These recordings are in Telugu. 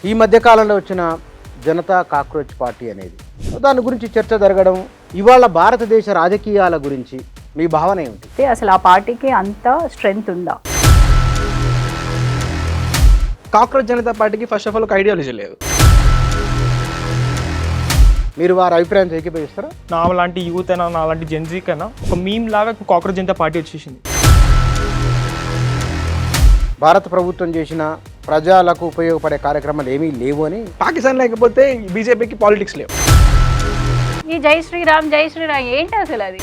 ఈ మధ్య కాలంలో వచ్చిన జనతా కాక్రోచ్ పార్టీ అనేది దాని గురించి చర్చ జరగడం, ఇవాళ భారతదేశ రాజకీయాల గురించి మీ భావన ఏమిటి? అసలు ఆ పార్టీకి అంత స్ట్రెంగ్త్ ఉందా? కాక్రోచ్ జనతా పార్టీకి ఫస్ట్ ఆఫ్ ఆల్ ఒక ఐడియాలజీ లేదు. మీరు వారి అభిప్రాయం ఏకీభవిస్తారా? నా లాంటి యూత్ అయినా నా లాంటి జెన్జీకైనా ఒక మీమ్ లాగా కాక్రోచ్ జనతా పార్టీ వచ్చేసింది. భారత ప్రభుత్వం చేసిన ప్రజలకు ఉపయోగపడే కార్యక్రమాలు ఏమీ లేవు అని. పాకిస్తాన్ లేకపోతే బీజేపీకి పాలిటిక్స్ లేవు. ఈ జై శ్రీరామ్ ఏంటి అసలు అది?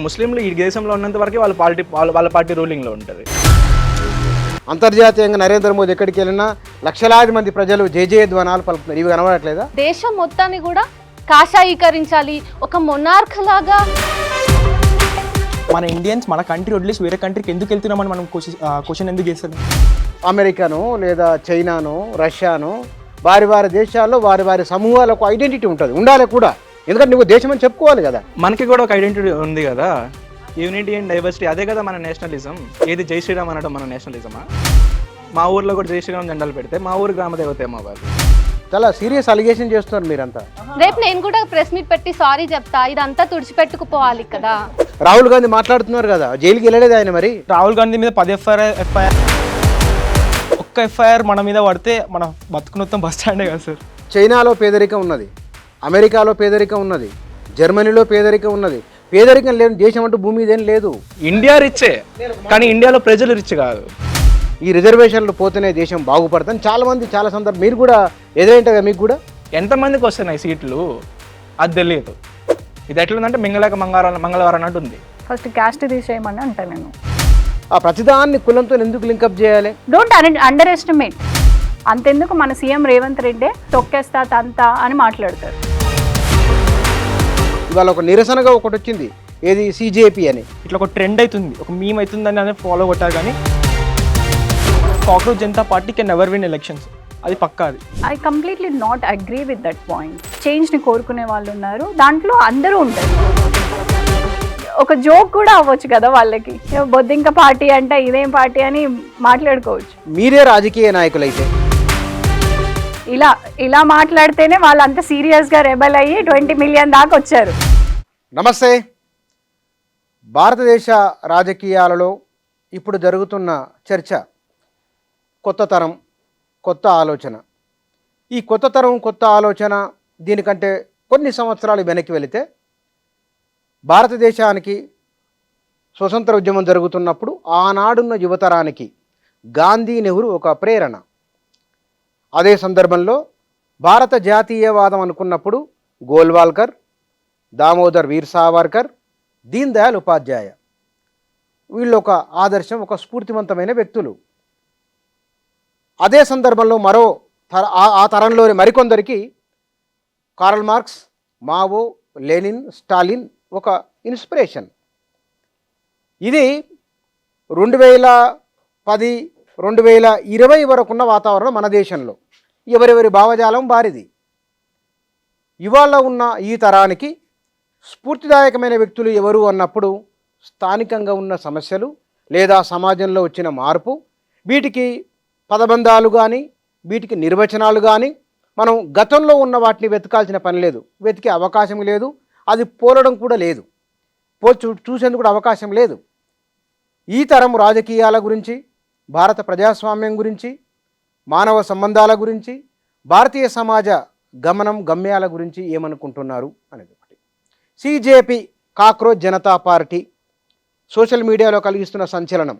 ముస్లింలు ఈ దేశంలో ఉన్నంత వరకు వాళ్ళ పార్టీ రూలింగ్లో ఉంటుంది. అంతర్జాతీయంగా నరేంద్ర మోదీ ఎక్కడికి వెళ్ళినా లక్షలాది మంది ప్రజలు జయ ధ్వనాలు పలుకుతున్నారు. ఇవి కనబడట్లేదా? దేశం మొత్తాన్ని కూడా కాషాయీకరించాలి, ఒక మొనార్క్ లాగా. మన ఇండియన్స్ మన కంట్రీ వదిలేసి వేరే కంట్రీకి ఎందుకు వెళ్తున్నామని మనం క్వశ్చన్ ఎందుకు చేస్తారు? అమెరికాను లేదా చైనాను రష్యాను వారి దేశాల్లో వారి సమూహాలకు ఐడెంటిటీ ఉంటుంది, ఉండాలి కూడా. ఎందుకంటే నువ్వు దేశం అని చెప్పుకోవాలి కదా. మనకి కూడా ఒక ఐడెంటిటీ ఉంది కదా, యూనిటీ అండ్ డైవర్సిటీ. అదే కదా మన నేషనలిజం. ఏది జై శ్రీరామ్ అనడం మన నేషనలిజమా? మా ఊర్లో కూడా జై శ్రీరామ్ జెండాలు పెడితే మా ఊరు గ్రామ దేవత ఏమో వాళ్ళు. చాలా సీరియస్ అలిగేషన్ చేస్తున్నారు మీరంతా. రేపు నేను కూడా ప్రెస్ మీట్ పెట్టి సారీ చెప్తా, ఇదంతా తుడిచిపెట్టుకుపోవాలి కదా. రాహుల్ గాంధీ మాట్లాడుతున్నారు కదా, జైలుకి వెళ్ళలేదు ఆయన. మరి రాహుల్ గాంధీ మీద 10 ఎఫ్ఐఆర్ ఒక్క ఎఫ్ఐఆర్ మన మీద పడితే మన బతుకు మొత్తం బస్ స్టాండే కదా సార్. చైనాలో పేదరికం ఉన్నది, అమెరికాలో పేదరికం ఉన్నది, జర్మనీలో పేదరికం ఉన్నది. పేదరికం లేని దేశం అంటూ భూమి ఇదేం లేదు. ఇండియా రిచ్చే, కానీ ఇండియాలో ప్రజలు రిచ్ కాదు. ఈ రిజర్వేషన్లు పోతేనే దేశం బాగుపడుతుంది చాలా మంది చాలా సందర్భం. మీరు కూడా ఎదురైంటే కదా, మీకు కూడా ఎంతమందికి వస్తున్నాయి సీట్లు అది తెలియదు. ఇది ఎట్లుందంటే మింగలేక మంగళవారం అన్నట్టు ఉంది. ఫస్ట్ క్యాస్ట్ తీసేయమని అంటా నేను. ఆ ప్రతిదాన్ని కులంతో ఎందుకు లింకప్ చేయాలి? Don't under estimate. అంతెందుకు మన సీఎం రేవంత్ రెడ్డి తొక్కేస్తా తంతా అని మాట్లాడతారు. ఇవాళ ఒక నిరసనగా ఒకటి వచ్చింది, ఏది సిజేపీ అని. ఇట్లా ఒక ట్రెండ్ అవుతుంది, ఒక మీమ్ అవుతుందని అనేది ఫాలో కొట్టారు. కానీ cockroach Janata party can never win elections, అది పక్కా. అది I completely not agree with that point. చేంజ్ని కోరుకునే వాళ్ళు ఉన్నారు, దాంట్లో అందరూ ఉంటారు. ఒక జోక్ కూడా అవ్వచ్చు కదా వాళ్ళకి, బొద్దింక పార్టీ అంటే ఇదేం పార్టీ అని మాట్లాడుకోవచ్చు. మీరే రాజకీయ నాయకులైతే ఇలా మాట్లాడితేనే వాళ్ళు అంత సీరియస్గా రెబల్ అయ్యి 20 మిలియన్ దాకా వచ్చారు. నమస్తే. భారతదేశ రాజకీయాలలో ఇప్పుడు జరుగుతున్న చర్చ కొత్త తరం, కొత్త ఆలోచన. ఈ కొత్త తరం, కొత్త ఆలోచన దీనికంటే కొన్ని సంవత్సరాలు వెనక్కి వెళితే భారతదేశానికి స్వతంత్ర ఉద్యమం జరుగుతున్నప్పుడు ఆనాడున్న యువతరానికి గాంధీ, నెహ్రూ ఒక ప్రేరణ. అదే సందర్భంలో భారత జాతీయవాదం అనుకున్నప్పుడు గోల్వాల్కర్, దామోదర్ వీర్ సావర్కర్, దీన్ దయాళ్ ఉపాధ్యాయ, వీళ్ళు ఒక ఆదర్శం, ఒక స్ఫూర్తివంతమైన వ్యక్తులు. అదే సందర్భంలో ఆ తరంలోని మరికొందరికి Karl Marx, Mao, Lenin, Stalin ఒక ఇన్స్పిరేషన్. ఇది 2010, 2020 వరకున్న వాతావరణం మన దేశంలో. ఎవరెవరి భావజాలం వారిది. ఇవాళ ఉన్న ఈ తరానికి స్ఫూర్తిదాయకమైన వ్యక్తులు ఎవరు అన్నప్పుడు స్థానికంగా ఉన్న సమస్యలు లేదా సమాజంలో వచ్చిన మార్పు, వీటికి పదబంధాలు కానీ వీటికి నిర్వచనాలు కానీ మనం గతంలో ఉన్న వాటిని వెతకాల్సిన పని లేదు, వెతికే అవకాశం లేదు. అది పోలడం కూడా లేదు, చూసేందుకు కూడా అవకాశం లేదు. ఈ తరం రాజకీయాల గురించి, భారత ప్రజాస్వామ్యం గురించి, మానవ సంబంధాల గురించి, భారతీయ సమాజ గమ్యాల గురించి ఏమనుకుంటున్నారు అనేది ఒకటి. సిజేపీ కాక్రోచ్ జనతా పార్టీ సోషల్ మీడియాలో కలిగిస్తున్న సంచలనం,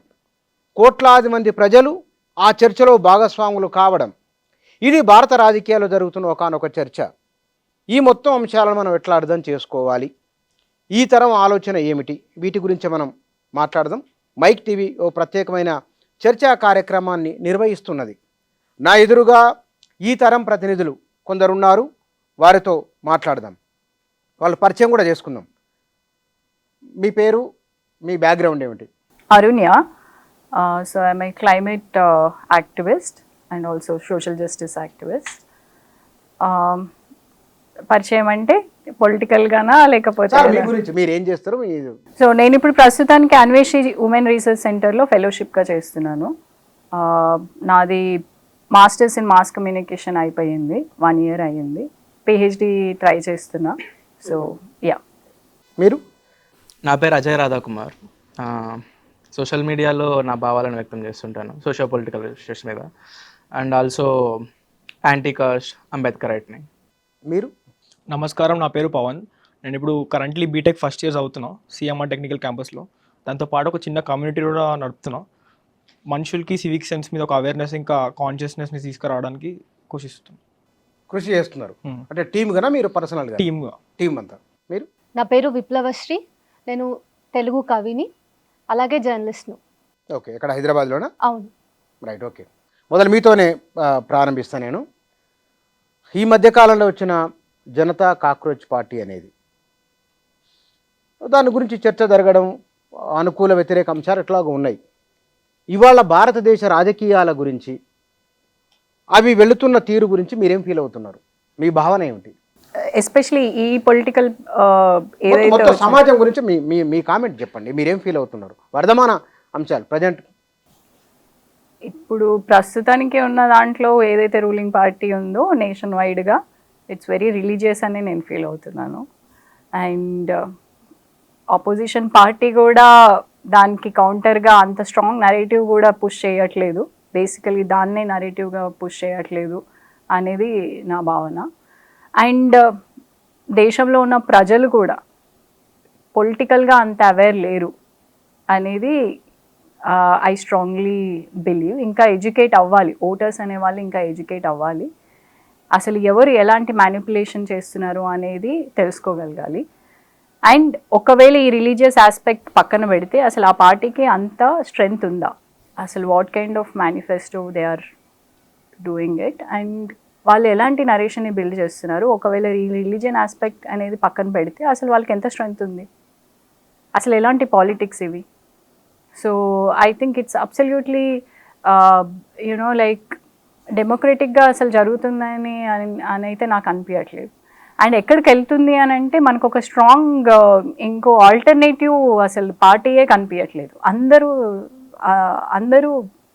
కోట్లాది మంది ప్రజలు ఆ చర్చలో భాగస్వాములు కావడం, ఇది భారత రాజకీయాల్లో జరుగుతున్న ఒకానొక చర్చ. ఈ మొత్తం అంశాలను మనం ఎట్లా అర్థం చేసుకోవాలి, ఈ తరం ఆలోచన ఏమిటి, వీటి గురించి మనం మాట్లాడదాం. మైక్ టీవీ ఓ ప్రత్యేకమైన చర్చా కార్యక్రమాన్ని నిర్వహిస్తున్నది. నా ఎదురుగా ఈ తరం ప్రతినిధులు కొందరున్నారు, వారితో మాట్లాడదాం. వాళ్ళ పరిచయం కూడా చేసుకుందాం. మీ పేరు, మీ బ్యాక్గ్రౌండ్ ఏమిటి? Arunya. So I'm a climate activist and also social justice activist. పరిచయం అంటే పొలిటికల్గానా లేకపోతే మీరు ఏం చేస్తారు? సో నేను ఇప్పుడు ప్రస్తుతానికి అన్వేషి ఉమెన్ రీసెర్చ్ సెంటర్లో ఫెలోషిప్గా చేస్తున్నాను. నాది మాస్టర్స్ ఇన్ మాస్ కమ్యూనికేషన్ అయిపోయింది, 1 year అయ్యింది. పిహెచ్డి ట్రై చేస్తున్నా. So yeah. మీరు? నా పేరు అజయ్ రాధాకుమార్. సోషల్ మీడియాలో నా భావాలను వ్యక్తం చేస్తుంటాను సోషియో పొలిటికల్ ఇష్యూస్ మీద, and also anti caste Ambedkar రైట్ని. మీరు? నమస్కారం, నా పేరు పవన్. నేను ఇప్పుడు కరెంట్లీ బీటెక్ ఫస్ట్ ఇయర్స్ అవుతున్నా సిఎంఆర్ టెక్నికల్ క్యాంపస్లో. దాంతోపాటు ఒక చిన్న కమ్యూనిటీ కూడా నడుపుతున్నా. మనుషులకి సివిక్ సెన్స్ మీద ఒక అవేర్నెస్ ఇంకా కాన్షియస్నెస్ని తీసుకురావడానికి కృషి చేస్తున్నారు. అంటే టీమ్ గానా మీరు పర్సనల్గా? టీమ్గా. టీమ్ అంతా. మీరు? నా పేరు విప్లవశ్రీ, నేను తెలుగు కవిని, అలాగే జర్నలిస్ట్ను. ఓకే. ఇక్కడ హైదరాబాద్లోనా? అవును. రైట్. ఓకే. మొదలు మీతోనే ప్రారంభిస్తాను నేను. ఈ మధ్యకాలంలో వచ్చిన జనతా కాక్రోచ్ పార్టీ అనేది, దాని గురించి చర్చ జరగడం, అనుకూల వ్యతిరేక అంశాలు ఎట్లాగో ఉన్నాయి. ఇవాళ భారతదేశ రాజకీయాల గురించి, అవి వెళుతున్న తీరు గురించి మీరేం ఫీల్ అవుతున్నారు? మీ భావన ఏమిటి? ఎస్పెషలీ ఈ పొలిటికల్ మొత్తం సమాజం గురించి మీ కామెంట్ చెప్పండి. మీరేం ఫీల్ అవుతున్నారు? వర్ధమాన అంశాలు ప్రజెంట్ ఇప్పుడు ప్రస్తుతానికి ఉన్న దాంట్లో ఏదైతే రూలింగ్ పార్టీ ఉందో నేషన్ వైడ్గా, ఇట్స్ వెరీ రిలీజియస్ అని నేను ఫీల్ అవుతున్నాను. అండ్ ఆపోజిషన్ పార్టీ కూడా దానికి కౌంటర్గా అంత స్ట్రాంగ్ నరేటివ్ కూడా పుష్ చేయట్లేదు. బేసికలీ దాన్నే నరేటివ్గా పుష్ చేయట్లేదు అనేది నా భావన. అండ్ దేశంలో ఉన్న ప్రజలు కూడా పొలిటికల్గా అంత అవేర్ లేరు అనేది ఐ స్ట్రాంగ్లీ బిలీవ్. ఇంకా ఎడ్యుకేట్ అవ్వాలి, ఓటర్స్ అనేవాళ్ళు ఇంకా ఎడ్యుకేట్ అవ్వాలి. అసలు ఎవరు ఎలాంటి మ్యానిపులేషన్ చేస్తున్నారు అనేది తెలుసుకోగలగాలి. అండ్ ఒకవేళ ఈ రిలీజియస్ ఆస్పెక్ట్ పక్కన పెడితే అసలు ఆ పార్టీకి అంత స్ట్రెంగ్త్ ఉందా, అసలు what kind of manifesto they are doing it, and వాళ్ళు ఎలాంటి నరేషన్ని బిల్డ్ చేస్తున్నారు. ఒకవేళ ఈ రిలీజియన్ ఆస్పెక్ట్ అనేది పక్కన పెడితే అసలు వాళ్ళకి ఎంత స్ట్రెంగ్త్ ఉంది, అసలు ఎలాంటి పాలిటిక్స్ ఇవి. So I think it's absolutely like డెమోక్రటిక్గా అసలు జరుగుతుందని అని అయితే నాకు అనిపించట్లేదు. అండ్ ఎక్కడికి వెళ్తుంది అని అంటే మనకు ఒక స్ట్రాంగ్ ఇంకో ఆల్టర్నేటివ్ అసలు పార్టీయే కనిపించట్లేదు. అందరూ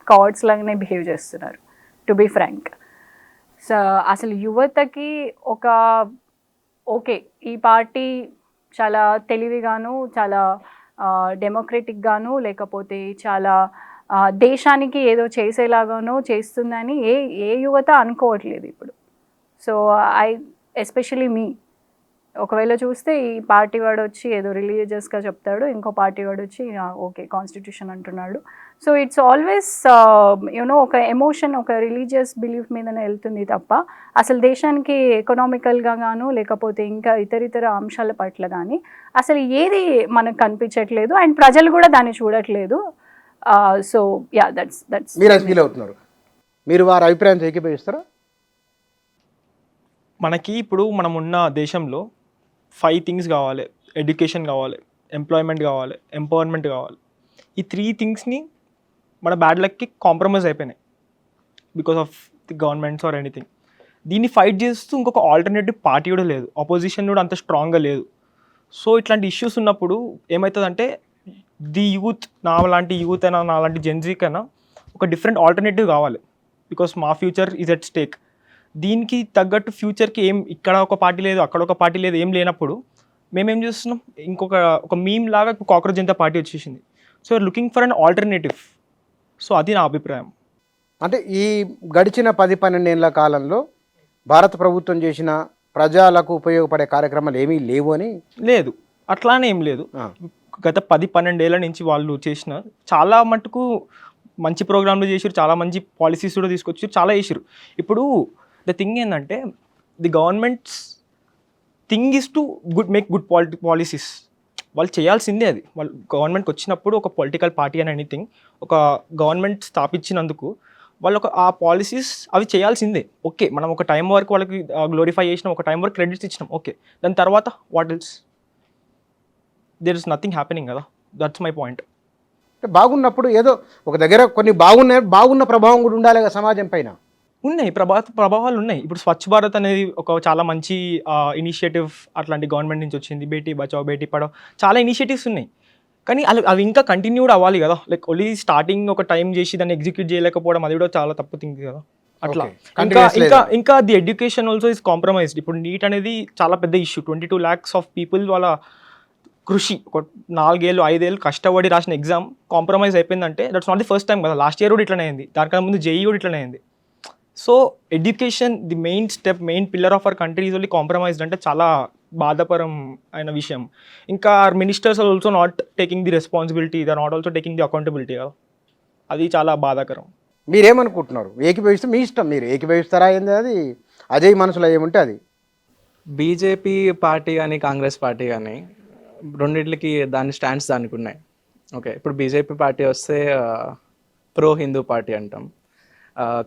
కార్డ్స్ లాగానే బిహేవ్ చేస్తున్నారు, టు బీ ఫ్రాంక్. సో అసలు యువతకి ఓకే ఈ పార్టీ చాలా తెలివిగాను, చాలా డెమోక్రటిక్గాను, లేకపోతే చాలా దేశానికి ఏదో చేసేలాగానో చేస్తుందని ఏ యువత అనుకోవట్లేదు ఇప్పుడు. సో ఎస్పెషలీ మీ ఒకవేళ చూస్తే ఈ పార్టీ వాడు వచ్చి ఏదో రిలీజియస్గా చెప్తాడు, ఇంకో పార్టీ వాడు వచ్చి ఓకే కాన్స్టిట్యూషన్ అంటున్నాడు. సో ఇట్స్ ఆల్వేస్ ఒక ఎమోషన్, ఒక రిలీజియస్ బిలీఫ్ మీదనే వెళ్తుంది తప్ప అసలు దేశానికి ఎకనామికల్గా గాను లేకపోతే ఇంకా ఇతరితర అంశాల పట్ల కానీ అసలు ఏది మనకు కనిపించట్లేదు. అండ్ ప్రజలు కూడా దాన్ని చూడట్లేదు. సో యా, దట్స్ మీరు ఫీల్ అవుతున్నారు. మీరు వారి అభిప్రాయం ఏకీభవిస్తారా? మనకి ఇప్పుడు మనం ఉన్న దేశంలో 5 things కావాలి. ఎడ్యుకేషన్ కావాలి, ఎంప్లాయ్మెంట్ కావాలి, ఎంపవర్మెంట్ కావాలి. ఈ 3 thingsని మన బ్యాడ్ లక్కి కాంప్రమైజ్ అయిపోయినాయి because of the governments or anything. దీన్ని ఫైట్ చేస్తూ ఇంకొక ఆల్టర్నేటివ్ పార్టీ కూడా లేదు, ఆపోజిషన్ కూడా అంత స్ట్రాంగ్గా లేదు. సో ఇట్లాంటి ఇష్యూస్ ఉన్నప్పుడు ఏమవుతుందంటే ది యూత్, నాలాంటి యూత్ అయినా నాలాంటి జెన్జీకైనా ఒక డిఫరెంట్ ఆల్టర్నేటివ్ కావాలి. బికాస్ మా ఫ్యూచర్ ఈజ్ ఎట్ స్టేక్. దీనికి తగ్గట్టు ఫ్యూచర్కి ఇక్కడ ఒక పార్టీ లేదు, అక్కడ ఒక పార్టీ లేదు, ఏం లేనప్పుడు మేమేం చేస్తున్నాం, ఒక మీమ్ లాగా కాక్రోచ్ జనతా పార్టీ వచ్చేసింది. So looking for an alternative. So అది నా అభిప్రాయం. అంటే ఈ గడిచిన 10-12 ఏళ్ల కాలంలో భారత ప్రభుత్వం చేసిన ప్రజలకు ఉపయోగపడే కార్యక్రమాలు ఏమీ లేవు అని? లేదు, అట్లానే ఏం లేదు. గత 10-12 ఏళ్ళ నుంచి వాళ్ళు చేసిన చాలా మటుకు మంచి ప్రోగ్రాంలు చేసారు, చాలా మంచి పాలసీస్ కూడా తీసుకొచ్చారు, చాలా చేసారు. ఇప్పుడు ద థింగ్ ఏంటంటే the governments thing is to make good policies. వాళ్ళు చేయాల్సిందే అది. వాళ్ళు గవర్నమెంట్కి వచ్చినప్పుడు ఒక పొలిటికల్ పార్టీ అని ఎనీథింగ్, ఒక గవర్నమెంట్ స్థాపించినందుకు వాళ్ళు ఆ పాలసీస్ అవి చేయాల్సిందే. ఓకే, మనం ఒక టైం వరకు వాళ్ళకి గ్లోరిఫై చేసినాం, ఒక టైం వరకు క్రెడిట్స్ ఇచ్చినాం, ఓకే. దాని తర్వాత what else? There is nothing happening కదా. That's my point. బాగున్నప్పుడు ఏదో ఒక దగ్గర కొన్ని బాగున్న ప్రభావం కూడా ఉండాలి కదా సమాజం పైన. ఉన్నాయి, ప్రభావాలు ఉన్నాయి. ఇప్పుడు స్వచ్ఛ భారత్ అనేది ఒక చాలా మంచి ఇనిషియేటివ్ అట్లాంటి గవర్నమెంట్ నుంచి వచ్చింది. బేటీ బచావ్ బేటీ పడావ్ చాలా ఇనిషియేటివ్స్ ఉన్నాయి. కానీ అవి ఇంకా కంటిన్యూడ్ అవ్వాలి కదా. లైక్ ఓన్లీ స్టార్టింగ్ ఒక టైం చేసి దాన్ని ఎగ్జిక్యూట్ చేయలేకపోవడం అది కూడా చాలా తప్పు థింగ్ కదా. అట్లా Okay. ఇంకా Continuous ఇంకా లేదా? ఇంకా the education also is compromised. ఇప్పుడు నీట్ అనేది చాలా పెద్ద ఇష్యూ. 22 lakhs ఆఫ్ పీపుల్ వాళ్ళ కృషి ఒక 4 ఏళ్ళు 5 ఏళ్ళు కష్టపడి రాసిన ఎగ్జామ్ కాంప్రమైజ్ అయిపోయిందంటే that's not the first time కదా. లాస్ట్ ఇయర్ కూడా ఇట్లనే అయింది, దానికన్నా ముందు జేఈ కూడా ఇట్లనే అయింది. So education the main step, main pillar of our country is only compromised అంటే చాలా బాధాకరం అయిన విషయం. ఇంకా our ministers are also not taking the responsibility, they are not also taking the accountability కదా. అది చాలా బాధాకరం. మీరేమనుకుంటున్నారు? ఏకీభవిస్తే మీ ఇష్టం, మీరు ఏకీభవిస్తారా ఏంది అది అజయ్ మనసులో ఏముంటే అది. బీజేపీ పార్టీ కానీ కాంగ్రెస్ పార్టీ కానీ రెండింటికి దాని స్టాండ్స్ దానికి ఉన్నాయి. ఓకే, ఇప్పుడు బీజేపీ పార్టీ వస్తే ప్రో హిందూ పార్టీ అంటాం,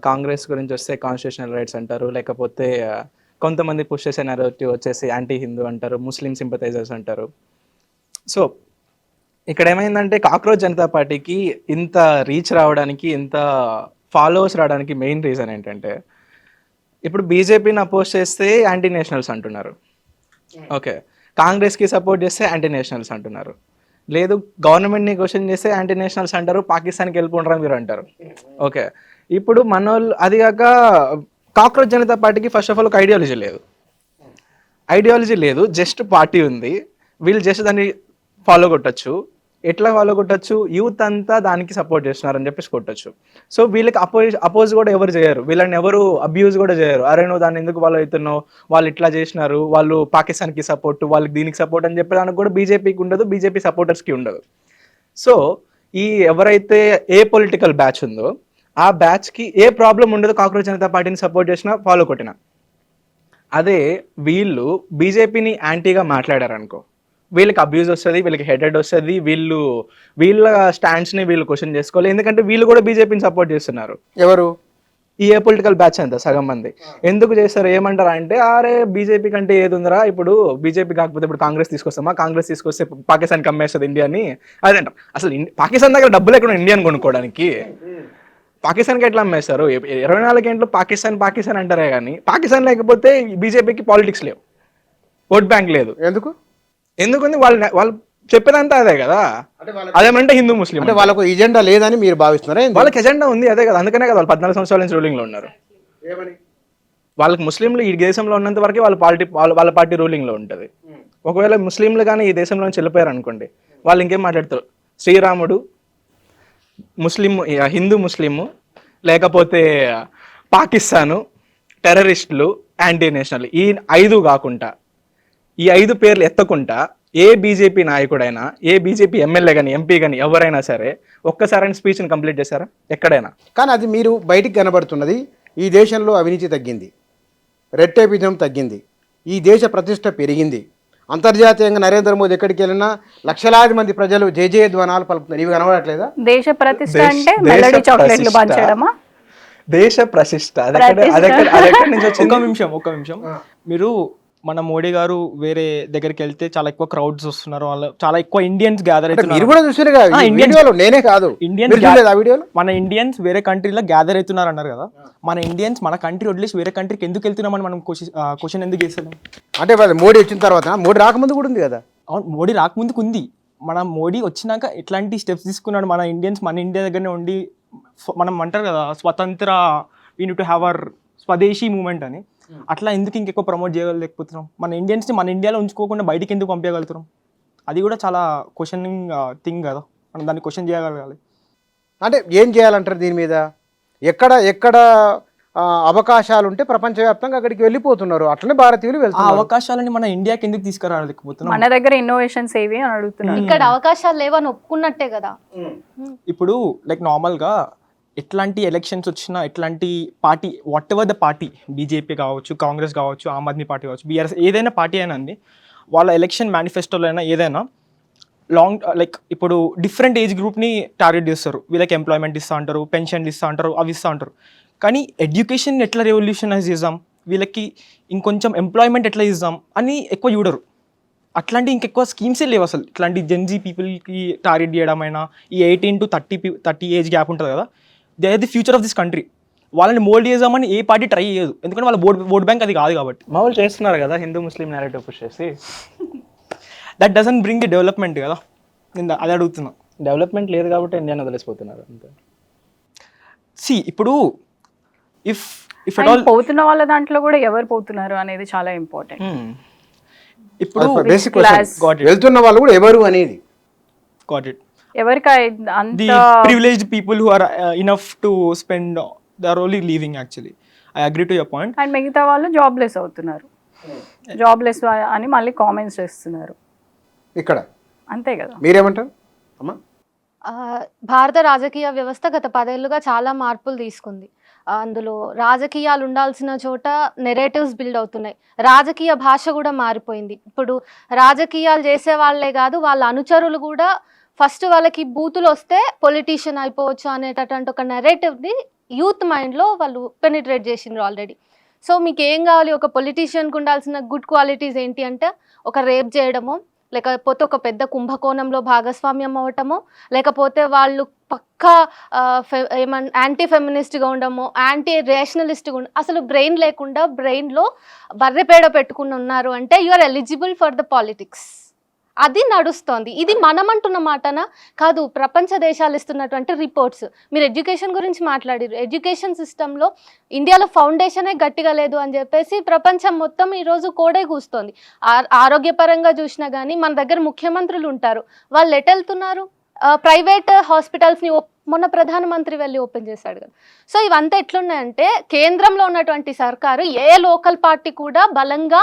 కాంగ్రెస్ గురించి వస్తే కాన్స్టిట్యూషనల్ రైట్స్ అంటారు, లేకపోతే కొంతమంది పుష్ చేసే నెరేటివ్ వచ్చేసి యాంటీ హిందూ అంటారు, ముస్లిం సింపథైజర్స్ అంటారు. సో ఇక్కడ ఏమైందంటే కాక్రోచ్ జనతా పార్టీకి ఇంత రీచ్ రావడానికి, ఇంత ఫాలోవర్స్ రావడానికి మెయిన్ రీజన్ ఏంటంటే ఇప్పుడు బీజేపీని అపోజ్ చేస్తే యాంటీ నేషనల్స్ అంటున్నారు, ఓకే, కాంగ్రెస్కి సపోర్ట్ చేస్తే యాంటీ నేషనల్స్ అంటున్నారు, లేదు గవర్నమెంట్ని క్వశ్చన్ చేస్తే యాంటీ నేషనల్స్ అంటారు, పాకిస్తాన్కి వెళ్ళిపోంటారని మీరు అంటారు. ఓకే, ఇప్పుడు మన వాళ్ళు అది కాక కాక్రోచ్ జనతా పార్టీకి ఫస్ట్ ఆఫ్ ఆల్ ఒక ఐడియాలజీ లేదు, జస్ట్ పార్టీ ఉంది, వీళ్ళు జస్ట్ దాన్ని ఫాలో కొట్టచ్చు. ఎట్లా ఫాలో కొట్టచ్చు? యూత్ అంతా దానికి సపోర్ట్ చేస్తున్నారని చెప్పేసి కొట్టచ్చు. సో వీళ్ళకి అపోజ్ కూడా ఎవరు చేయరు, వీళ్ళని ఎవరు అబ్యూజ్ కూడా చేయరు. అరే నువ్వు దాన్ని ఎందుకు ఫాలో అవుతున్నావు, వాళ్ళు ఇట్లా చేసినారు, వాళ్ళు పాకిస్తాన్కి సపోర్ట్, వాళ్ళకి దీనికి సపోర్ట్ అని చెప్పడానికి కూడా బీజేపీకి ఉండదు, బీజేపీ సపోర్టర్స్కి ఉండదు. సో ఈ ఎవరైతే ఏ పొలిటికల్ బ్యాచ్ ఉందో ఆ బ్యాచ్కి ఏ ప్రాబ్లం ఉండదు కాక్రోచ్ జనతా పార్టీని సపోర్ట్ చేసినా ఫాలో కొట్టినా. అదే వీళ్ళు బీజేపీని యాంటీగా మాట్లాడారనుకో, వీళ్ళకి అబ్యూజ్ వస్తుంది, వీళ్ళకి హెడెడ్ వస్తుంది, వీళ్ళ స్టాండ్స్ని వీళ్ళు క్వశ్చన్ చేసుకోవాలి. ఎందుకంటే వీళ్ళు కూడా బీజేపీని సపోర్ట్ చేస్తున్నారు. ఎవరు? ఈ ఏ పొలిటికల్ బ్యాచ్ అంతా సగం మంది ఎందుకు చేస్తారు, ఏమంటారా అంటే అరే బీజేపీ కంటే ఏది ఉందిరా, ఇప్పుడు బీజేపీ కాకపోతే ఇప్పుడు కాంగ్రెస్ తీసుకొస్తామా, కాంగ్రెస్ తీసుకొస్తే పాకిస్తాన్కి అమ్మేస్తుంది ఇండియాని అదంటారు. అసలు పాకిస్తాన్ దగ్గర డబ్బులు ఎక్కడ ఇండియాని కొనుక్కోవడానికి, పాకిస్తాన్కి ఎట్లా అమ్మేస్తారు? 24 గంటలు పాకిస్తాన్ అంటారే కానీ పాకిస్తాన్ లేకపోతే బీజేపీకి పాలిటిక్స్ లేవు, ఓట్ బ్యాంక్ లేదు. ఎందుకుంది? వాళ్ళు చెప్పేదంతా అదే కదా, అదేమంటే హిందూ ముస్లిం అంటే వాళ్ళకు ఎజెండా లేదని మీరు భావిస్తున్నారా? వాళ్ళకి ఎజెండా ఉంది, అదే కదా, అందుకనే కదా వాళ్ళు 14 సంవత్సరాల నుంచి రూలింగ్లో ఉన్నారు. వాళ్ళకి ముస్లింలు ఈ దేశంలో ఉన్నంత వరకు వాళ్ళ పార్టీ రూలింగ్లో ఉంటుంది. ఒకవేళ ముస్లింలు కానీ ఈ దేశంలో నుంచి వెళ్ళిపోయారు అనుకోండి, వాళ్ళు ఇంకేం మాట్లాడతారు? శ్రీరాముడు, హిందూ ముస్లిము, లేకపోతే పాకిస్తాను, టెర్రరిస్టులు, యాంటీ నేషనల్, ఈ 5 కాకుండా, ఈ 5 పేర్లు ఎత్తకుండా ఏ బీజేపీ నాయకుడైనా, ఏ బీజేపీ ఎమ్మెల్యే కానీ ఎంపీ కానీ ఎవరైనా సరే ఒక్కసారైనా స్పీచ్ని కంప్లీట్ చేశారా ఎక్కడైనా? కానీ అది మీరు బయటికి కనబడుతున్నది, ఈ దేశంలో అవినీతి తగ్గింది, రెట్టేపిజం తగ్గింది, ఈ దేశ ప్రతిష్ట పెరిగింది, అంతర్జాతీయంగా నరేంద్ర మోదీ ఎక్కడికి వెళ్ళినా లక్షలాది మంది ప్రజలు జయ ధ్వానాలు పలుకుతున్నారు. ఇవి కనబడట్లేదా? దేశ ప్రతిష్ట అంటే మెలడీ చాక్లెట్లు పంచడమా? దేశ ప్రతిష్ట అదెక్కడి నుంచి వచ్చింది? ఒక్క నిమిషం. మీరు మన మోడీ గారు వేరే దగ్గరికి వెళ్తే చాలా ఎక్కువ క్రౌడ్స్ వస్తున్నారు, వాళ్ళు చాలా ఎక్కువ ఇండియన్స్ గ్యాదర్ మీరు అవుతున్నారు. కూడా చూసారుగా వీడియోలో, నేనే కాదు, మీరు చూడలేదా ఆ వీడియోలో? మన ఇండియన్స్ వేరే కంట్రీలో గ్యాదర్ అవుతున్నారు అన్నారు కదా, మన ఇండియన్స్ మన కంట్రీ వదిలేసి వేరే కంట్రీకి ఎందుకు వెళ్తున్నామని మనం క్వశ్చన్ ఎందుకు చేస్తున్నాం? అంటే మోడీ వచ్చిన తర్వాత, మోడీ రాకముందు కూడా ఉంది కదా. అవును, మోడీ రాకముందుకు ఉంది. మన మోడీ వచ్చినాక ఎట్లాంటి స్టెప్స్ తీసుకున్నాడు? మన ఇండియన్స్ మన ఇండియా దగ్గరనే ఉండి, మనం అంటారు కదా స్వతంత్ర, we need to have our స్వదేశీ మూమెంట్ అని, అట్లా ఎందుకు ఇంకెక్కువ ప్రమోట్ చేయలేకపోతున్నాం? మన ఇండియన్స్ని మన ఇండియాలో ఉంచుకోకుండా బయటికి ఎందుకు పంపించగలుగుతున్నాం? అది కూడా చాలా క్వశ్చనింగ్ థింగ్ కదా, మనం దాన్ని క్వశ్చన్ చేయగలగాలి. అంటే ఏం చేయాలంటారు దీని మీద? ఎక్కడ అవకాశాలు ఉంటే ప్రపంచవ్యాప్తంగా అక్కడికి వెళ్ళిపోతున్నారు, అట్లనే భారతీయులు ఆ వెళ్తున్నారు. అవకాశాలని మన ఇండియాకి ఎందుకు తీసుకురాలేకపోతున్నాం? మన దగ్గర ఇన్నోవేషన్స్ ఏవి అని అడుగుతున్నారు. ఇక్కడ అవకాశాలు లేవని ఒప్పుకున్నట్టే కదా. ఇప్పుడు లైక్ నార్మల్గా ఎట్లాంటి ఎలక్షన్స్ వచ్చినా, ఎట్లాంటి party, what ever the party, BJP కావచ్చు, కాంగ్రెస్ కావచ్చు, ఆమ్ ఆద్మీ పార్టీ కావచ్చు, బీఆర్ఎస్, ఏదైనా పార్టీ అయినా అండి, వాళ్ళ ఎలక్షన్ మేనిఫెస్టోలో అయినా ఏదైనా లైక్ ఇప్పుడు డిఫరెంట్ ఏజ్ గ్రూప్ని టార్గెట్ చేస్తారు. వీళ్ళకి ఎంప్లాయ్మెంట్ ఇస్తా అంటారు, పెన్షన్లు ఇస్తా అంటారు, అవి ఇస్తా అంటారు. కానీ ఎడ్యుకేషన్ ఎట్లా రెవల్యూషనైజ్ చేద్దాం, వీళ్ళకి ఇంకొంచెం ఎంప్లాయ్మెంట్ ఎట్లా ఇద్దాం అని ఎక్కువ చూడరు. అట్లాంటి ఇంకెక్కువ స్కీమ్సే లేవు అసలు. ఇట్లాంటి జెన్జీ పీపుల్కి టార్గెట్ చేయడమైనా, ఈ 18 to 30 ఏజ్ గ్యాప్ ఉంటుంది కదా, they are the future of this country. వాళ్ళని మోల్డ్ చేద్దామని ఏ పార్టీ ట్రై చేయదు, ఎందుకంటే వాళ్ళ ఓట్ బ్యాంక్ అది కాదు కాబట్టి. మా వాళ్ళు చేస్తున్నారు కదా హిందూ ముస్లిం నేరేటివ్ పుష్ చేసి. That doesn't bring the development కదా, నేను అది అడుగుతున్నా. డెవలప్మెంట్ లేదు కాబట్టి ఇండియాని వదిలేసిపోతున్నారు అంతే. ఇప్పుడు ఇఫ్ ఎట్ ఆల్ పోతున్న వాళ్ళ దాంట్లో కూడా ఎవరు పోతున్నారు అనేది చాలా ఇంపార్టెంట్. ఇప్పుడు బేసిక్ class. వెళ్తున్న వాళ్ళు కూడా ఎవరు అనేది. Got it. ఎవరికి The అంత privileged people who are enough to spend, they are only leaving actually. I agree to your point. And మిగతా వాళ్ళు జాబ్లెస్ అవుతున్నారు. జాబ్లెస్ అని మళ్ళీ కామెంట్స్ చేస్తున్నారు. ఇక్కడ అంతే కదా. మీరేమంటారు అమ్మా? భారత రాజకీయ వ్యవస్థ గత 10 ఏళ్లుగా చాలా మార్పులు తీసుకుంది. అందులో రాజకీయాలు ఉండాల్సిన చోట నెరేటివ్స్ బిల్డ్ అవుతున్నాయి. రాజకీయ భాష కూడా మారిపోయింది. ఇప్పుడు రాజకీయాలు చేసే వాళ్ళే కాదు, వాళ్ళ అనుచరులు కూడా ఫస్ట్ వాళ్ళకి బూతులు వస్తే పొలిటీషియన్ అయిపోవచ్చు అనేటటువంటి ఒక నెరేటివ్ని యూత్ మైండ్లో వాళ్ళు పెనిట్రేట్ చేసిండ్రు ఆల్రెడీ. సో మీకు ఏం కావాలి, ఒక పొలిటీషియన్కి ఉండాల్సిన గుడ్ క్వాలిటీస్ ఏంటి అంటే ఒక రేప్ చేయడమో, లేకపోతే ఒక పెద్ద కుంభకోణంలో భాగస్వామ్యం అవ్వటమో, లేకపోతే వాళ్ళు పక్కా యాంటీ ఫెమినిస్ట్గా ఉండమో, యాంటీ రేషనలిస్ట్గా అసలు బ్రెయిన్ లేకుండా బ్రెయిన్లో బర్రెపేడ పెట్టుకుని ఉన్నారు అంటే you are eligible for the politics. అది నడుస్తోంది. ఇది మనం అంటున్న మాటనా కాదు, ప్రపంచ దేశాలు ఇస్తున్నటువంటి రిపోర్ట్స్. మీరు ఎడ్యుకేషన్ గురించి మాట్లాడారు. ఎడ్యుకేషన్ సిస్టంలో ఇండియాలో ఫౌండేషనే గట్టిగా లేదు అని చెప్పేసి ప్రపంచం మొత్తం ఈరోజు కోడే కూస్తోంది. ఆరోగ్యపరంగా చూసినా కానీ మన దగ్గర ముఖ్యమంత్రులు ఉంటారు, వాళ్ళు ఎటు వెళ్తున్నారు? ప్రైవేట్ హాస్పిటల్స్ని మొన్న ప్రధానమంత్రి వెళ్ళి ఓపెన్ చేశాడు కదా. సో ఇవంతా ఎట్లున్నాయంటే కేంద్రంలో ఉన్నటువంటి సర్కారు ఏ లోకల్ పార్టీ కూడా బలంగా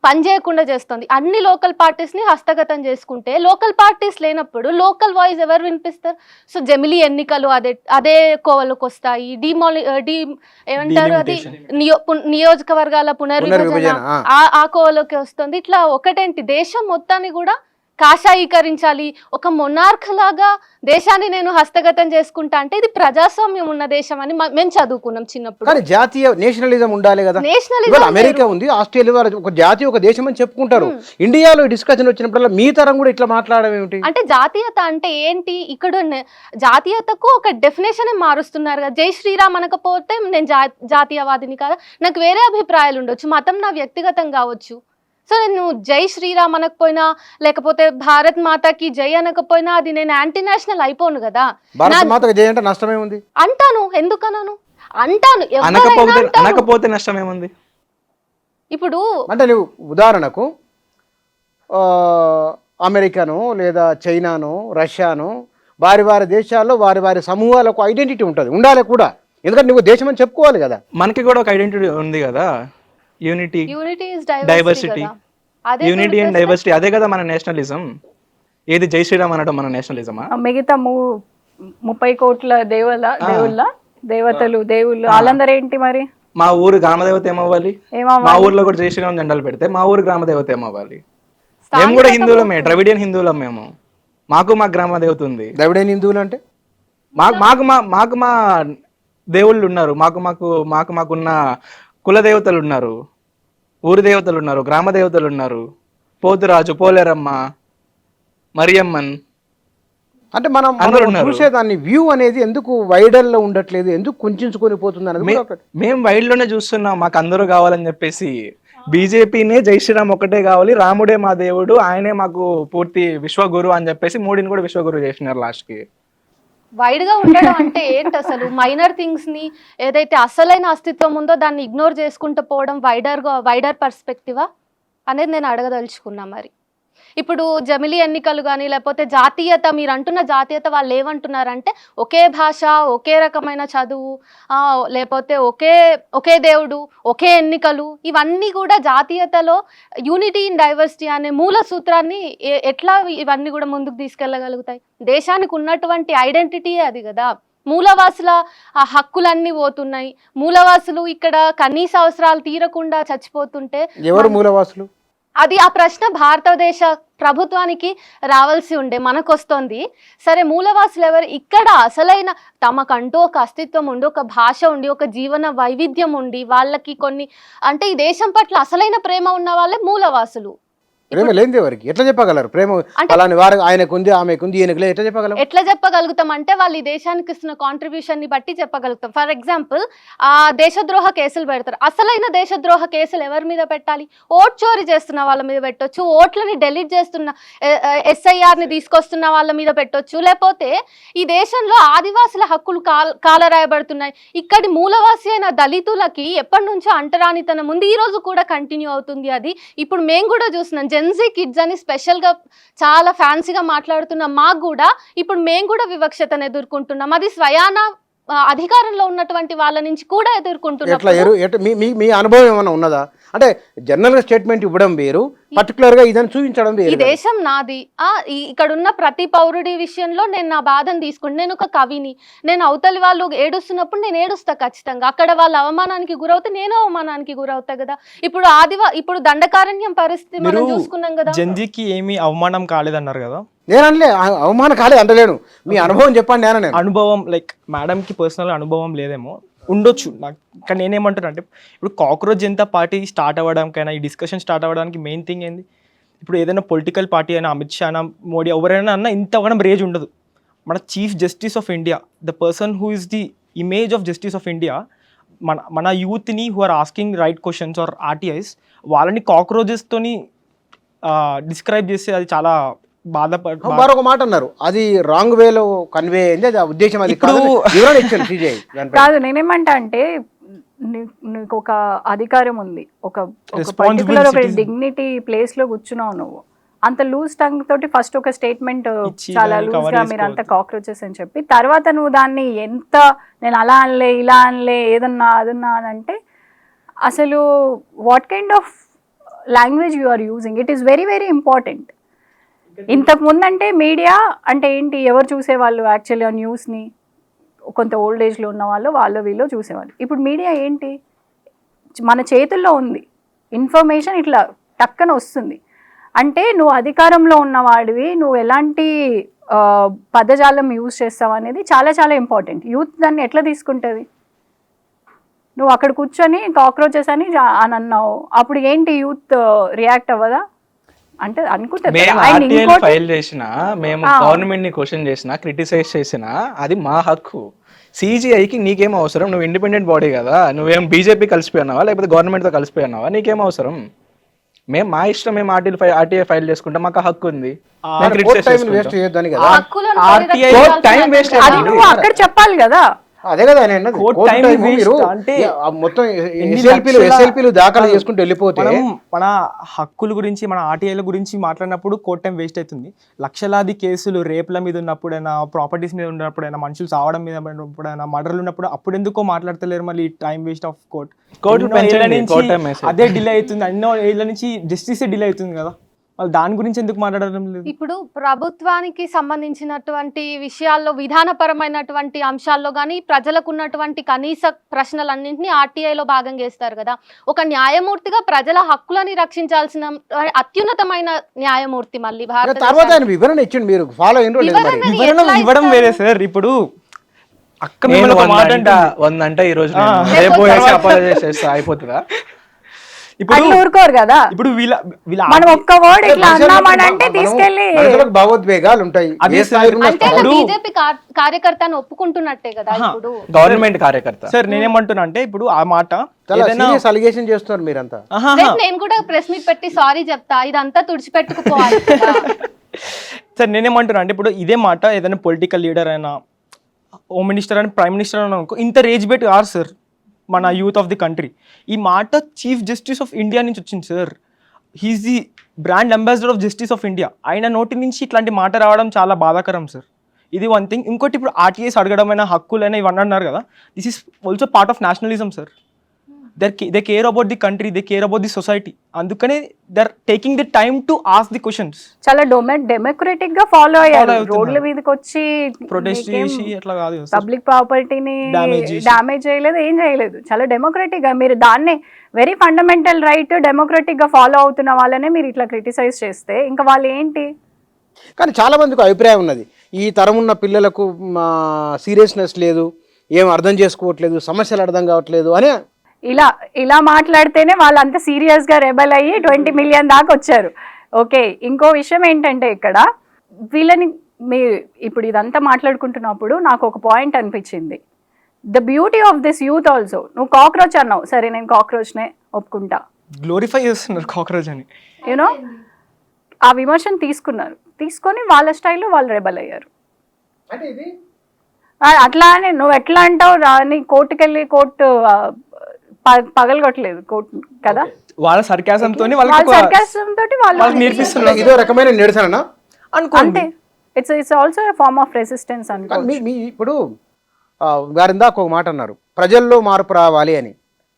పనిచేయకుండా చేస్తుంది. అన్ని లోకల్ పార్టీస్ని హస్తగతం చేసుకుంటే లోకల్ పార్టీస్ లేనప్పుడు లోకల్ వాయిస్ ఎవరు వినిపిస్తారు? సో జమిలీ ఎన్నికలు అదే కోవలకు వస్తాయి. ఏమంటారు అది నియోజకవర్గాల పునర్విభజన ఆ కోవలోకి వస్తుంది. ఇట్లా ఒకటేంటి దేశం మొత్తాన్ని కూడా కాషాయీకరించాలి, ఒక మొనార్క్ లాగా దేశాన్ని నేను హస్తగతం చేసుకుంటా అంటే ఇది ప్రజాస్వామ్యం ఉన్న దేశం అని మేము చదువుకున్నాం చిన్నప్పుడు. కానీ జాతీయ నేషనలిజం ఉండాలి కదా. నేషనలిజం అమెరికా ఉంది, ఆస్ట్రేలియా వాళ్ళు ఒక జాతీయ ఒక దేశం అని చెప్పుకుంటారు. ఇండియాలో డిస్కషన్ వచ్చినప్పుడల్లా మీ తరం కూడా ఇట్లా మాట్లాడడం ఏమిటి? అంటే జాతీయత అంటే ఏంటి? ఇక్కడ జాతీయతకు ఒక డెఫినేషన్ మారుస్తున్నారు కదా. జై శ్రీరామ్ అనకపోతే నేను జాతీయవాదిని కాదా? నాకు వేరే అభిప్రాయాలు ఉండొచ్చు, మతం నా వ్యక్తిగతం కావచ్చు. సో నేను జై శ్రీరామ్ అనకపోయినా, లేకపోతే భారత్ మాతాకి జై అనకపోయినా అది నేను యాంటీ నేషనల్ అయిపోను కదా. భారత మాతకి జై అంటే నష్టమే ఉంది అంటాను. ఎందుకన్నాను అంటాను. అనకపోతే నష్టం ఏముంది? ఇప్పుడు అంటే నువ్వు ఉదాహరణకు అమెరికాను లేదా చైనాను రష్యాను వారి వారి దేశాల్లో వారి వారి సమూహాలకు ఐడెంటిటీ ఉంటుంది, ఉండాలి కూడా. ఎందుకంటే నువ్వు దేశం అని చెప్పుకోవాలి కదా. మనకి కూడా ఒక ఐడెంటిటీ ఉంది కదా, unity diversity. Unity and diversity అదే కదా మన నేషనలిజం. ఏది జై శ్రీరామ్ అనడం మన నేషనలిజమా? మిగతా 30 కోట్ల దేవతలు దేవుళ్ళు వాళ్ళందరూ ఏంటి మరి? మా ఊరు గ్రామదేవత ఏమవ్వాలి? మా ఊర్లో కూడా జై శ్రీరామ్ జెండాలు పెడితే మా ఊరు గ్రామదేవత ఏమవ్వాలి? మేము కూడా హిందువులమే, ద్రవిడియన్ హిందువులం మేము. మాకు మా గ్రామదేవత ఉంది. ద్రవిడియన్ హిందువులు అంటే మాకు మా దేవుళ్ళు ఉన్నారు, మాకున్న కుల దేవతలు ఉన్నారు, ఊరి దేవతలు ఉన్నారు, గ్రామ దేవతలు ఉన్నారు. పోతురాజు, పోలేరమ్మ, మరియమ్మన్ అంటే మనం చూసేదాన్ని వ్యూ అనేది ఎందుకు వైడర్లో ఉండట్లేదు, ఎందుకు కుంచుకొని పోతుంది అనేది మేము వైడ్లోనే చూస్తున్నాం. మాకు అందరూ కావాలని చెప్పేసి బీజేపీనే జై శ్రీరామ్ ఒకటే కావాలి, రాముడే మా దేవుడు, ఆయనే మాకు పూర్తి విశ్వగురు అని చెప్పేసి మోడీని కూడా విశ్వగురు చేసినారు లాస్ట్కి. వైడ్ గా ఉండడం అంటే ఏంటి అసలు? మైనర్ థింగ్స్ ని ఏదైతే అసలైన అస్తిత్వం ఉందో దాన్ని ఇగ్నోర్ చేసుకుంటూ పోవడం వైడర్ పర్స్పెక్టివా అనేది నేను అడగదలుచుకున్నా. మరి ఇప్పుడు జమిలీ ఎన్నికలు కానీ లేకపోతే జాతీయత, మీరు అంటున్న జాతీయత వాళ్ళు ఏమంటున్నారంటే ఒకే భాష, ఒకే రకమైన చదువు, లేకపోతే ఒకే దేవుడు, ఒకే ఎన్నికలు, ఇవన్నీ కూడా జాతీయతలో యూనిటీ ఇన్ డైవర్సిటీ అనే మూల సూత్రాన్ని ఎట్లా ఇవన్నీ కూడా ముందుకు తీసుకెళ్ళగలుగుతాయి? దేశానికి ఉన్నటువంటి ఐడెంటిటీయే అది కదా. మూలవాసుల హక్కులన్నీ పోతున్నాయి. మూలవాసులు ఇక్కడ కనీస అవసరాలు తీరకుండా చచ్చిపోతుంటే ఎవరు మూలవాసులు? అది ఆ ప్రశ్న భారతదేశ ప్రభుత్వానికి రావాల్సి ఉండే, మనకొస్తోంది. సరే మూలవాసులు ఎవరు? ఇక్కడ అసలైన తమకంటూ ఒక అస్తిత్వం ఉండి, ఒక భాష ఉండి, ఒక జీవన వైవిధ్యం ఉండి, వాళ్ళకి కొన్ని అంటే ఈ దేశం పట్ల అసలైన ప్రేమ ఉన్న వాళ్ళే మూలవాసులు. ప్రేమ లేనిది ఎవరికి ఎట్లా చెప్పగలరు? ప్రేమ అలాని వారు ఆయనకు ఉంది, ఆమెకు ఉంది, ఈయనకు లేదు, ఎట్లా చెప్పగలరు? ఎట్లా చెప్పగలుగుతాం అంటే వాళ్ళు ఈ దేశానికి ఇస్తున్న కాంట్రిబ్యూషన్ ని బట్టి చెప్పగలుగుతాం. ఫర్ ఎగ్జాంపుల్ దేశద్రోహ కేసులు పెడతారు. అసలైన దేశద్రోహ కేసులు ఎవరి మీద పెట్టాలి? ఓట్ చోరీ చేస్తున్న వాళ్ళ మీద పెట్టొచ్చు, ఓట్లని డెలీట్ చేస్తున్న SIR ని తీసుకొస్తున్న వాళ్ళ మీద పెట్టొచ్చు, లేకపోతే ఈ దేశంలో ఆదివాసుల హక్కులు కాలరాయబడుతున్నాయి, ఇక్కడి మూలవాసి అయిన దళితులకి ఎప్పటి నుంచో అంటరానితనం ఉంది, ఈ రోజు కూడా కంటిన్యూ అవుతుంది. అది ఇప్పుడు మేము కూడా చూస్తున్నాం. జెన్జీ కిడ్స్ అని స్పెషల్గా చాలా ఫ్యాన్సీగా మాట్లాడుతున్నాం. మాకు కూడా ఇప్పుడు మేము కూడా వివక్షతను ఎదుర్కొంటున్నాం. అది స్వయాన అధికారంలో ఉన్నటువంటి వాళ్ళ నుంచి కూడా ఎదుర్కొంటున్నాం. మీ అనుభవం ఏమైనా ఉన్నదా? అంటే జనరల్ గా స్టేట్మెంట్ ఇవ్వడం వేరు, పర్టికులర్ గా ఇదని చూపించడం వేరు. ఈ దేశం నాది, ఇక్కడ ఉన్న ప్రతి పౌరుడి విషయంలో నేను నా బాధను తీసుకుంటే, నేను ఒక కవిని, నేను అవతలి వాళ్ళు ఏడుస్తున్నప్పుడు నేను ఏడుస్తా ఖచ్చితంగా. అక్కడ వాళ్ళ అవమానానికి గురవుతే నేను అవమానానికి గురవుతా కదా. ఇప్పుడు ఇప్పుడు దండకారణ్యం పరిస్థితి మనం చూసుకున్నాం కదా. జెన్జీకి ఏమీ అవమానం కాలేదన్నారు కదా. నేను అనలే అవమానం కాలేదు అంటలేను, మీ అనుభవం చెప్పండి. నేను అనుభవం లైక్ మేడంకి పర్సనల్ అనుభవం లేదేమో, ఉండొచ్చు నాకు. కానీ నేనేమంటాను అంటే, ఇప్పుడు కాక్రోచ్ జనతా పార్టీ స్టార్ట్ అవ్వడానికైనా, ఈ డిస్కషన్ స్టార్ట్ అవ్వడానికి మెయిన్ థింగ్ ఏంది? ఇప్పుడు ఏదైనా పొలిటికల్ పార్టీ అయినా, అమిత్ షా అయినా, మోడీ ఎవరైనా అన్నా ఇంత అవ్వడం రేజ్ ఉండదు. మన chief justice of India, the person who is the image of justice of India, మన యూత్ని who are asking right questions or RTIs, వాళ్ళని కాక్రోచెస్తోని డిస్క్రైబ్ చేస్తే అది చాలా మరొక మాట అన్నారు, అది రాంగ్ వేలో కన్వే అయింది, అది ఉద్దేశం అది కాదు. నేనేమంటా అంటే, నీకు ఒక అధికారం ఉంది, ఒక పర్టికులర్ ఒక డిగ్నిటీ ప్లేస్ లో కూర్చున్నావు, నువ్వు అంత లూజ్ టంగ్ తోటి ఫస్ట్ ఒక స్టేట్మెంట్ చాలా లూజ్ గా మీరు అంత కాక్రోచెస్ అని చెప్పి, తర్వాత నువ్వు దాన్ని ఎంత నేను అలా అనలే ఇలా అనలే ఏదన్నా అదన్నా అని అంటే, అసలు what kind of language you are using? It is very very important. ఇంతకు ముందు అంటే మీడియా అంటే ఏంటి, ఎవరు చూసేవాళ్ళు యాక్చువల్గా న్యూస్ని? కొంత ఓల్డ్ ఏజ్లో ఉన్న వాళ్ళు వీళ్ళు చూసేవాళ్ళు. ఇప్పుడు మీడియా ఏంటి, మన చేతుల్లో ఉంది, ఇన్ఫర్మేషన్ ఇట్లా టక్కన వస్తుంది. అంటే నువ్వు అధికారంలో ఉన్నవాడివి, నువ్వు ఎలాంటి పదజాలం యూజ్ చేస్తావు అనేది చాలా చాలా ఇంపార్టెంట్. యూత్ దాన్ని ఎట్లా తీసుకుంటుంది? నువ్వు అక్కడ కూర్చొని కాక్రోచెస్ అని అన్నావు, అప్పుడు ఏంటి యూత్ రియాక్ట్ అవ్వదా? అంటే అనుకుంటారు ఫైల్ చేసినా, మేము గవర్నమెంట్ ని క్వశ్చన్ చేసినా, క్రిటిసైజ్ చేసినా, అది మా హక్కు. CGIకి నీకేం అవసరం? నువ్వు ఇండిపెండెంట్ బాడీ కదా, నువ్వేం బీజేపీ కలిసిపోయినావా లేకపోతే గవర్నమెంట్ తో కలిసిపోయినావా? నీకేం అవసరం? మేము మా ఇష్టం, మేము RTI ఫైల్ చేసుకుంటాం, మాకు హక్కు ఉంది. అక్కడ చెప్పాలి కదా. అదే కదా ఆయన మొత్తం SLPలు దాఖలు చేసుకుంటూ వెళ్ళిపోతే, మన హక్కుల గురించి, మన RTIల గురించి మాట్లాడినప్పుడు కోర్ట్ టైం వేస్ట్ అవుతుంది. లక్షలాది కేసులు రేపుల మీద ఉన్నప్పుడైనా, ప్రాపర్టీస్ మీద ఉన్నప్పుడైనా, మనుషులు సావడం మీద ఉన్నప్పుడైనా, మర్డర్లు ఉన్నప్పుడు అప్పుడు ఎందుకో మాట్లాడతలేరు? మళ్ళీ టైం వేస్ట్ ఆఫ్ కోర్ట్ అదే డిలే అవుతుంది. అన్నో ఏళ్ళ నుంచి జస్టిస్ డిలే అవుతుంది కదా, దాని గురించి ఎందుకు మాట్లాడడం లేదు? ఇప్పుడు ప్రభుత్వానికి సంబంధించినటువంటి విషయాల్లో, విధానపరమైనటువంటి అంశాల్లో కానీ, ప్రజలకు ఉన్నటువంటి కనీస ప్రశ్నలన్నింటినీ RTIలో భాగంగా చేస్తారు కదా. ఒక న్యాయమూర్తిగా ప్రజల హక్కులని రక్షించాల్సిన అత్యున్నతమైన న్యాయమూర్తి మళ్ళీ వివరణ ఇచ్చింది, మీరు ఫాలో ఇవ్వడం వేరే సార్. ఇప్పుడు వందంటే ఈ రోజు అయిపోతుందా? ఇప్పుడు ఊరుకోరు కదా. ఇప్పుడు మనం ఒక్క వర్డ్ ఇట్లా అన్నామనంటే తీసుకెళ్లి భావోద్వేగాలు ఉంటాయి. బీజేపీ కార్యకర్తను ఒప్పుకుంటున్నట్టే కదా ఇప్పుడు గవర్నమెంట్ కార్యకర్త. సార్ నేనేమంటున్నా అంటే, ఇప్పుడు ఆ మాట అలిగేషన్ చేస్తున్నారు మీరంతా. నేను కూడా ప్రెస్ మీట్ పెట్టి సారీ చెప్తా, ఇదంతా తుడిచిపెట్టుకుపోవాలి. సార్ నేనేమంటున్నా అంటే, ఇప్పుడు ఇదే మాట ఏదైనా పొలిటికల్ లీడర్ అయినా, హోమ్ మినిస్టర్ అని, ప్రైమ్ మినిస్టర్ అని అనుకో, ఇంత రేజ్ బెట్ కాదు సార్ మన యూత్ ఆఫ్ ది కంట్రీ. ఈ మాట చీఫ్ జస్టిస్ ఆఫ్ ఇండియా నుంచి వచ్చింది sir. He's the brand ambassador of justice of India. ఆయన నోటి నుంచి ఇట్లాంటి మాట రావడం చాలా బాధాకరం సార్. ఇది వన్ థింగ్. ఇంకోటి, ఇప్పుడు RTIs అడగడమైనా, హక్కులైనా ఇవన్నీ అన్నారు కదా, this is also part of nationalism sir. They care about the country, they care about the society. అందుకనే they are taking the time to ask the questions. చాలా డెమోక్రటిక్ గా ఫాలో అయ్యారు. రోడ్ల మీదకి వచ్చి ప్రొటెస్ట్ చేసి అట్లా కాదు, పబ్లిక్ ప్రాపర్టీని డామేజ్ చేయలేదు, ఏం చేయలేదు. చాలా డెమోక్రటిక్ గా మీరు దాన్నే వెరీ ఫండమెంటల్ రైట్ డెమోక్రటిక్ గా ఫాలో అవుతున్న వాళ్ళనే మీరు ఇట్లా క్రిటిసైజ్ చేస్తే ఇంకా వాళ్ళు ఏంటి? కానీ చాలా మందికి అభిప్రాయం ఉన్నది, ఈ తరం ఉన్న పిల్లలకు సీరియస్నెస్ లేదు, ఏం అర్థం చేసుకోవట్లేదు, సమస్యలు అర్థం కావట్లేదు అని ఇలా మాట్లాడితేనే వాళ్ళు అంత సీరియస్ గా రెబల్ అయ్యి 20 మిలియన్ దాకా వచ్చారు. ఓకే, ఇంకో విషయం ఏంటంటే ఇక్కడ వీళ్ళని మీ ఇప్పుడు ఇదంతా మాట్లాడుకుంటున్నప్పుడు నాకు ఒక పాయింట్ అనిపించింది. The beauty of this youth also, నువ్వు కాక్రోచ్ అన్నావు, సరే నేను కాక్రోచ్నే ఒప్పుకుంటా, గ్లోరిఫై చేస్తున్నారు కాక్రోచ్ అని. యూనో ఆ విమర్శను తీసుకొని వాళ్ళ స్టైల్లో వాళ్ళు రెబల్ అయ్యారు. అంటే ఇది అట్లా అని నువ్వు ఎట్లా అంటావు రాని కోర్టుకెళ్ళి కోర్టు పగలగొట్టలేదు కోర్టు కదా, వాళ్ళ సర్కాసంతో వాళ్ళ sarcasm తోటి వాళ్ళు నేర్పిస్తున్నారు ఇదో రకమైన నిరసన అనుకోండి. అంతే. It's also a form of resistance అనుకో. మీ ఇప్పుడు గారిందాక ఒక మాట అన్నారు, ప్రజల్లో మార్పు రావాలి అని.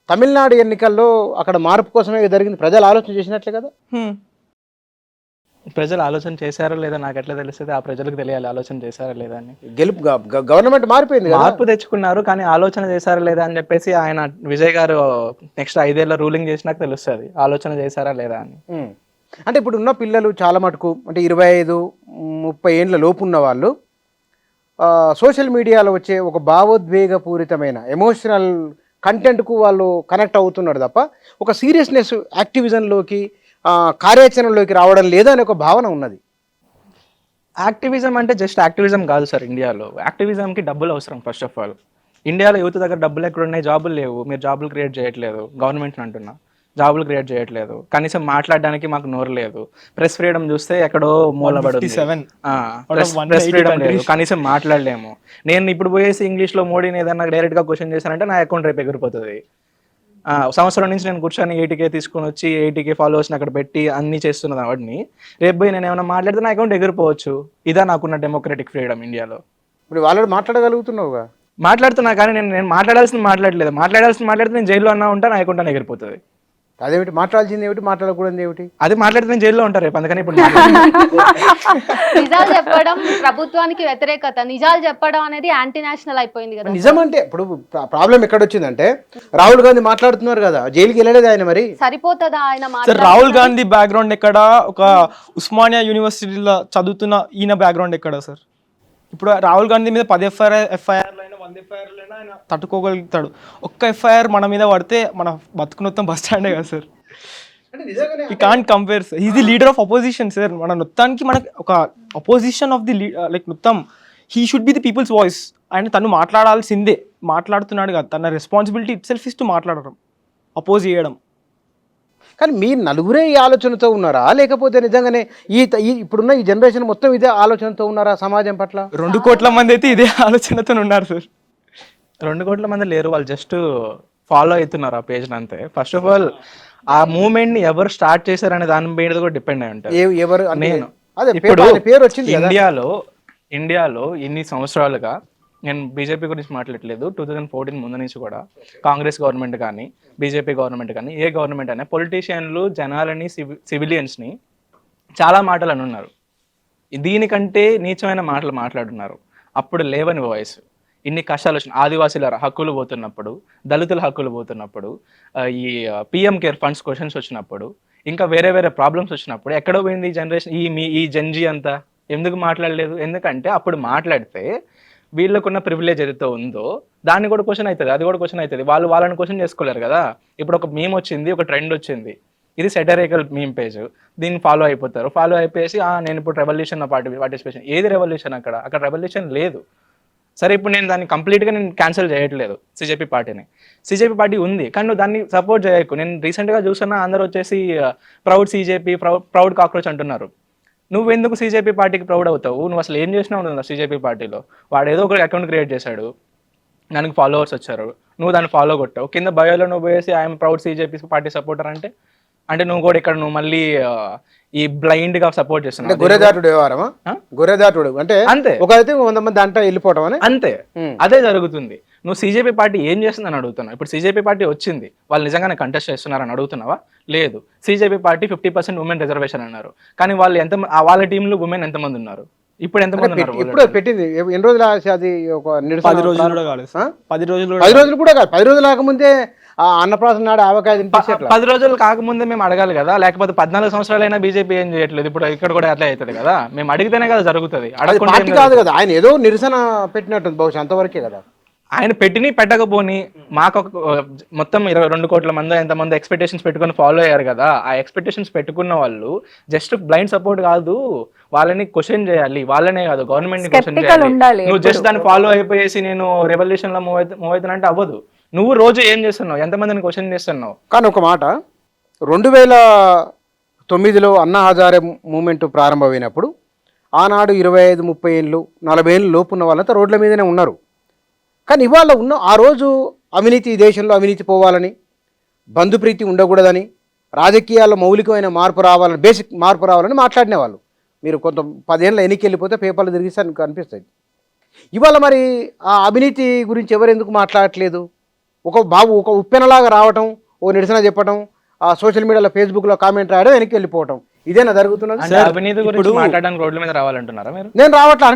తమిళనాడు ఎన్నికల్లో అక్కడ మార్పు కోసమే జరిగింది, ప్రజలు ఆలోచన చేసినట్లే కదా. ప్రజలు ఆలోచన చేశారో లేదా నాకు ఎట్లా తెలుస్తుంది? ఆ ప్రజలకు తెలియాలి ఆలోచన చేశారా లేదా అని. గెలుపు గవర్నమెంట్ మారిపోయింది కదా. మార్పు తెచ్చుకున్నారు కానీ ఆలోచన చేశారా లేదా అని చెప్పేసి ఆయన విజయ్ గారు నెక్స్ట్ 5 ఏళ్ళ రూలింగ్ చేసినాక తెలుస్తుంది ఆలోచన చేశారా లేదా అని. అంటే ఇప్పుడు ఉన్న పిల్లలు చాలా మటుకు అంటే 25-30 ఏండ్ల లోపు ఉన్న వాళ్ళు సోషల్ మీడియాలో వచ్చే ఒక భావోద్వేగపూరితమైన ఎమోషనల్ కంటెంట్కు వాళ్ళు కనెక్ట్ అవుతున్నారు తప్ప ఒక సీరియస్నెస్ యాక్టివిజంలోకి కార్యాచరణలోకి రావడం లేదని ఒక భావన ఉన్నది. యాక్టివిజం అంటే జస్ట్ యాక్టివిజం కాదు సార్. ఇండియాలో యాక్టివిజంకి డబ్బులు అవసరం. ఫస్ట్ ఆఫ్ ఆల్ ఇండియాలో యూత్ దగ్గర డబ్బులు ఎక్కడ ఉన్నాయి? జాబులు లేవు. మీరు జాబులు క్రియేట్ చేయట్లేదు. గవర్నమెంట్ని అంటున్నా, జాబులు క్రియేట్ చేయట్లేదు. కనీసం మాట్లాడడానికి మాకు నోరు లేదు. ప్రెస్ ఫ్రీడమ్ చూస్తే ఎక్కడో మూలబడి ఉంది. 157 ప్రెస్ ఫ్రీడమ్ లేదు, కనీసం మాట్లాడలేము. నేను ఇప్పుడు పోయేసి ఇంగ్లీష్లో మోడీని ఏదన్నా డైరెక్ట్గా క్వశ్చన్ చేశానంటే నా అకౌంట్ రేపు ఎగిరిపోతుంది. సంవత్సరం నుంచి నేను కూర్చొని 80K తీసుకొని వచ్చి 80K ఫాలోవర్స్ని అక్కడ పెట్టి అన్ని చేస్తున్నది వాడిని. రేపు పోయి నేను ఏమైనా మాట్లాడితే నా అకౌంట్ ఎగిరిపోవచ్చు. ఇదా నాకున్న డెమోక్రటిక్ ఫ్రీడమ్ ఇండియాలో. ఇప్పుడు వాళ్ళు మాట్లాడగలుగుతున్నావుగా. మాట్లాడుతున్నా కానీ నేను మాట్లాడాల్సింది మాట్లాడితే నేను జైల్లో అన్నా ఉంటా, నా అకౌంట్ అని ఎగిరిపోతుంది. అదేమిటి మాట్లాడాల్సింది ఏమిటి, మాట్లాడకూడదు ఏమిటి? అది మాట్లాడితే నేను జైల్లో ఉంటారు రేపు. అందుకని ఇప్పుడు నిజాలు చెప్పడం ప్రభుత్వానికి వ్యతిరేకత, నిజాలు చెప్పడం అనేది యాంటీ నేషనల్ అయిపోయింది కదా. నిజం అంటే ఇప్పుడు ప్రాబ్లం ఎక్కడ వచ్చిందంటే రాహుల్ గాంధీ మాట్లాడుతున్నారు కదా, జైలుకి వెళ్ళలేదు ఆయన. మరి సరిపోతుందా ఆయన సార్? రాహుల్ గాంధీ బ్యాక్గ్రౌండ్ ఎక్కడ? ఒక ఉస్మానియా యూనివర్సిటీలో చదువుతున్న ఈయన బ్యాక్గ్రౌండ్ ఎక్కడ సార్? ఇప్పుడు రాహుల్ గాంధీ మీద 10 ఎఫ్ఐఆర్లు అయినా 100 ఎఫ్ఐఆర్లు అయినా ఆయన తట్టుకోగలుగుతాడు. ఒక్క ఎఫ్ఐఆర్ మన మీద పడితే మన బతుకు మొత్తం బస్ స్టాండే కదా సార్. ఈ can't compare sir. Is the leader of opposition sir. మన మొత్తానికి మనకు ఒక అపోజిషన్ ఆఫ్ ది లైక్ మొత్తం he should be the people's voice. ఆయన తను మాట్లాడాల్సిందే, మాట్లాడుతున్నాడు కదా. తన responsibility itself is to మాట్లాడడం, అపోజ్ చేయడం. కానీ మీరు నలుగురే ఈ ఆలోచనతో ఉన్నారా, లేకపోతే నిజంగానే ఇప్పుడున్న ఈ జనరేషన్ మొత్తం ఇదే ఆలోచనతో ఉన్నారా సమాజం పట్ల? 2 కోట్ల మంది అయితే ఇదే ఆలోచనతో ఉన్నారు సార్. 2 కోట్ల మంది లేరు, వాళ్ళు జస్ట్ ఫాలో అవుతున్నారు ఆ పేజ్ని అంతే. ఫస్ట్ ఆఫ్ ఆల్ ఆ మూవ్మెంట్ని ఎవరు స్టార్ట్ చేశారనే దాని మీద కూడా డిపెండ్ అయి ఉంటారు. ఎవరు? నేను అదే ఇప్పుడు పేరు వచ్చింది కదా. ఇండియాలో ఇన్ని సంవత్సరాలుగా నేను బీజేపీ గురించి మాట్లాడలేదు, 2014 ముందు నుంచి కూడా కాంగ్రెస్ గవర్నమెంట్ కానీ బీజేపీ గవర్నమెంట్ కానీ ఏ గవర్నమెంట్ అయినా పొలిటీషియన్లు జనాలని సివిలియన్స్ని చాలా మాటలు అనున్నారు. దీనికంటే నీచమైన మాటలు మాట్లాడున్నారు. అప్పుడు లేవని వాయిస్. ఇన్ని కష్టాలు వచ్చిన ఆదివాసీల హక్కులు పోతున్నప్పుడు, దళితుల హక్కులు పోతున్నప్పుడు, ఈ పిఎం కేర్ ఫండ్స్ క్వశ్చన్స్ వచ్చినప్పుడు, ఇంకా వేరే ప్రాబ్లమ్స్ వచ్చినప్పుడు ఎక్కడో పోయింది ఈ జనరేషన్, ఈ జంజీ అంతా ఎందుకు మాట్లాడలేదు? ఎందుకంటే అప్పుడు మాట్లాడితే వీళ్ళకున్న ప్రివిలేజ్ ఏదైతే ఉందో దాన్ని కూడా క్వశ్చన్ అవుతుంది, అది కూడా క్వశ్చన్ అవుతుంది. వాళ్ళని క్వశ్చన్ చేసుకోలేరు కదా. ఇప్పుడు ఒక మీమ్ వచ్చింది, ఒక ట్రెండ్ వచ్చింది, ఇది సెటరికల్ మీమ్ పేజ్, దీన్ని ఫాలో అయిపోతారు. ఫాలో అయిపోయేసి నేను ఇప్పుడు రెవల్యూషన్ పార్టిసిపేషన్. ఏది రెవల్యూషన్? అక్కడ రెవల్యూషన్ లేదు. సరే ఇప్పుడు నేను దాన్ని కంప్లీట్గా క్యాన్సిల్ చేయట్లేదు సిజేపీ పార్టీని. సిజేపీ పార్టీ ఉంది కానీ నువ్వు దాన్ని సపోర్ట్ చేయకు. నేను రీసెంట్గా చూస్తున్నా అందరూ వచ్చేసి ప్రౌడ్ సిజేపీ, ప్రౌడ్ కాక్రోచ్ అంటున్నారు. నువ్వు ఎందుకు సీజేపీ పార్టీకి ప్రౌడ్ అవుతావు? నువ్వు అసలు ఏం చేసినావు సీజేపీ పార్టీలో? వాడు ఏదో ఒక అకౌంట్ క్రియేట్ చేశాడు, దానికి ఫాలోవర్స్ వచ్చారు, నువ్వు దాన్ని ఫాలో కొట్టావు. కింద బయోలో నువ్వు పోయేసి I'm proud CJP party supporter అంటే నువ్వు కూడా ఇక్కడ నువ్వు మళ్ళీ ఈ బ్లైండ్ గా సపోర్ట్ చేస్తున్నావు. గొర్రెదాటుడు వ్యవహారమా? గొర్రెదాటుడు అంటే అంతే, ఒకరైతే 100 మంది అంతా వెళ్ళిపోవడం అని అంతే. అదే జరుగుతుంది. నువ్వు సీజేపీ పార్టీ ఏం చేస్తుందని అడుగుతున్నావు. ఇప్పుడు సీజేపీ పార్టీ వచ్చింది, వాళ్ళు నిజంగానే కంటెస్ట్ చేస్తున్నారని అడుగుతున్నావా? లేదు. సీజేపీ పార్టీ 50% ఉమెన్ రిజర్వేషన్ అన్నారు, కానీ వాళ్ళు వాళ్ళ టీంలో ఉమెన్ ఎంతమంది ఉన్నారు? ఇప్పుడు ఎంతమంది ఉన్నారు? ఇప్పుడు పెట్టింది ఎన్ని రోజులు? అది ఒక 10 రోజులు కూడా కాలేదు. 10 రోజులు కూడా కాదు. 10 రోజులు కాకముందే అన్నప్రాసన నాడు ఆవకాయ తినిపించారు. 10 రోజులు కాకముందే మేము అడగాలి కదా, లేకపోతే 14 సంవత్సరాలైనా బీజేపీ ఏం చేయట్లేదు. ఇప్పుడు ఇక్కడ కూడా అట్లా అవుతుంది కదా, మేము అడిగితేనే కదా జరుగుతుంది. పార్టీ కాదు కదా, ఆయన ఏదో నిరసన పెట్టినట్టుంది బహుశా, అంతవరకే కదా. ఆయన పెట్టిని పెట్టకపోని మాకు ఒక మొత్తం 22 కోట్ల మంది ఎంతమంది ఎక్స్పెక్టేషన్స్ పెట్టుకొని ఫాలో అయ్యారు కదా, ఆ ఎక్స్పెక్టేషన్స్ పెట్టుకున్న వాళ్ళు జస్ట్ బ్లైండ్ సపోర్ట్ కాదు, వాళ్ళని క్వశ్చన్ చేయాలి, వాళ్ళనే కాదు గవర్నమెంట్ క్వశ్చన్ Skeptical చేయాలి. ఉండాలి నువ్వు జస్ట్ దాన్ని ఫాలో అయిపోయేసి నేను రెవల్యూషన్ లో మూవ్ అవుతానంటే అవ్వదు. నువ్వు రోజు ఏం చేస్తున్నావు, ఎంతమందిని క్వశ్చన్ చేస్తున్నావు? కానీ ఒక మాట, 2009లో అన్నా హజారే మూమెంట్ ప్రారంభమైనప్పుడు ఆనాడు 25, 30 ఏళ్ళు 40 ఏళ్ళు లోపు ఉన్న వాళ్ళంతా రోడ్ల మీదనే ఉన్నారు. కానీ ఇవాళ ఉన్న ఆ రోజు అవినీతి, ఈ దేశంలో అవినీతి పోవాలని, బంధుప్రీతి ఉండకూడదని, రాజకీయాల్లో మౌలికమైన మార్పు రావాలని, బేసిక్ మార్పు రావాలని మాట్లాడిన వాళ్ళు. మీరు కొంత 10 ఏళ్ళ ఎన్నికలు వెళ్ళిపోతే పేపర్లు తిరిగిస్తే మీకు అనిపిస్తుంది. ఇవాళ మరి ఆ అవినీతి గురించి ఎవరెందుకు మాట్లాడట్లేదు? ఒక ఉప్పెనలాగా రావటం, ఓ నిరసన చెప్పటం, ఆ సోషల్ మీడియాలో ఫేస్బుక్లో కామెంట్ రాయడం, వెనక్కి వెళ్ళిపోవటం, ఇదేనా జరుగుతున్నది? అంటే అవినీతి గురించి మాట్లాడడానికి రోడ్ల మీద రావాలంటున్నారా మీరు? నేను రావట్లా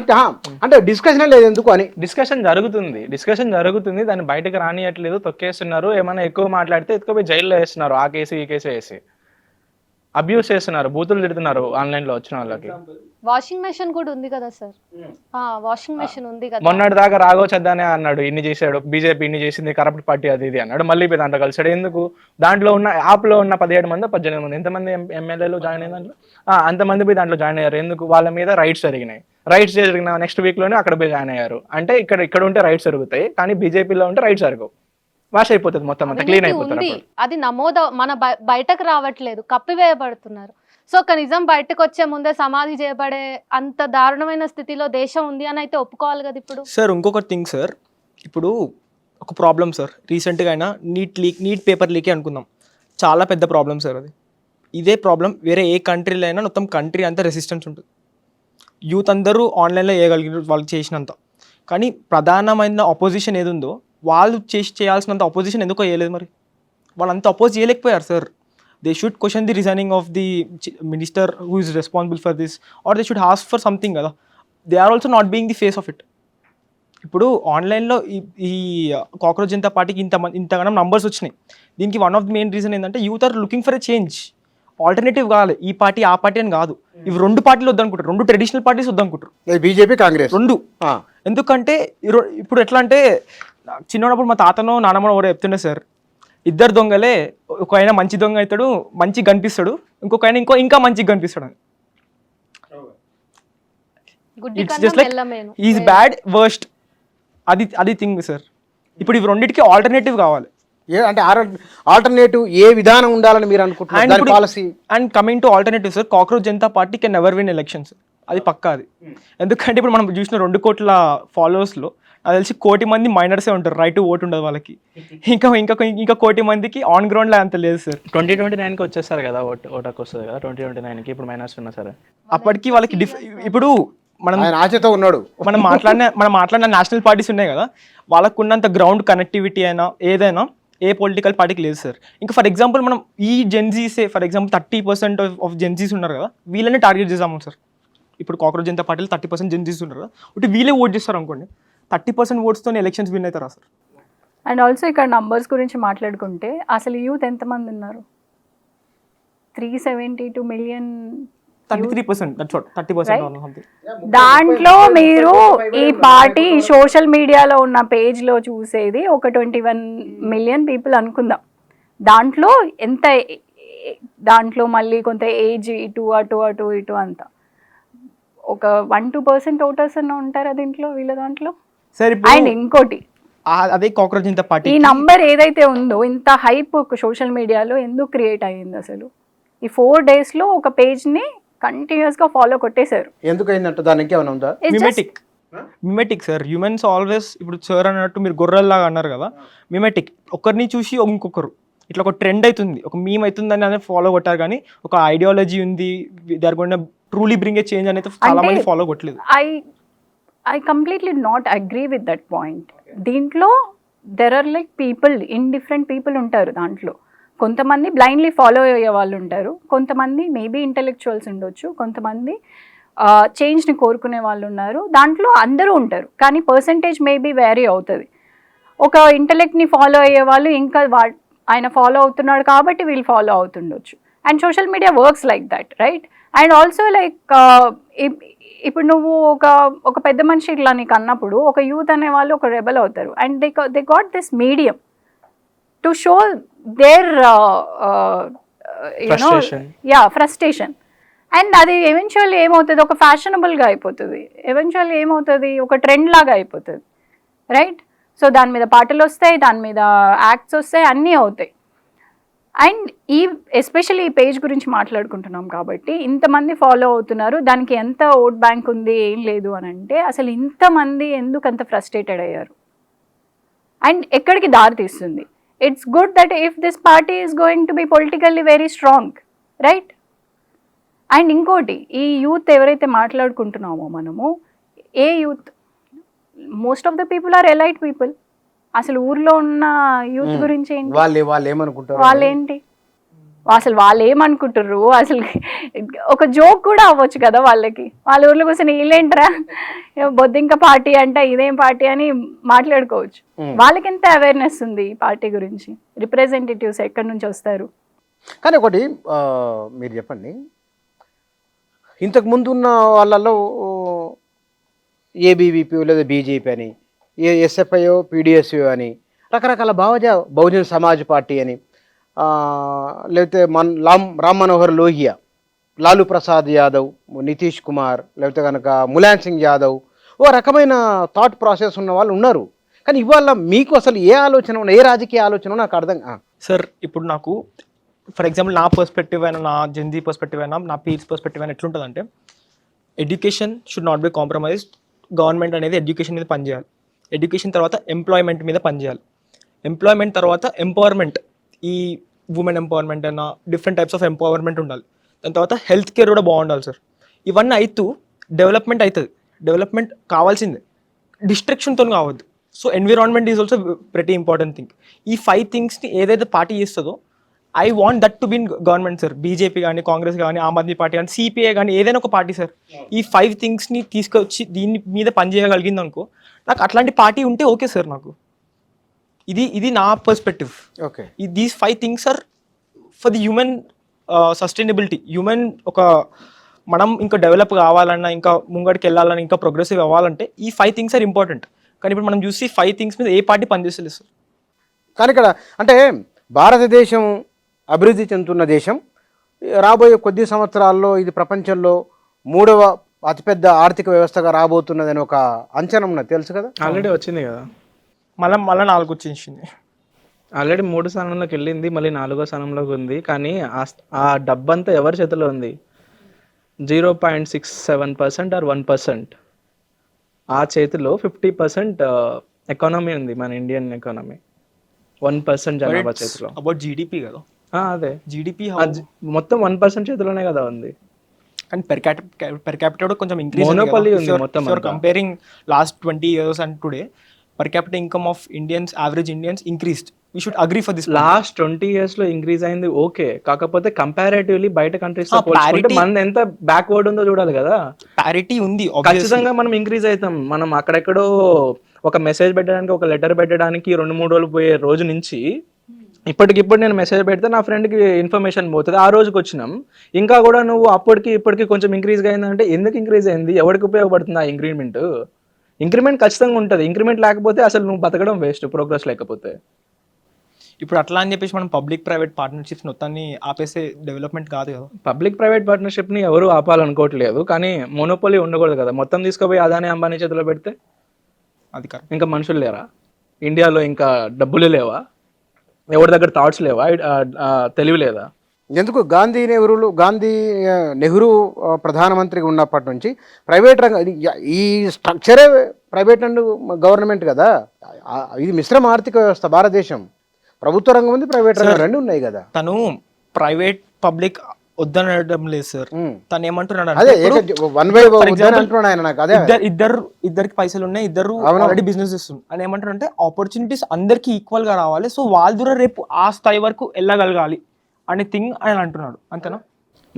అంటే డిస్కషన్ లేదు ఎందుకు అని. డిస్కషన్ జరుగుతుంది, దాన్ని బయటకు రానియట్లేదు, తొక్కేస్తున్నారు. ఏమైనా ఎక్కువ మాట్లాడితే ఎత్తుకుపోయి జైల్లో వేస్తున్నారు, ఆ కేసు ఈ కేసు వేసి అబ్యూస్ చేస్తున్నారు, బూతులు తిడుతున్నారు ఆన్లైన్ లో వచ్చిన వాళ్ళకి. వాషింగ్ మెషిన్ కూడా ఉంది కదా సార్, వాషింగ్ మెషిన్ ఉంది కదా. మొన్నటి దాకా రాఘవ చద్దానే అన్నాడు ఇన్ని చేశాడు, బీజేపీ ఇన్ని చేసింది, కరప్ట్ పార్టీ అది ఇది అన్నాడు. మళ్ళీ పోయి దాంట్లో కలిసాడు. ఎందుకు? దాంట్లో ఉన్న యాప్ లో ఉన్న 17 మంది 18 మంది ఎంతమంది ఎమ్మెల్యేలు జాయిన్ అయిన దాంట్లో అంతమంది పోయి దాంట్లో జాయిన్ అయ్యారు. ఎందుకు? వాళ్ళ మీద రైట్స్ జరిగినాయి. రైట్స్ జరిగిన నెక్స్ట్ వీక్ లోనే అక్కడ పోయి జాయిన్ అయ్యారు. అంటే ఇక్కడ ఉంటే రైట్స్ జరుగుతాయి, కానీ బీజేపీలో ఉంటే రైట్స్ జరగవు. వాష్ అయిపోతుంది మొత్తం అంతా, క్లీన్ అయిపోతుంది. అది నమోదు మన బయటకు రావట్లేదు, కప్పివేయబడుతున్నారు. సో ఒక నిజం బయటకు వచ్చే ముందే సమాధి చేయబడే అంత దారుణమైన స్థితిలో దేశం ఉంది అని అయితే ఒప్పుకోవాలి కదా ఇప్పుడు. సార్ ఇంకొక థింగ్ సార్, ఇప్పుడు ఒక ప్రాబ్లం సార్, రీసెంట్గా అయినా నీట్ పేపర్ లీకే అనుకుందాం, చాలా పెద్ద ప్రాబ్లం సార్ అది. ఇదే ప్రాబ్లం వేరే ఏ కంట్రీలో అయినా మొత్తం కంట్రీ అంతా రెసిస్టెన్స్ ఉంటుంది. యూత్ అందరూ ఆన్లైన్లో వేయగలిగిన వాళ్ళు చేసినంత, కానీ ప్రధానమైన అపోజిషన్ ఏది ఉందో వాళ్ళు చేయాల్సినంత అపోజిషన్ ఎందుకో వేయలేదు. మరి వాళ్ళు అంత అపోజ్ చేయలేకపోయారు sir. They should question the resigning of the minister who is responsible for this, or they should ask for something కదా. They are also not being the face of it. ఇప్పుడు ఆన్లైన్లో ఈ కాక్రోచ్ జనతా పార్టీకి ఇంతగానో నంబర్స్ వచ్చినాయి. దీనికి one of the main reason ఏంటంటే youth are looking for a change. Alternative కావాలి, ఈ పార్టీ ఆ పార్టీ అని కాదు. ఇవి 2 పార్టీలు వద్దనుకుంటారు, 2 ట్రెడిషనల్ పార్టీస్ వద్దనుకుంటారు, బీజేపీ కాంగ్రెస్ 2. ఎందుకంటే ఇప్పుడు ఎట్లా అంటే, చిన్నప్పుడు మా తాతనో నానమ్మనో కూడా చెప్తుండే సార్, 2 దొంగలే, ఒక ఆయన మంచి దొంగ అవుతాడు, మంచిగా కనిపిస్తాడు, ఇంకొక ఆయన ఇంకా మంచిగా కనిపిస్తాడు అని. It's just like is bad worst, అది థింగ్ సార్. ఇప్పుడు ఇవి రెండింటికి ఆల్టర్నేటివ్ కావాలి. అంటే ఆల్టర్నేటివ్ ఏ విధానం ఉండాలని మీరు అనుకుంటున్నారు policy? And coming to alternative sir, cockroach Janata party can never win elections, అది పక్కా అది. ఎందుకంటే ఇప్పుడు మనం చూసిన 2 కోట్ల ఫాలోవర్స్లో నాకు తెలిసి 1 కోటి మంది మైనర్సే ఉంటారు, రైట్ టు ఓట్ ఉండదు వాళ్ళకి. ఇంకా 1 కోటి మందికి ఆన్ గ్రౌండ్ లో అంత లేదు సార్. 2029కి వచ్చేస్తారు కదా, ఓటాకు వస్తుంది కదా 2029కి. ఇప్పుడు మైనర్స్ ఉన్నా సరే అప్పటికి వాళ్ళకి ఇప్పుడు మనం ఆశతో ఉన్నాడు. మనం మాట్లాడిన నేషనల్ పార్టీస్ ఉన్నాయి కదా, వాళ్ళకు ఉన్నంత గ్రౌండ్ కనెక్టివిటీ అయినా ఏదైనా ఏ పొలిటికల్ పార్టీకి లేదు సార్. ఇంకా ఫర్ ఎగ్జాంపుల్ మనం ఈ జెన్జీసే ఫర్ ఎగ్జాంపుల్ 30% ఆఫ్ జెన్జీస్ ఉన్నారు కదా, వీళ్ళని టార్గెట్ చేసాము సార్. ఇప్పుడు కాక్రోచ్ జనతా పార్టీలో 30% జెన్జీస్ ఉన్నారు కదా, ఒకటి వీళ్ళే ఓట్ చేస్తారు అనుకోండి, 30% ఓట్స్తో ఎలక్షన్స్ విన్ అవుతారా సార్? అండ్ ఆల్సో ఇక్కడ నంబర్స్ గురించి మాట్లాడుకుంటే అసలు యూత్ ఎంతమంది ఉన్నారు? 372 million. 33%, that's what, 30% or something. దాంట్లో మీరు ఈ పార్టీ సోషల్ మీడియాలో ఉన్న పేజ్లో చూసేది ఒక 21 million పీపుల్ అనుకుందాం. దాంట్లో మళ్ళీ కొంత ఏజ్ ఇటు అంతా ఒక 1-2% ఓటర్స్ అన్న ఉంటారా దీంట్లో, వీళ్ళ దాంట్లో. అండ్ ఇంకోటి, అదే కాక్రోచ్ జనతా పార్టీ ఈ నంబర్ ఏదైతే ఉందో ఇంత హైప్ సోషల్ మీడియాలో ఎందుకు క్రియేట్ అయ్యింది అసలు? ఈ 4 daysలో ఒక పేజ్ని కంటిన్యూస్గా ఫాలో కొట్టేశారు. ఎందుకు అయిందంట? దానికి ఏమైనా ఉందా? మిమెటిక్ సార్, హ్యూమన్స్ ఆల్వేస్. ఇప్పుడు సార్ అన్నట్టు మీరు గొర్రెల్లాగా అన్నారు కదా, మిమెటిక్. ఒకరిని చూసి ఇంకొకరు ఇట్లా ఒక ట్రెండ్ అవుతుంది, ఒక మీమ్ అవుతుంది అని ఫాలో కొట్టారు, కానీ ఒక ఐడియాలజీ ఉంది, they are going to truly bring a change అనేది చాలా మంది ఫాలో కొట్టలేదు. I completely not agree with that point. దీంట్లో there are like people, indifferent people ఉంటారు దాంట్లో. కొంతమంది బ్లైండ్లీ ఫాలో అయ్యే వాళ్ళు ఉంటారు, కొంతమంది మేబీ ఇంటెలెక్చువల్స్ ఉండొచ్చు, కొంతమంది చేంజ్ని కోరుకునే వాళ్ళు ఉన్నారు. దాంట్లో అందరూ ఉంటారు, కానీ పర్సంటేజ్ మేబీ వేరీ అవుతుంది. ఒక ఇంటెలెక్ట్ని ఫాలో అయ్యే వాళ్ళు ఇంకా ఆయన ఫాలో అవుతున్నాడు కాబట్టి వీళ్ళు ఫాలో అవుతుండొచ్చు. And social media works like that, right? And also like ఇప్పుడు నువ్వు ఒక పెద్ద మనిషి ఇట్లా నీకు అన్నప్పుడు ఒక యూత్ అనే వాళ్ళు ఒక రెబల్ అవుతారు and they got this medium to show their Frustration. Frustration and అది ఎవెన్చువల్లీ ఏమవుతుంది ఒక ఫ్యాషనబుల్గా అయిపోతుంది, ఎవెన్చువల్లీ ఏమవుతుంది ఒక ట్రెండ్ లాగా అయిపోతుంది, రైట్? సో దాని మీద పాటలు వస్తాయి, దాని మీద యాక్ట్స్ వస్తాయి, అన్నీ అవుతాయి. అండ్ ఎస్పెషల్లీ ఈ పేజ్ గురించి మాట్లాడుకుంటున్నాం కాబట్టి ఇంతమంది ఫాలో అవుతున్నారు, దానికి ఎంత ఓట్ బ్యాంక్ ఉంది ఏం లేదు అని అంటే అసలు ఇంతమంది ఎందుకు అంత ఫ్రస్ట్రేటెడ్ అయ్యారు అండ్ ఎక్కడికి దారి తీస్తుంది? It's good that if this party is going to be politically very strong, right? And ఇంకోటి, ఈ యూత్ ఎవరైతే మాట్లాడుకుంటున్నామో మనము, ఏ youth, most of the people are elite people. అసలు ఊర్లో ఉన్న యూత్ గురించి ఏంటి, వాళ్ళు ఏమనుకుంటారు, వాళ్ళేంటి, అసలు వాళ్ళు ఏమనుకుంటారు? అసలు ఒక జోక్ కూడా అవ్వచ్చు కదా వాళ్ళకి. వాళ్ళ ఊర్లో కూర్చొని వీళ్ళేంట్రా బొద్దింక పార్టీ అంటే ఇదేం పార్టీ అని మాట్లాడుకోవచ్చు. వాళ్ళకి ఎంత అవేర్నెస్ ఉంది ఈ పార్టీ గురించి? రిప్రజెంటేటివ్స్ ఎక్కడి నుంచి వస్తారు? కానీ ఒకటి మీరు చెప్పండి, ఇంతకు ముందు ఉన్న వాళ్ళలో ఏబీవీపీ లేదా బీజేపీ అని, ఎస్ఎఫ్ఐఓ పీడిఎస్యూ అని, రకరకాల బహుజన సమాజ్ పార్టీ అని, లేకపోతే రామ్ మనోహర్ లోహియా, లాలూ ప్రసాద్ యాదవ్, నితీష్ కుమార్, లేకపోతే కనుక ములాయం సింగ్ యాదవ్, ఓ రకమైన థాట్ ప్రాసెస్ ఉన్న వాళ్ళు ఉన్నారు. కానీ ఇవాళ మీకు అసలు ఏ ఆలోచన ఉన్నా, ఏ రాజకీయ ఆలోచన నాకు అర్థం సార్. ఇప్పుడు నాకు ఫర్ ఎగ్జాంపుల్ నా పర్స్పెక్టివ్ అయినా, నా జెన్జీ పర్స్పెక్టివ్ అయినా, నా పీర్స్ పర్స్పెక్టివ్ అయినా ఎట్లుంటుందంటే, education should not be compromised. Government అనేది ఎడ్యుకేషన్ మీద పనిచేయాలి. ఎడ్యుకేషన్ తర్వాత ఎంప్లాయ్మెంట్ మీద పనిచేయాలి. ఎంప్లాయ్మెంట్ తర్వాత ఎంపవర్మెంట్, ఈ ఉమెన్ ఎంపవర్మెంట్ అయినా డిఫరెంట్ టైప్స్ ఆఫ్ ఎంపవర్మెంట్ ఉండాలి. దాని తర్వాత హెల్త్ కేర్ కూడా బాగుండాలి సార్. ఇవన్నీ అవుతూ డెవలప్మెంట్ అవుతుంది. డెవలప్మెంట్ కావాల్సిందే, డిస్ట్రిక్షన్తో కావద్దు. So environment is also very important thing. ఈ 5 థింగ్స్ని ఏదైతే పార్టీ చేస్తుందో, I want that to be in government sir. BJP కానీ, కాంగ్రెస్ కానీ, ఆమ్ ఆద్మీ పార్టీ కానీ, సిపిఐ కానీ, ఏదైనా ఒక పార్టీ సార్, ఈ 5 థింగ్స్ని తీసుకొచ్చి దీని మీద పనిచేయగలిగింది అనుకో, నాకు అట్లాంటి పార్టీ ఉంటే ఓకే సార్. నాకు ఇది నా perspective. Okay, these 5 things are for the human sustainability. Human మనం ఇంకా డెవలప్ కావాలన్నా, ఇంకా ముంగడికి వెళ్ళాలన్నా, ఇంకా ప్రోగ్రెసివ్ అవ్వాలంటే ఈ 5 థింగ్స్ ఆర్ ఇంపార్టెంట్. కానీ ఇప్పుడు మనం చూసి 5 థింగ్స్ మీద ఏ పార్టీ పనిచేస్తలేదు సార్. కానీ ఇక్కడ అంటే భారతదేశం అభివృద్ధి చెందుతున్న దేశం, రాబోయే కొద్ది సంవత్సరాల్లో ఇది ప్రపంచంలో 3వ అతిపెద్ద ఆర్థిక వ్యవస్థగా రాబోతున్నదని ఒక అంచనా ఉన్నది, తెలుసు కదా? ఆల్రెడీ వచ్చింది కదా, మళ్ళీ 4 వచ్చేసింది. ఆల్రెడీ 3 స్థానంలోకి వెళ్ళింది, మళ్ళీ 4వ స్థానంలోకి ఉంది. కానీ ఆ డబ్బంతా ఎవరి చేతిలో ఉంది? 0.67% ఆర్ 1%. ఆ చేతిలో 50% ఎకానమీ ఉంది, మన ఇండియన్ ఎకానమీ. 1% జనాభా చేతిలో. అబౌట్ జీడిపి కదా, అదే జీడిపి మొత్తం 1% చేతిలోనే కదా ఉంది. కానీ పెర్ క్యాపిటల్ కూడా కొంచెం ఇంక్రీజ్ Monopoly ఉంది మొత్తం అంతా. Comparing last 20 years and today per capital income of Indians, average Indians increased. We should agree for this. Last 20 years లో ఇంక్రీజ్ అయింది ఓకే, కాకపోతే కంపారేటివ్లీ బయట కంట్రీస్ తో పోల్చుకుంటే parity- మనది ఎంత బ్యాక్వర్డ్ ఉందో చూడాలి కదా. పారిటీ ఉంది ఖచ్చితంగా మనం ఇంక్రీజ్ అవుతాం. మనం అక్కడెక్కడో ఒక మెసేజ్ పెట్టడానికి, ఒక లెటర్ పెట్టడానికి 2-3 రోజులు పోయే రోజు నుంచి ఇప్పటికిప్పుడు నేను మెసేజ్ పెడితే నా ఫ్రెండ్కి ఇన్ఫర్మేషన్ పోతుంది. ఆ రోజుకి వచ్చినాం, ఇంకా కూడా నువ్వు అప్పటికి ఇప్పటికి కొంచెం ఇంక్రీజ్గా అయిందంటే ఎందుకు ఇంక్రీజ్ అయింది? ఎవరికి ఉపయోగపడుతుంది ఆ ఇంక్రిమెంట్? ఇంక్రిమెంట్ ఖచ్చితంగా ఉంటుంది. ఇంక్రిమెంట్ లేకపోతే అసలు నువ్వు బతకడం వేస్ట్, ప్రోగ్రెస్ లేకపోతే. ఇప్పుడు అట్లా అని చెప్పేసి మనం పబ్లిక్ ప్రైవేట్ పార్ట్నర్షిప్స్ మొత్తాన్ని ఆపేసే డెవలప్మెంట్ కాదు కదా. పబ్లిక్ ప్రైవేట్ పార్ట్నర్షిప్ని ఎవరు ఆపాలనుకోవట్లేదు, కానీ మోనోపోలీ ఉండకూడదు కదా. మొత్తం తీసుకుపోయి అదాని అంబానీ చేతిలో పెడితే అది కరెక్ట్. ఇంకా మనుషులు లేరా ఇండియాలో? ఇంకా డబ్బులు లేవా? ఎవరి దగ్గర థాట్స్ లేవా? తెలివి లేదా? ఎందుకు గాంధీ నెహ్రూ ప్రధానమంత్రిగా ఉన్నప్పటి నుంచి ప్రైవేట్ రంగం, ఈ స్ట్రక్చరే ప్రైవేట్ అండ్ గవర్నమెంట్ కదా. ఇది మిశ్రమ ఆర్థిక వ్యవస్థ భారతదేశం. ప్రభుత్వ రంగం ఉంది, ప్రైవేట్ రంగం, రెండు ఉన్నాయి కదా. తను ప్రైవేట్ పబ్లిక్ వద్దనడం లేదు సార్. తను ఏమంటున్నాడు అదే అంటే, వన్ వే అంటున్నాడు ఆయన. నాకు అదే ఇద్దరికి పైసలు ఉన్నాయి, ఇద్దరు ఆల్రెడీ బిజినెస్ చేస్తుంది అని ఏమంటారు అంటే, ఆపర్చునిటీస్ అందరికి ఈక్వల్ గా రావాలి, సో వాళ్ళ ద్వారా రేపు ఆ స్థాయి వరకు వెళ్ళగలగాలి అనే థింగ్ ఆయన అంటున్నాడు. అంతేనా?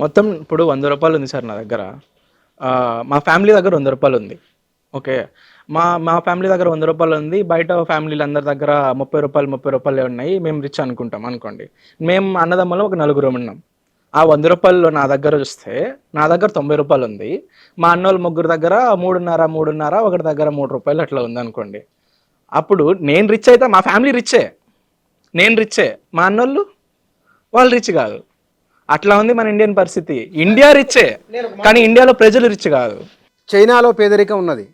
మొత్తం ఇప్పుడు 100 రూపాయలు ఉంది సార్ నా దగ్గర, మా ఫ్యామిలీ దగ్గర 100 రూపాయలు ఉంది. ఓకే, మా ఫ్యామిలీ దగ్గర 100 రూపాయలు ఉంది. బయట ఫ్యామిలీలు అందరి దగ్గర 30 రూపాయలు ఉన్నాయి. మేము రిచ్ అనుకుంటాం అనుకోండి. మేము అన్నదమ్ములో ఒక 4 ఉన్నాం. ఆ 100 రూపాయలు నా దగ్గర చూస్తే నా దగ్గర 90 రూపాయలు ఉంది, మా అన్నోళ్ళు ముగ్గురు దగ్గర 3.5 ఒకటి దగ్గర 3 రూపాయలు అట్లా ఉంది అనుకోండి. అప్పుడు నేను రిచ్ అయితే మా ఫ్యామిలీ రిచ్చే, నేను రిచ్చే, మా అన్నోళ్ళు వాళ్ళు రిచ్ కాదు. అట్లా ఉంది మన ఇండియన్ పరిస్థితి. ఇండియా రిచ్చే కానీ ఇండియాలో ప్రజలు రిచ్ కాదు. చైనాలో పేదరికం ఉన్నది,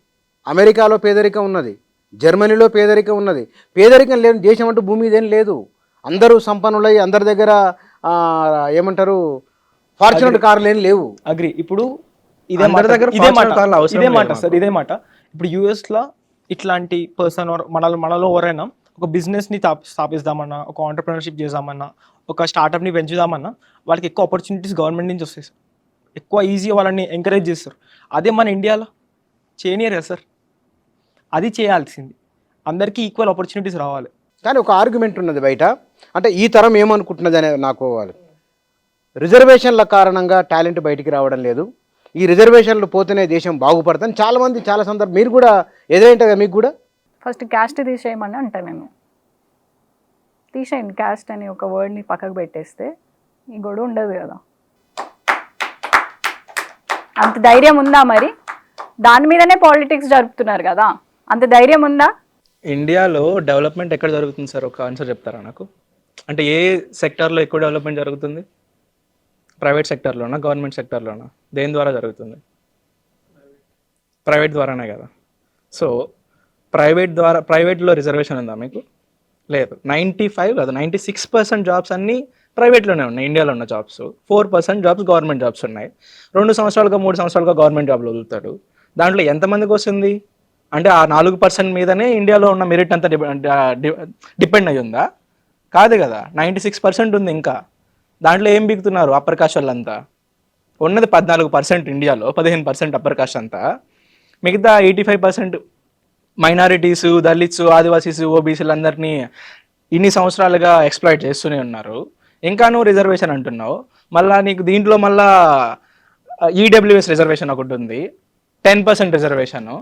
అమెరికాలో పేదరికం ఉన్నది, జర్మనీలో పేదరికం ఉన్నది. పేదరికం లేని దేశం అంటూ భూమి ఇదేం లేదు. అందరూ సంపన్నులై అందరి దగ్గర ఏమంటారు ఫార్చునర్ కార్లు ఏం లేవు. అగ్రి. ఇప్పుడు ఇదే అందరి మాట దగ్గర ఇదే మాట fortune కార్లు అవసరం ఇదే లేదు మాట మాకు. సార్, ఇదే మాట. ఇప్పుడు యూఎస్లో ఇట్లాంటి పర్సన్ మనలో ఎవరైనా ఒక బిజినెస్ని స్థాపిస్తామన్నా, ఒక ఆంటర్ప్రినర్షిప్ చేద్దామన్నా, ఒక స్టార్టప్ని పెంచుదామన్నా వాళ్ళకి ఎక్కువ ఆపర్చునిటీస్ గవర్నమెంట్ నుంచి వస్తాయి సార్. ఎక్కువ ఈజీగా వాళ్ళని ఎంకరేజ్ చేస్తారు. అదే మన ఇండియాలో చేయనియరు కదా సార్. అది చేయాల్సింది, అందరికీ ఈక్వల్ ఆపర్చునిటీస్ రావాలి. కానీ ఒక ఆర్గ్యుమెంట్ ఉన్నది బయట, అంటే ఈ తరం ఏమనుకుంటున్నది అనేది నాకు రిజర్వేషన్ల కారణంగా టాలెంట్ బయటికి రావడం లేదు, ఈ రిజర్వేషన్లు పోతేనే దేశం బాగుపడుతుంది. చాలామంది చాలా సందర్భం మీరు కూడా ఎదురైంటుంది కదా మీకు కూడా. ఫస్ట్ క్యాస్ట్ తీసేయమని అంటా నేను. తీసేయండి క్యాస్ట్ అని ఒక వర్డ్ని పక్కకు పెట్టేస్తే ఈ గొడవ ఉండదు కదా. అంత ధైర్యం ఉందా మరి? దాని మీదనే పాలిటిక్స్ జరుపుతున్నారు కదా, అంత ధైర్యం ఉందా? ఇండియాలో డెవలప్మెంట్ ఎక్కడ జరుగుతుంది సార్? ఒక ఆన్సర్ చెప్తారా నాకు? అంటే ఏ సెక్టార్లో ఎక్కువ డెవలప్మెంట్ జరుగుతుంది? ప్రైవేట్ సెక్టార్లోనా, గవర్నమెంట్ సెక్టార్లోనా? దేని ద్వారా జరుగుతుంది? ప్రైవేట్ ద్వారానే కదా. సో ప్రైవేట్లో రిజర్వేషన్ ఉందా మీకు? లేదు. 95 కాదు 96% జాబ్స్ అన్నీ ప్రైవేట్లోనే ఉన్నాయి. ఇండియాలో ఉన్న జాబ్స్ 4% జాబ్స్ గవర్నమెంట్ జాబ్స్ ఉన్నాయి. 2 సంవత్సరాలుగా 3 సంవత్సరాలుగా గవర్నమెంట్ జాబ్లో వదులుతాడు. దాంట్లో ఎంతమందికి వస్తుంది? అంటే ఆ 4% మీదనే ఇండియాలో ఉన్న మెరిట్ అంతా డిపెండ్ అయ్యి ఉందా? కాదు కదా. 96% ఉంది. ఇంకా దాంట్లో ఏం బిగుతున్నారు అప్పర్ కాస్ట్ వాళ్ళంతా? ఉన్నది 14% ఇండియాలో, 15% అప్పర్ కాస్ట్ అంతా. మిగతా 85% మైనారిటీస్, దళిత్స్, ఆదివాసీస్, ఓబీసీలు అందరినీ ఇన్ని సంవత్సరాలుగా ఎక్స్ప్లాయిట్ చేస్తూనే ఉన్నారు. ఇంకా నువ్వు రిజర్వేషన్ అంటున్నావు. మళ్ళీ నీకు దీంట్లో మళ్ళా ఈడబ్ల్యూఎస్ రిజర్వేషన్ ఒకటి ఉంది, 10% రిజర్వేషను.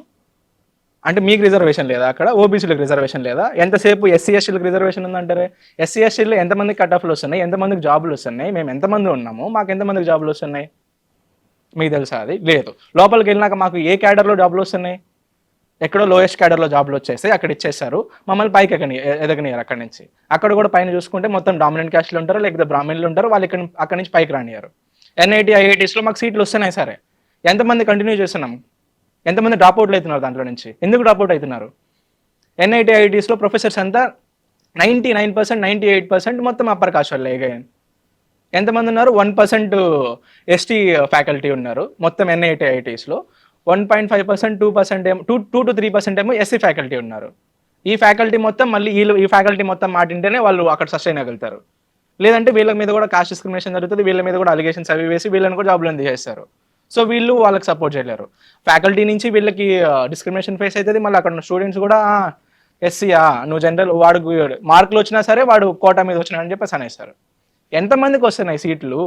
అంటే మీకు రిజర్వేషన్ లేదా అక్కడ? ఓబీసీలకు రిజర్వేషన్ లేదా? ఎంతసేపు ఎస్సీ ఎస్టీలకు రిజర్వేషన్ ఉందంటారే. ఎస్సీ ఎస్టీలో ఎంతమందికి కట్ ఆఫ్లు వస్తున్నాయి, ఎంతమందికి జాబులు వస్తున్నాయి, మేము ఎంతమంది ఉన్నాము, మాకు ఎంతమందికి జాబులు వస్తున్నాయి మీకు తెలుసా? అది లేదు. లోపలికి వెళ్ళినాక మాకు ఏ క్యాడర్లో జాబులు వస్తున్నాయి? ఎక్కడో లోయెస్ట్ క్యాడర్లో జాబులు వచ్చేసి అక్కడ ఇచ్చేస్తారు, మమ్మల్ని పైకి ఎదగనియారు. అక్కడి నుంచి అక్కడ కూడా పైన చూసుకుంటే మొత్తం డామినెంట్ క్యాస్ట్లు ఉంటారు, లేకపోతే బ్రాహ్మణులు ఉంటారు. వాళ్ళు అక్కడి నుంచి పైకి రానియారు. ఎన్ఐటీ ఐఐటీస్లో మాకు సీట్లు వస్తున్నాయి సరే, ఎంతమంది కంటిన్యూ చేస్తున్నాం? ఎంతమంది డ్రాప్అవుట్లు అవుతున్నారు దాంట్లో నుంచి? ఎందుకు డ్రాప్అవుట్ అవుతున్నారు? ఎన్ఐటీ ఐఐటీస్లో ప్రొఫెసర్స్ అంతా 99%, 98% మొత్తం అప్పర్ కాస్ట్ వాళ్ళే. ఎంతమంది ఉన్నారు? 1% ఎస్టీ ఫ్యాకల్టీ ఉన్నారు మొత్తం ఎన్ఐటీ ఐఐటీస్లో. 1.5%, 2% ఏమో 2 to 3% ఏమో ఎస్సీ ఫ్యాకల్టీ ఉన్నారు. ఈ ఫ్యాకల్టీ మొత్తం మళ్ళీ ఈ ఫ్యాకల్టీ మొత్తం మాటింటేనే వాళ్ళు అక్కడ సస్టైన్ అవ్వగలుగుతారు. లేదంటే వీళ్ళ మీద కూడా కాస్ట్ డిస్క్రిమినేషన్ జరుగుతుంది, వీళ్ళ మీద కూడా అలిగేషన్స్ అవి వేసి వీళ్ళని కూడా జాబ్లో తీసేస్తారు. సో వీళ్ళు వాళ్ళకి సపోర్ట్ చేయలేరు. ఫ్యాకల్టీ నుంచి వీళ్ళకి డిస్క్రిమినేషన్ ఫేస్ అవుతుంది. మళ్ళీ అక్కడ ఉన్న స్టూడెంట్స్ కూడా ఎస్సీయా నువ్వు జనరల్, వాడు మార్కులు వచ్చినా సరే వాడు కోటా మీద వచ్చినాడని చెప్పేసి అనేస్తారు. ఎంతమందికి వస్తున్నాయి సీట్లు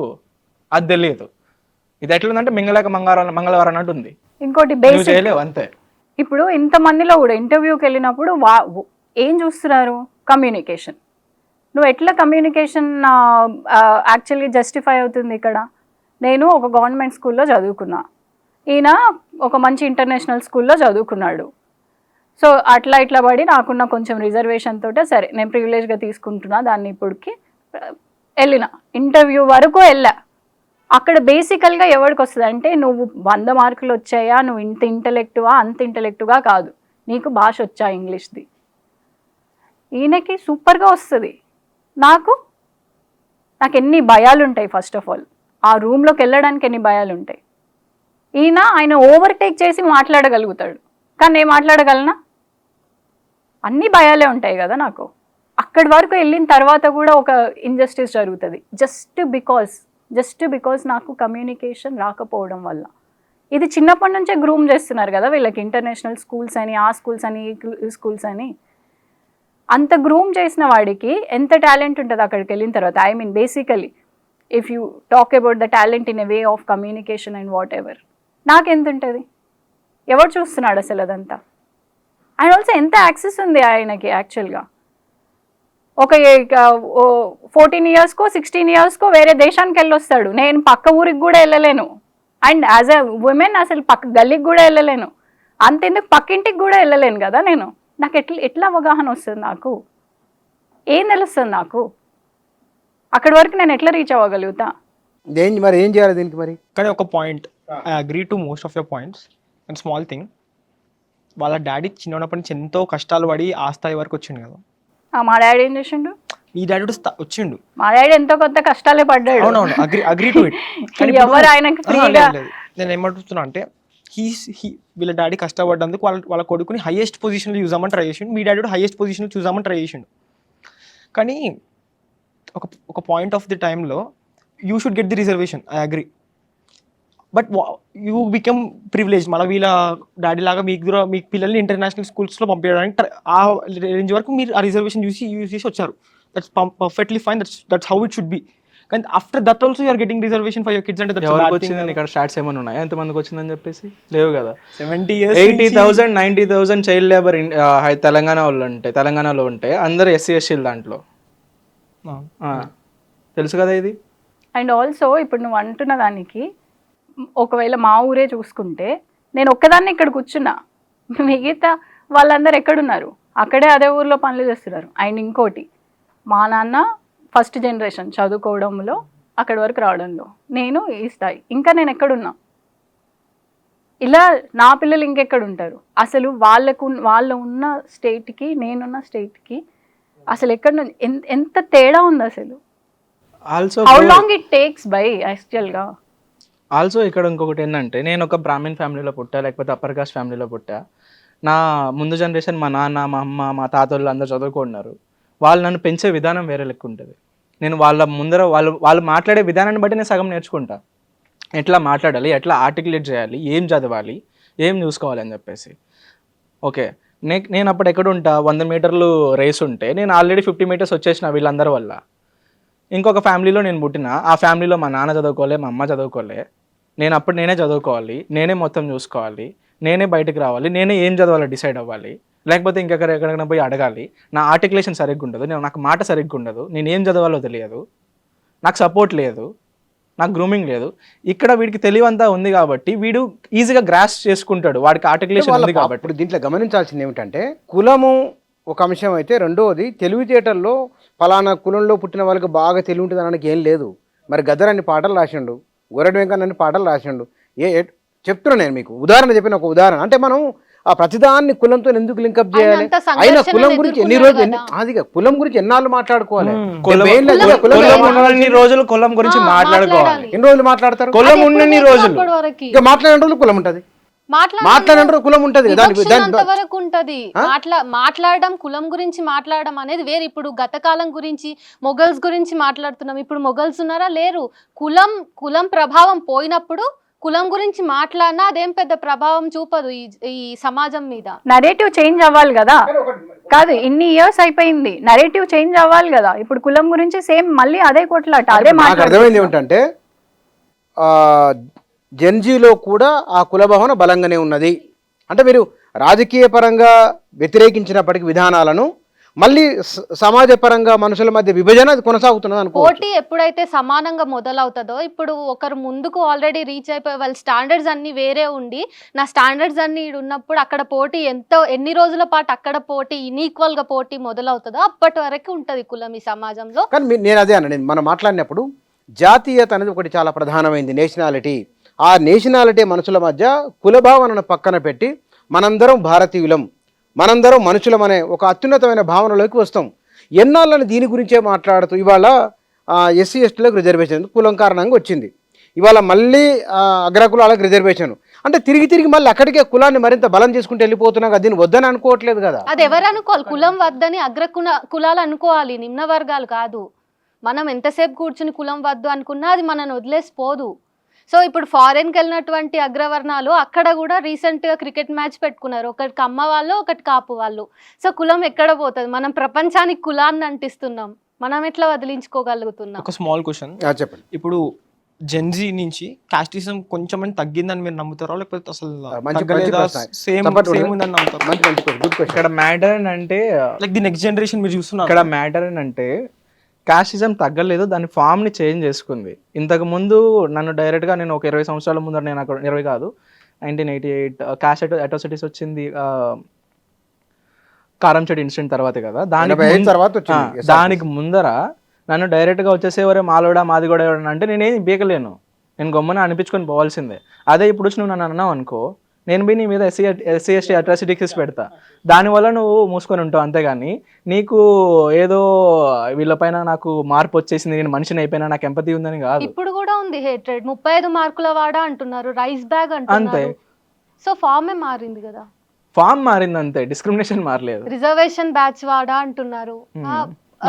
అది తెలియదు. ఇది ఎట్లుందంటే మింగలేక మంగళవారం అన్నట్టు ఉంది. ఇంకోటి నువ్వు బేసిక్, చేయలేవు అంతే. ఇప్పుడు ఇంతమందిలో కూడా ఇంటర్వ్యూకి వెళ్ళినప్పుడు ఏం చూస్తున్నారు? కమ్యూనికేషన్. నువ్వు ఎట్లా కమ్యూనికేషన్ యాక్చువల్లీ జస్టిఫై అవుతుంది ఇక్కడ? నేను ఒక గవర్నమెంట్ స్కూల్లో చదువుకున్నా, ఈయన ఒక మంచి ఇంటర్నేషనల్ స్కూల్లో చదువుకున్నాడు. సో అట్లా ఇట్లా పడి నాకున్న కొంచెం రిజర్వేషన్ తోటే సరే నేను ప్రివిలేజ్గా తీసుకుంటున్నా దాన్ని. ఇప్పటికి వెళ్ళిన ఇంటర్వ్యూ వరకు వెళ్ళా. అక్కడ బేసికల్గా ఎవరికి వస్తుంది అంటే నువ్వు 100 మార్కులు వచ్చాయా, నువ్వు ఇంత ఇంటలెక్టువా, అంత ఇంటలెక్టుగా కాదు, నీకు భాష వచ్చా ఇంగ్లీష్ది. ఈయనకి సూపర్గా వస్తుంది, నాకు ఎన్ని భయాలు ఉంటాయి. ఫస్ట్ ఆఫ్ ఆల్ ఆ రూమ్లోకి వెళ్ళడానికి ఎన్ని భయాలు ఉంటాయి. ఆయన ఓవర్టేక్ చేసి మాట్లాడగలుగుతాడు, కానీ నేను మాట్లాడగలనా? అన్ని భయాలే ఉంటాయి కదా నాకు. అక్కడి వరకు వెళ్ళిన తర్వాత కూడా ఒక ఇంజస్టిస్ జరుగుతుంది జస్ట్ బికాస్ నాకు కమ్యూనికేషన్ రాకపోవడం వల్ల. ఇది చిన్నప్పటి నుంచే గ్రూమ్ చేస్తున్నారు కదా వీళ్ళకి, ఇంటర్నేషనల్ స్కూల్స్ అని, ఆ స్కూల్స్ అని, ఈ స్కూల్స్ అని. అంత గ్రూమ్ చేసిన వాడికి ఎంత టాలెంట్ ఉంటుంది అక్కడికి వెళ్ళిన తర్వాత. I mean basically if you talk about the talent in a way of communication and what ever, నాకెంత ఉంటుంది? ఎవరు చూస్తున్నాడు అసలు అదంతా? అండ్ ఆల్సో ఎంత యాక్సెస్ ఉంది ఆయనకి యాక్చువల్గా. ఒక 14 ఇయర్స్కో 16 ఇయర్స్కో వేరే దేశానికి వెళ్ళొస్తాడు. నేను పక్క ఊరికి కూడా వెళ్ళలేను. అండ్ యాజ్ ఎ ఉమెన్ అసలు పక్క గల్లీకి కూడా వెళ్ళలేను. అంతెందుకు పక్కింటికి కూడా వెళ్ళలేను కదా నేను. నాకు ఎట్లా అవగాహన వస్తుంది? నాకు ఏం తెలుస్తుంది? నాకు అక్కడి వరకు నేను ఎట్లా రీచ్ అవ్వగలుగుతా? మరి ఏం చేయాలి దీనికి మరి? కానీ ఒక point, I agree to most of your points. And small thing, వాళ్ళ డాడీ చిన్నప్పటి నుంచి ఎంతో కష్టాలు పడి ఆ స్థాయి వరకు వచ్చిండు కదా. మా డాడీ ఏం చేసిండు? మీ డాడీ కూడా వచ్చిండు. మా డాడీ ఎంతో కొత్త కష్టాలే పడ్డాడు. అవునవును, అగ్రీ టు ఇట్. ఎవరు ఆయనకి ఫ్రీగా? నేను ఏమంటున్నా అంటే వీళ్ళ డాడీ కష్టపడ్డందుకు వాళ్ళ కొడుకుని హైయెస్ట్ పొజిషన్లో చూసామని ట్రై చేసిండు. మీ డాడీ కూడా హైయెస్ట్ పొజిషన్లో చూసామని ట్రై చేసిండు. కానీ ఒక పాయింట్ ఆఫ్ ది టైంలో you should get the reservation, I agree. But you become privilege. మళ్ళీ వీళ్ళ డాడీ లాగా మీకు పిల్లల్ని ఇంటర్నేషనల్ స్కూల్స్లో పంపించడానికి ఆ రేంజ్ వరకు మీరు ఆ రిజర్వేషన్ యూజ్ చేసి వచ్చారు. That's perfectly fine, that's how it should be. కానీ after that also you're getting reservation for your kids అంటే ఎవరికి వచ్చిందని ఇక్కడ స్టార్ట్స్ ఏమైనా ఉన్నాయా? ఎంతమందికి వచ్చిందని చెప్పేసి లేవు కదా. 70 years 80,000 90,000 చైల్డ్ లేబర్ తెలంగాణలో ఉంటే అందరు SC SCలు దాంట్లో. తెలుసు కదా ఇది. అండ్ ఆల్సో ఇప్పుడు నువ్వు అంటున్న దానికి ఒకవేళ మా ఊరే చూసుకుంటే నేను ఒక్కదాన్ని ఇక్కడ కూర్చున్నా, మిగతా వాళ్ళందరూ ఎక్కడున్నారు? అక్కడే అదే ఊర్లో పనులు చేస్తున్నారు. అండ్ ఇంకోటి, మా నాన్న ఫస్ట్ జనరేషన్ చదువుకోవడంలో అక్కడి వరకు రావడంలో, నేను ఈ స్థాయి. ఇంకా నేను ఎక్కడున్నా? ఇలా నా పిల్లలు ఇంకెక్కడ ఉంటారు? అసలు వాళ్ళ ఉన్న స్టేట్కి నేనున్న స్టేట్కి అసలు ఎక్కడ ఎంత తేడా ఉంది అసలు? Also how long it takes by యాక్చువల్గా. ఆల్సో ఇక్కడ ఇంకొకటి ఏంటంటే, నేను ఒక బ్రాహ్మణ్ ఫ్యామిలీలో పుట్టా, లేకపోతే అప్పర్ కాస్ట్ ఫ్యామిలీలో పుట్టా. నా ముందు జనరేషన్ మా నాన్న, మా అమ్మ, మా తాతోళ్ళు అందరూ చదువుకున్నారు. వాళ్ళు నన్ను పెంచే విధానం వేరే లెక్క ఉంటుంది. నేను వాళ్ళ ముందర వాళ్ళు మాట్లాడే విధానాన్ని బట్టి నేను సగం నేర్చుకుంటా. ఎట్లా మాట్లాడాలి, ఎట్లా ఆర్టికులేట్ చేయాలి, ఏం చదవాలి, ఏం చూసుకోవాలి అని చెప్పేసి. ఓకే, నేను అప్పుడు ఎక్కడ ఉంటా, 100 మీటర్లు రేస్ ఉంటే నేను ఆల్రెడీ 50 మీటర్స్ వచ్చేసిన వీళ్ళందరి వల్ల. ఇంకొక ఫ్యామిలీలో నేను పుట్టిన, ఆ ఫ్యామిలీలో మా నాన్న చదువుకోలే, మా అమ్మ చదువుకోలే. నేనే చదువుకోవాలి, నేనే మొత్తం చూసుకోవాలి, నేనే బయటకు రావాలి, నేనే ఏం చదవాలో డిసైడ్ అవ్వాలి. లేకపోతే ఎక్కడికైనా పోయి అడగాలి. నా ఆర్టికులేషన్ సరిగ్గా ఉండదు, నాకు మాట సరిగ్గా ఉండదు, నేను ఏం చదవాలో తెలియదు, నాకు సపోర్ట్ లేదు, నాకు గ్రూమింగ్ లేదు. ఇక్కడ వీడికి తెలివంతా ఉంది కాబట్టి వీడు ఈజీగా గ్రాస్ చేసుకుంటాడు, వాడికి ఆర్టికులేషన్ ఉంది కాబట్టి. ఇప్పుడు దీంట్లో గమనించాల్సింది ఏమిటంటే, కులము ఒక అంశం అయితే, రెండోది తెలివితేటల్లో ఫలానా కులంలో పుట్టిన వాళ్ళకి బాగా తెలివి ఉంటుంది అనడానికి ఏం లేదు. మరి గద్దర్ అన్ని పాటలు రాసిండు, గొర్రెడు వెంకన్న అన్ని పాటలు రాసిండు. చెప్తున్నా నేను మీకు ఉదాహరణ, చెప్పిన ఒక ఉదాహరణ. అంటే మనం ఆ ప్రతిదాన్ని కులంతో ఎందుకు లింకప్ చేయాలి? అయినా కులం గురించి ఎన్ని రోజులు, అది కులం గురించి ఎన్నాళ్ళు మాట్లాడుకోవాలి? రోజులు కులం గురించి మాట్లాడుకోవాలి. ఎన్ని రోజులు మాట్లాడతారు? కులం ఉన్నన్ని రోజులు, ఇక మాట్లాడిన రోజులు కులం ఉంటుంది, మాట్లాడిన కులం ఉంటది, వరకు ఉంటది. మాట్లాడడం, కులం గురించి మాట్లాడడం అనేది వేరు. ఇప్పుడు గత కాలం గురించి, మొఘల్స్ గురించి మాట్లాడుతున్నాం. ఇప్పుడు మొఘల్స్ ఉన్నారా? లేరు. కులం ప్రభావం పోయినప్పుడు కులం గురించి మాట్లాడినా అదేం పెద్ద ప్రభావం చూపదు ఈ సమాజం మీద. నరేటివ్ చేంజ్ అవ్వాలి కదా. కాదు, ఇన్ని ఇయర్స్ అయిపోయింది, నరేటివ్ చేంజ్ అవ్వాలి కదా. ఇప్పుడు కులం గురించి సేమ్ మళ్ళీ అదే కొట్లాట, అదే మాట. అర్థమైంది ఏమిటంటే, జెన్జీలో కూడా ఆ కుల భావన బలంగానే ఉన్నది. అంటే మీరు రాజకీయ పరంగా వ్యతిరేకించినప్పటికీ విధానాలను మళ్ళీ సమాజ పరంగా మనుషుల మధ్య విభజన కొనసాగుతున్నది అనుకో. పోటీ ఎప్పుడైతే సమానంగా మొదలవుతుందో, ఇప్పుడు ఒకరు ముందుకు ఆల్రెడీ రీచ్ అయిపోయి వాళ్ళ స్టాండర్డ్స్ అన్ని వేరే ఉండి నా స్టాండర్డ్స్ అన్ని ఉన్నప్పుడు అక్కడ పోటీ ఎన్ని రోజుల పాటు అక్కడ పోటీ ఇన్ఈక్వల్ గా పోటీ మొదలవుతుందో అప్పటి వరకు ఉంటది కులం ఈ సమాజంలో. కానీ నేను అదే అన్న, మనం మాట్లాడినప్పుడు జాతీయత అనేది ఒకటి చాలా ప్రధానమైంది, నేషనాలిటీ. ఆ నేషనాలిటీ మనుషుల మధ్య కుల భావనను పక్కన పెట్టి మనందరం భారతీయులం, మనందరం మనుషులం అనే ఒక అత్యున్నతమైన భావనలోకి వస్తాం. ఎన్నాళ్ళని దీని గురించే మాట్లాడుతూ ఇవాళ SC STలకు రిజర్వేషన్ కులం కారణంగా వచ్చింది, ఇవాళ మళ్ళీ అగ్రకులాలకు రిజర్వేషన్. అంటే తిరిగి మళ్ళీ అక్కడికే కులాన్ని మరింత బలం చేసుకుంటూ వెళ్ళిపోతున్నాం కదా, దీన్ని వద్దని అనుకోవట్లేదు కదా. అది ఎవరు అనుకోవాలి? కులం వద్దని కులాలు అనుకోవాలి, నిమ్న వర్గాలు కాదు. మనం ఎంతసేపు కూర్చుని కులం వద్దు అనుకున్నా అది మనని వదిలేసిపోదు. సో ఇప్పుడు ఫారెన్కి వెళ్ళినటువంటి అగ్రవర్ణాలు అక్కడ కూడా రీసెంట్గా క్రికెట్ మ్యాచ్ పెట్టుకున్నారు, ఒకటి కమ్మ వాళ్ళు, ఒకటి కాపు వాళ్ళు. సో కులం ఎక్కడ పోతుంది? మనం ప్రపంచానికి కులాన్ని అంటిస్తున్నాం, మనం ఎట్లా వదిలించుకోగలుగుతున్నాం? ఒక స్మాల్ క్వశ్చన్ చెప్పండి. ఇప్పుడు జెన్జీ నుంచి కాస్టిజం కొంచెం అని తగ్గిందని మీరు నమ్ముతారా, లేకపోతే అసలు మంచి తగ్గలేదా, ప్రశ్న. సేమ్ చప్పట్లు సేమ్ ఉందని నమ్ముతారా? మంచి మంచి గుడ్ క్వశ్చన్. ఇక్కడ మ్యాటర్ అంటే లైక్ ది నెక్స్ట్ జనరేషన్ మీరు చూస్తున్నారు ఇక్కడ మ్యాటర్ అంటే కాస్టిజం తగ్గలేదు, దాని ఫామ్ని చేంజ్ చేసుకుంది. ఇంతకు ముందు నన్ను డైరెక్ట్గా నేను ఒక 20 సంవత్సరాల ముందర నేను అక్కడ 20 కాదు 1988 కాస్ట్ అట్రాసిటీస్ వచ్చింది కారంచెడు ఇన్సిడెంట్ తర్వాతే కదా. 85 తర్వాత వచ్చింది. Yes, దానికి ముందర నన్ను డైరెక్ట్గా వచ్చేసేవరే మాలోడా మాది కూడా ఎవడన్నా అంటే నేనేం బీకలేను, నేను గమ్మున అనిపించుకొని పోవాల్సిందే. అదే ఇప్పుడు వచ్చి నువ్వు నన్ను అన్నావు అనుకో, నేను పోయి నీ మీద ఎస్సీ ఎస్టీ అట్రాసిటీ కేసు పెడతా, దానివల్ల నువ్వు మూసుకొని ఉంటావు. అంతేగాని నీకు ఏదో వీళ్ళపైన నాకు మార్పు వచ్చేసింది, నేను మనిషిని అయిపోయినా, నాకు ఎంపతి ఉందని కాదు. ఇప్పుడు కూడా ఉంది హేట్రెడ్. 35 మార్కుల వాడ అంటున్నారు, రైస్ బ్యాగ్ అంతే. అంటున్నారు. సో ఫామే మారింది కదా, ఫామ్ మారింది అంతే, డిస్క్రిమినేషన్ మారలేదు. రిజర్వేషన్ బ్యాచ్ వాడా అంటున్నారు.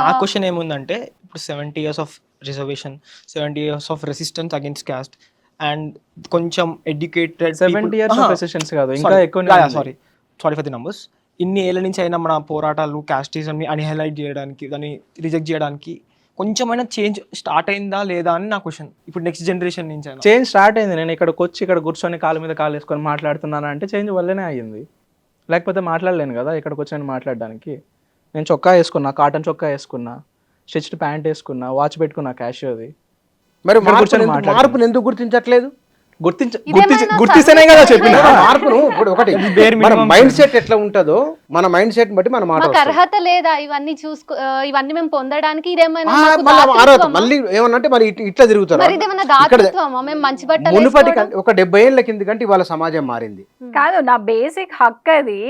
నా క్వశ్చన్ ఏముందంటే ఇప్పుడు 70 years of reservation, 70 years of resistance against caste and కొంచెం ఎడ్యుకేటెడ్ 70 years of resistance కాదు, ఇంకా ఎక్కువ. Sorry for the numbers. ఇన్ని ఏళ్ళ నుంచి అయినా మన పోరాటాలు కాస్టిజంని అన్హైలైట్ చేయడానికి, దాన్ని రిజెక్ట్ చేయడానికి కొంచెమైనా చేంజ్ స్టార్ట్ అయిందా లేదా అని నా క్వశ్చన్. ఇప్పుడు నెక్స్ట్ జనరేషన్ నుంచి అయినా చేంజ్ స్టార్ట్ అయింది. నేను ఇక్కడికి వచ్చి ఇక్కడ కూర్చొని కాలు మీద కాలు వేసుకొని మాట్లాడుతున్నాను అంటే చేంజ్ వల్లనే అయ్యింది, లేకపోతే మాట్లాడలేను కదా. ఇక్కడికి వచ్చి నేను మాట్లాడడానికి నేను చొక్కా వేసుకున్నా, కాటన్ చొక్కా వేసుకున్నా, స్టిచ్డ్ ప్యాంట్ వేసుకున్నా, వాచ్ పెట్టుకున్నా క్యాషియోది. మరి కూర్చొని మార్పును ఎందుకు గుర్తించట్లేదు? గుర్తిస్తేనే కదా చెప్పిన మార్పును ఇప్పుడు ఒకటి మన మైండ్ సెట్ ఎట్లా ఉంటుందో మన మైండ్ సెట్ బట్టి మన మాట మాకు అర్హత లేదా ఇవన్నీ ఇవన్నీ మేము పొందడానికి? ఇదేమైనా మళ్ళీ ఏమన్నంటే మరి ఇట్లా తిరుగుతారు. మరి ఇదేమైనా దాతృత్వమా? మేము మంచి బట్టలు మునుపటి ఒక 70 ఏళ్ల కింద కంటే ఇవాళ సమాజం మారింది. కాదు, నా బేసిక్ హక్ అది.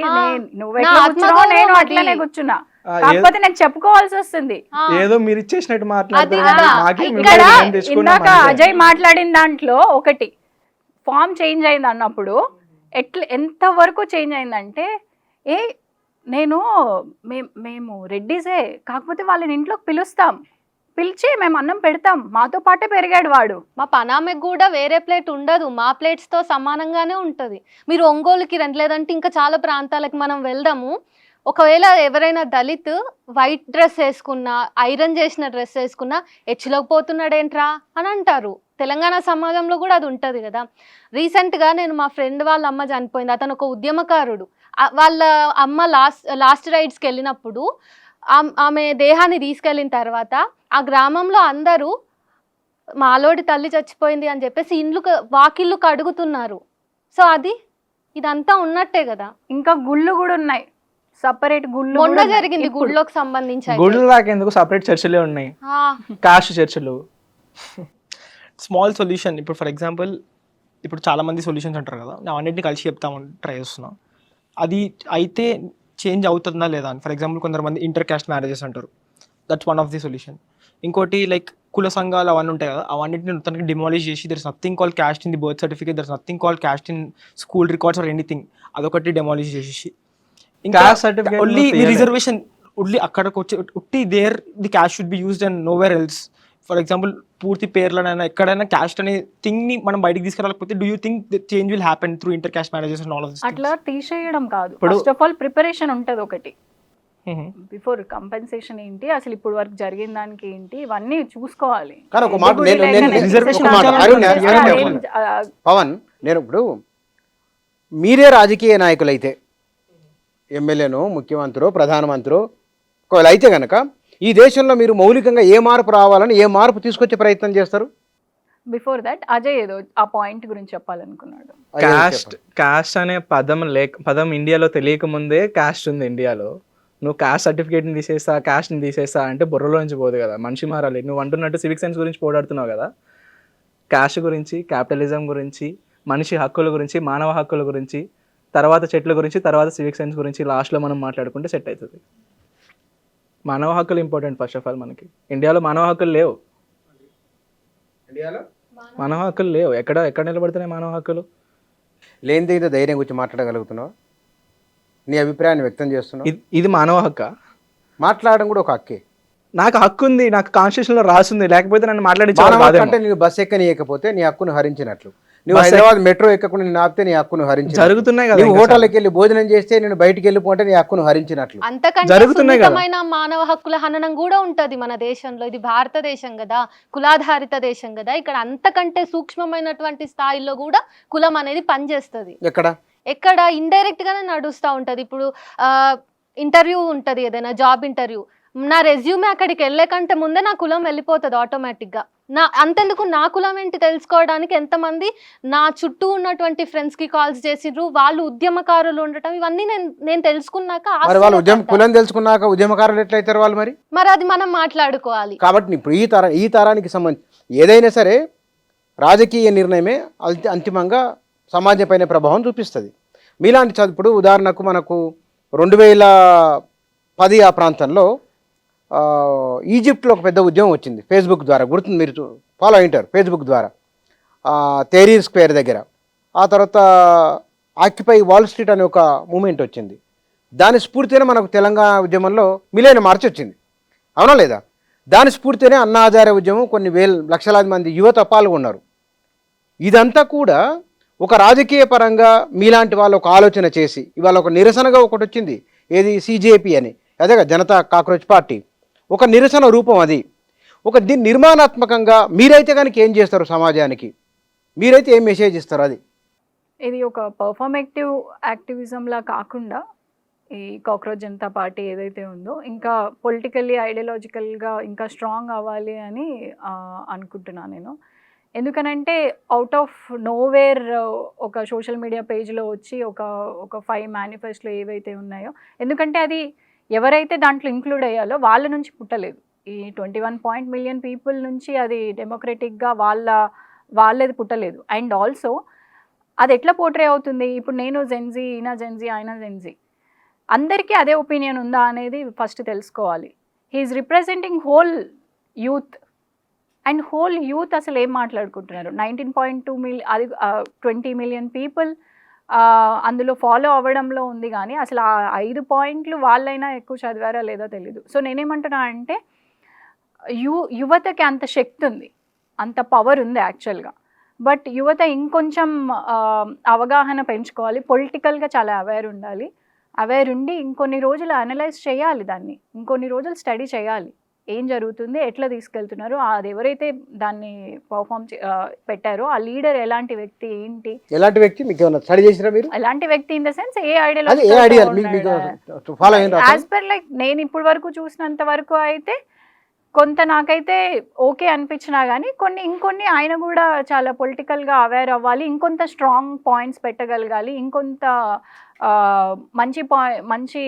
నువ్వు ఎట్లా కూర్చున్నావో నేను అట్లనే కూర్చున్నా, కాకపోతే నేను చెప్పుకోవాల్సి వస్తుంది. ఏదో మీరు ఇచ్చేసినట్టు ఇక్కడ ఇందాక అజయ్ మాట్లాడిన దాంట్లో ఒకటి ఫామ్ చేంజ్ అయింది అన్నప్పుడు ఎంత వరకు చేంజ్ అయిందంటే, మేము రెడ్డిసే, కాకపోతే వాళ్ళని ఇంట్లోకి పిలిచి మేము అన్నం పెడతాం, మాతో పాటే పెరిగాడు వాడు. మా పనామెకు కూడా వేరే ప్లేట్ ఉండదు, మా ప్లేట్స్ తో సమానంగానే ఉంటది. మీరు ఒంగోలుకి రండి, లేదంటే ఇంకా చాలా ప్రాంతాలకు మనం వెళ్దాము. ఒకవేళ ఎవరైనా దళిత్ వైట్ డ్రెస్ వేసుకున్నా, ఐరన్ చేసిన డ్రెస్ వేసుకున్నా ఎచ్చిలోకపోతున్నాడేంట్రా అని అంటారు. తెలంగాణ సమాజంలో కూడా అది ఉంటుంది కదా. రీసెంట్గా నేను మా ఫ్రెండ్ వాళ్ళ అమ్మ చనిపోయింది, అతను ఒక ఉద్యమకారుడు. వాళ్ళ అమ్మ లాస్ట్ రైడ్స్కి వెళ్ళినప్పుడు ఆమె దేహాన్ని తీసుకెళ్ళిన తర్వాత ఆ గ్రామంలో అందరూ మాలోడి తల్లి చచ్చిపోయింది అని చెప్పేసి వాకిళ్ళు కడుగుతున్నారు. సో ఇదంతా ఉన్నట్టే కదా. ఇంకా గుళ్ళు కూడా ఉన్నాయి, సపరేట్ గుళ్ళు మొన్న జరిగింది గుళ్ళకి సంబంధించి. గుళ్ళు లాకెందుకు, సపరేట్ చర్చిలే ఉన్నాయి, కాస్ట్ చర్చిలు. Small solution. ఇప్పుడు ఫర్ ఎగ్జాంపుల్ ఇప్పుడు చాలా మంది సొల్యూషన్స్ అంటారు కదా, నేను అన్నింటినీ కలిసి చెప్తామని ట్రై చేస్తున్నాను. అది అయితే చేంజ్ అవుతుందా లేదా అని. ఫర్ ఎగ్జాంపుల్ కొంతమంది ఇంటర్ క్యాస్ట్ మ్యారేజెస్ అంటారు, that's one of the solution. ఇంకోటి లైక్ కుల సంఘాలు అవన్నీ ఉంటాయి కదా, అవన్నింటిని మొత్తానికి డిమాలిష్ చేసి there is nothing call caste in the birth certificate, there is nothing call caste in school records or anything, అదొకటి డిమాలిష్ చేసేసి ఇంకా ఓన్లీ రిజర్వేషన్ ఓన్లీ అక్కడికి వచ్చి ఉట్టి there the caste should be used and nowhere else. For example పూర్తి పేర్లనైనా ఎక్కడైనా క్యాస్ట్ అనే థింగ్ ని మనం బయటికి తీసుకురాకపోతే do you think the change will happen through inter caste marriages and all of this? అట్లా తీసేయడం కాదు, ఫస్ట్ ఆఫ్ ఆల్ ప్రిపరేషన్ ఉంటుంది ఒకటి. బిఫోర్ కంపెన్సేషన్ ఏంటి, అసలు ఇప్పుడు వరకు జరిగిన దానికి ఏంటి, ఇవన్నీ చూసుకోవాలి. పవన్, నేను ఇప్పుడు మీరే రాజకీయ నాయకులైతే, ఎమ్మెల్యేనో ముఖ్యమంత్రో ప్రధానమంత్రో ఒకవేళ అయితే కనుక ఈ దేశంలో మీరు మౌలికంగా ఏ మార్పు రావాలని, ఏ మార్పు తీసుకొచ్చే ప్రయత్నం చేస్తారు? బిఫోర్ దట్ అజయ్ ఏదో ఆ పాయింట్ గురించి చెప్పాలనుకున్నాడు. కాస్ట్ అనే పదం ఇండియాలో తెలియక ముందే కాస్ట్ ఉంది ఇండియాలో. నువ్వు కాస్ట్ సర్టిఫికేట్ని తీసేస్తా, కాస్ట్ని తీసేస్తా అంటే బుర్రలో నుంచి పోదు కదా, మనిషి మారాలి. నువ్వు అంటున్నట్టు సివిక్ సైన్స్ గురించి పోరాడుతున్నావు కదా, కాస్ట్ గురించి, క్యాపిటలిజం గురించి, మనిషి హక్కుల గురించి, మానవ హక్కుల గురించి, తర్వాత చెట్ల గురించి, తర్వాత సివిక్ సైన్స్ గురించి లాస్ట్లో మనం మాట్లాడుకుంటే సెట్ అవుతుంది. మానవ హక్కులు ఇంపార్టెంట్ ఫస్ట్ ఆఫ్ ఆల్. మనకి ఇండియాలో మానవ హక్కులు లేవు, మానవ హక్కులు లేవు. ఎక్కడ నిలబడుతున్నాయి మానవ హక్కులు? లేనిదే ధైర్యం గురించి మాట్లాడగలుగుతున్నావు, నీ అభిప్రాయాన్ని వ్యక్తం చేస్తున్నావు. ఇది మానవ హక్కా? మాట్లాడడం కూడా ఒక హక్కే. నాకు హక్కు ఉంది, నాకు కాన్స్టిట్యూషన్లో రాసింది, లేకపోతే నన్ను మాట్లాడించాలి అంటే నేను బస్ ఎక్కనియకపోతే నీ హక్కును హరించినట్లు. నువ్వు హైదరాబాద్ మెట్రో ఎక్కకుండా నేను ఆపితే నీ హక్కును హరించి జరుగుతున్నాయి కదా నువ్వు ఇంకా హోటల్కి వెళ్ళి భోజనం చేస్తే నేను బయటికి వెళ్ళిపోతే నీ హక్కును హరించినట్లు. అంతకంటే జరుగుతున్నాయి కదా. సున్నితమైన మానవ హక్కుల హననం కూడా ఉంటది మన దేశంలో. ఇది భారతదేశం కదా, కులాధారిత దేశం కదా. ఇక్కడ అంతకంటే సూక్ష్మమైనటువంటి స్థాయిలో కూడా కులం అనేది పనిచేస్తుంది. ఎక్కడ ఇండైరెక్ట్ గానే నడుస్తూ ఉంటది. ఇప్పుడు ఇంటర్వ్యూ ఉంటది, ఏదైనా జాబ్ ఇంటర్వ్యూ, నా రెజ్యూమే అక్కడికి వెళ్ళే కంటే ముందే నా కులం వెళ్ళిపోతుంది ఆటోమేటిక్గా. అంతెందుకు నా కులం ఏంటి తెలుసుకోవడానికి ఎంతమంది నా చుట్టూ ఉన్నటువంటి ఫ్రెండ్స్కి కాల్స్ చేసిండ్రు, వాళ్ళు ఉద్యమకారులు ఉండటం, ఇవన్నీ నేను తెలుసుకున్నాక కులం తెలుసుకున్నాక ఉద్యమకారులు ఎట్లయితారు వాళ్ళు? మరి అది మనం మాట్లాడుకోవాలి. కాబట్టి ఇప్పుడు ఈ తరానికి సంబంధించి ఏదైనా సరే రాజకీయ నిర్ణయమే అంతిమంగా సమాజంపైన ప్రభావం చూపిస్తుంది. మీలాంటి ఇప్పుడు ఉదాహరణకు మనకు 2010 ఆ ప్రాంతంలో ఈజిప్ట్లో ఒక పెద్ద ఉద్యమం వచ్చింది ఫేస్బుక్ ద్వారా, గుర్తుంది, మీరు ఫాలో అయింటారు ఫేస్బుక్ ద్వారా, తెహరీర్ స్క్వేర్ దగ్గర. ఆ తర్వాత ఆక్యుపై వాల్ స్ట్రీట్ అనే ఒక మూమెంట్ వచ్చింది. దాని స్ఫూర్తినే మనకు తెలంగాణ ఉద్యమంలో మిలియన్ మార్చ్ వచ్చింది, అవునా లేదా? దాని స్ఫూర్తినే అన్నా హజారే ఉద్యమం, కొన్ని లక్షలాది మంది యువత పాల్గొన్నారు. ఇదంతా కూడా ఒక రాజకీయ పరంగా మీలాంటి వాళ్ళు ఒక ఆలోచన చేసి ఇవాళ ఒక నిరసనగా ఒకటి వచ్చింది, ఏది CJP అని, అదే జనతా కాక్రోచ్ పార్టీ, ఒక నిరసన రూపం అది. దీన్ని నిర్మాణాత్మకంగా మీరైతే కనుక ఏం చేస్తారు సమాజానికి, మీరైతే ఏం మెసేజ్ ఇస్తారు? అది ఇది ఒక పర్ఫార్మేటివ్ యాక్టివిజంలా కాకుండా ఈ కాక్రోచ్ జనతా పార్టీ ఏదైతే ఉందో ఇంకా పొలిటికల్లీ ఐడియాలజికల్గా ఇంకా స్ట్రాంగ్ అవ్వాలి అని అనుకుంటున్నాను నేను. ఎందుకనంటే అవుట్ ఆఫ్ నోవేర్ ఒక సోషల్ మీడియా పేజ్లో వచ్చి ఒక 5 మేనిఫెస్టోలు ఏవైతే ఉన్నాయో, ఎందుకంటే అది ఎవరైతే దాంట్లో ఇంక్లూడ్ అయ్యాలో వాళ్ళ నుంచి పుట్టలేదు. ఈ 21 మిలియన్ పీపుల్ నుంచి అది డెమోక్రటిక్గా వాళ్ళది పుట్టలేదు. అండ్ ఆల్సో అది ఎట్లా పోర్ట్రే అవుతుంది, ఇప్పుడు నేను జెన్జీ, ఈయన జెన్జీ, ఆయన జెన్జీ, అందరికీ అదే ఒపీనియన్ ఉందా అనేది ఫస్ట్ తెలుసుకోవాలి. He is representing whole youth, and whole youth అసలు ఏం మాట్లాడుకుంటున్నారు? 19.2 మిలియన్, అది 20 మిలియన్ పీపుల్ అందులో ఫాలో అవ్వడంలో ఉంది. కానీ అసలు ఆ 5 పాయింట్లు వాళ్ళైనా ఎక్కువ చదివారా లేదో తెలీదు. సో నేనేమంటున్నా అంటే యువతకి అంత శక్తి ఉంది, అంత పవర్ ఉంది యాక్చువల్గా. బట్ యువత ఇంకొంచెం అవగాహన పెంచుకోవాలి, పొలిటికల్గా చాలా అవేర్ ఉండాలి. అవేర్ ఉండి ఇంకొన్ని రోజులు అనలైజ్ చేయాలి, దాన్ని ఇంకొన్ని రోజులు స్టడీ చేయాలి, ఏం జరుగుతుంది, ఎట్లా తీసుకెళ్తున్నారు, అది ఎవరైతే దాన్ని పర్ఫామ్ పెట్టారో ఆ లీడర్ ఎలాంటి వ్యక్తి, ఏంటి ఎలాంటి వ్యక్తి, మీకు స్టడీ చేసినా మీరు? ఎలాంటి వ్యక్తి in the sense A ideology as per like నేను ఇప్పుడు వరకు చూసినంత వరకు అయితే కొంత నాకైతే ఓకే అనిపించినా కానీ ఇంకొన్ని ఆయన కూడా చాలా పొలిటికల్గా అవేర్ అవ్వాలి, ఇంకొంత స్ట్రాంగ్ పాయింట్స్ పెట్టగలగాలి, ఇంకొంత మంచి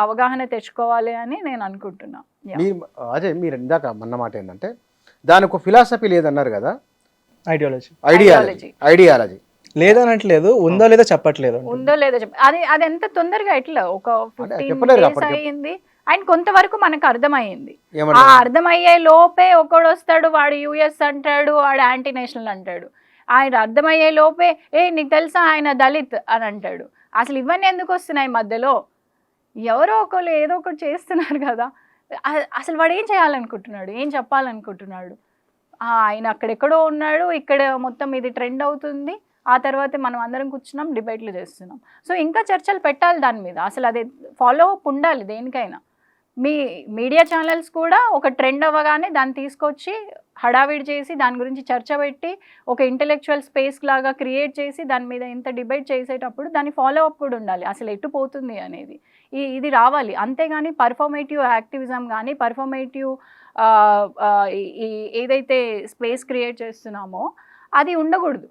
అవగాహన తెచ్చుకోవాలి అని నేను అనుకుంటున్నా. అదే మీరు ఇందాక అన్నమాట ఏంటంటే దానికి ఒక ఫిలాసఫీ లేదన్నారు కదా, ఐడియాలజీ లేదనట్లేదు, ఉందో లేదో చెప్పట్లేదు, అది ఎంత తొందరగా ఎట్లా ఒక 15 days అయ్యింది అండ్ కొంతవరకు మనకు అర్థమయ్యింది. ఆ అర్థమయ్యే లోపే ఒకడు వస్తాడు, వాడు US అంటాడు, వాడు యాంటీ నేషనల్ అంటాడు. ఆయన అర్థమయ్యే లోపే నీకు తెలుసా ఆయన దళిత్ అని అంటాడు. అసలు ఇవన్నీ ఎందుకు వస్తున్నాయి మధ్యలో? ఎవరో ఒకరు ఏదో ఒకటి చేస్తున్నారు కదా. అసలు వాడు ఏం చేయాలనుకుంటున్నాడు, ఏం చెప్పాలనుకుంటున్నాడు? ఆయన అక్కడెక్కడో ఉన్నాడు, ఇక్కడ మొత్తం ఇది ట్రెండ్ అవుతుంది, ఆ తర్వాత మనం అందరం కూర్చున్నాం, డిబేట్లు చేస్తున్నాం. సో ఇంకా చర్చలు పెట్టాలి దాని మీద, అసలు అది ఫాలో అప్ ఉండాలి దేనికైనా. మీడియా ఛానల్స్ కూడా ఒక ట్రెండ్ అవ్వగానే దాన్ని తీసుకొచ్చి హడావిడి చేసి దాని గురించి చర్చ పెట్టి ఒక ఇంటెలెక్చువల్ స్పేస్ లాగా క్రియేట్ చేసి దాని మీద ఇంత డిబేట్ చేసేటప్పుడు దాని ఫాలో అప్ కూడా ఉండాలి, అసలు ఎటు పోతుంది అనేది ఇది రావాలి. అంతేగాని పర్ఫార్మేటివ్ యాక్టివిజం కానీ పర్ఫార్మేటివ్ ఏదైతే స్పేస్ క్రియేట్ చేస్తున్నామో అది ఉండకూడదు.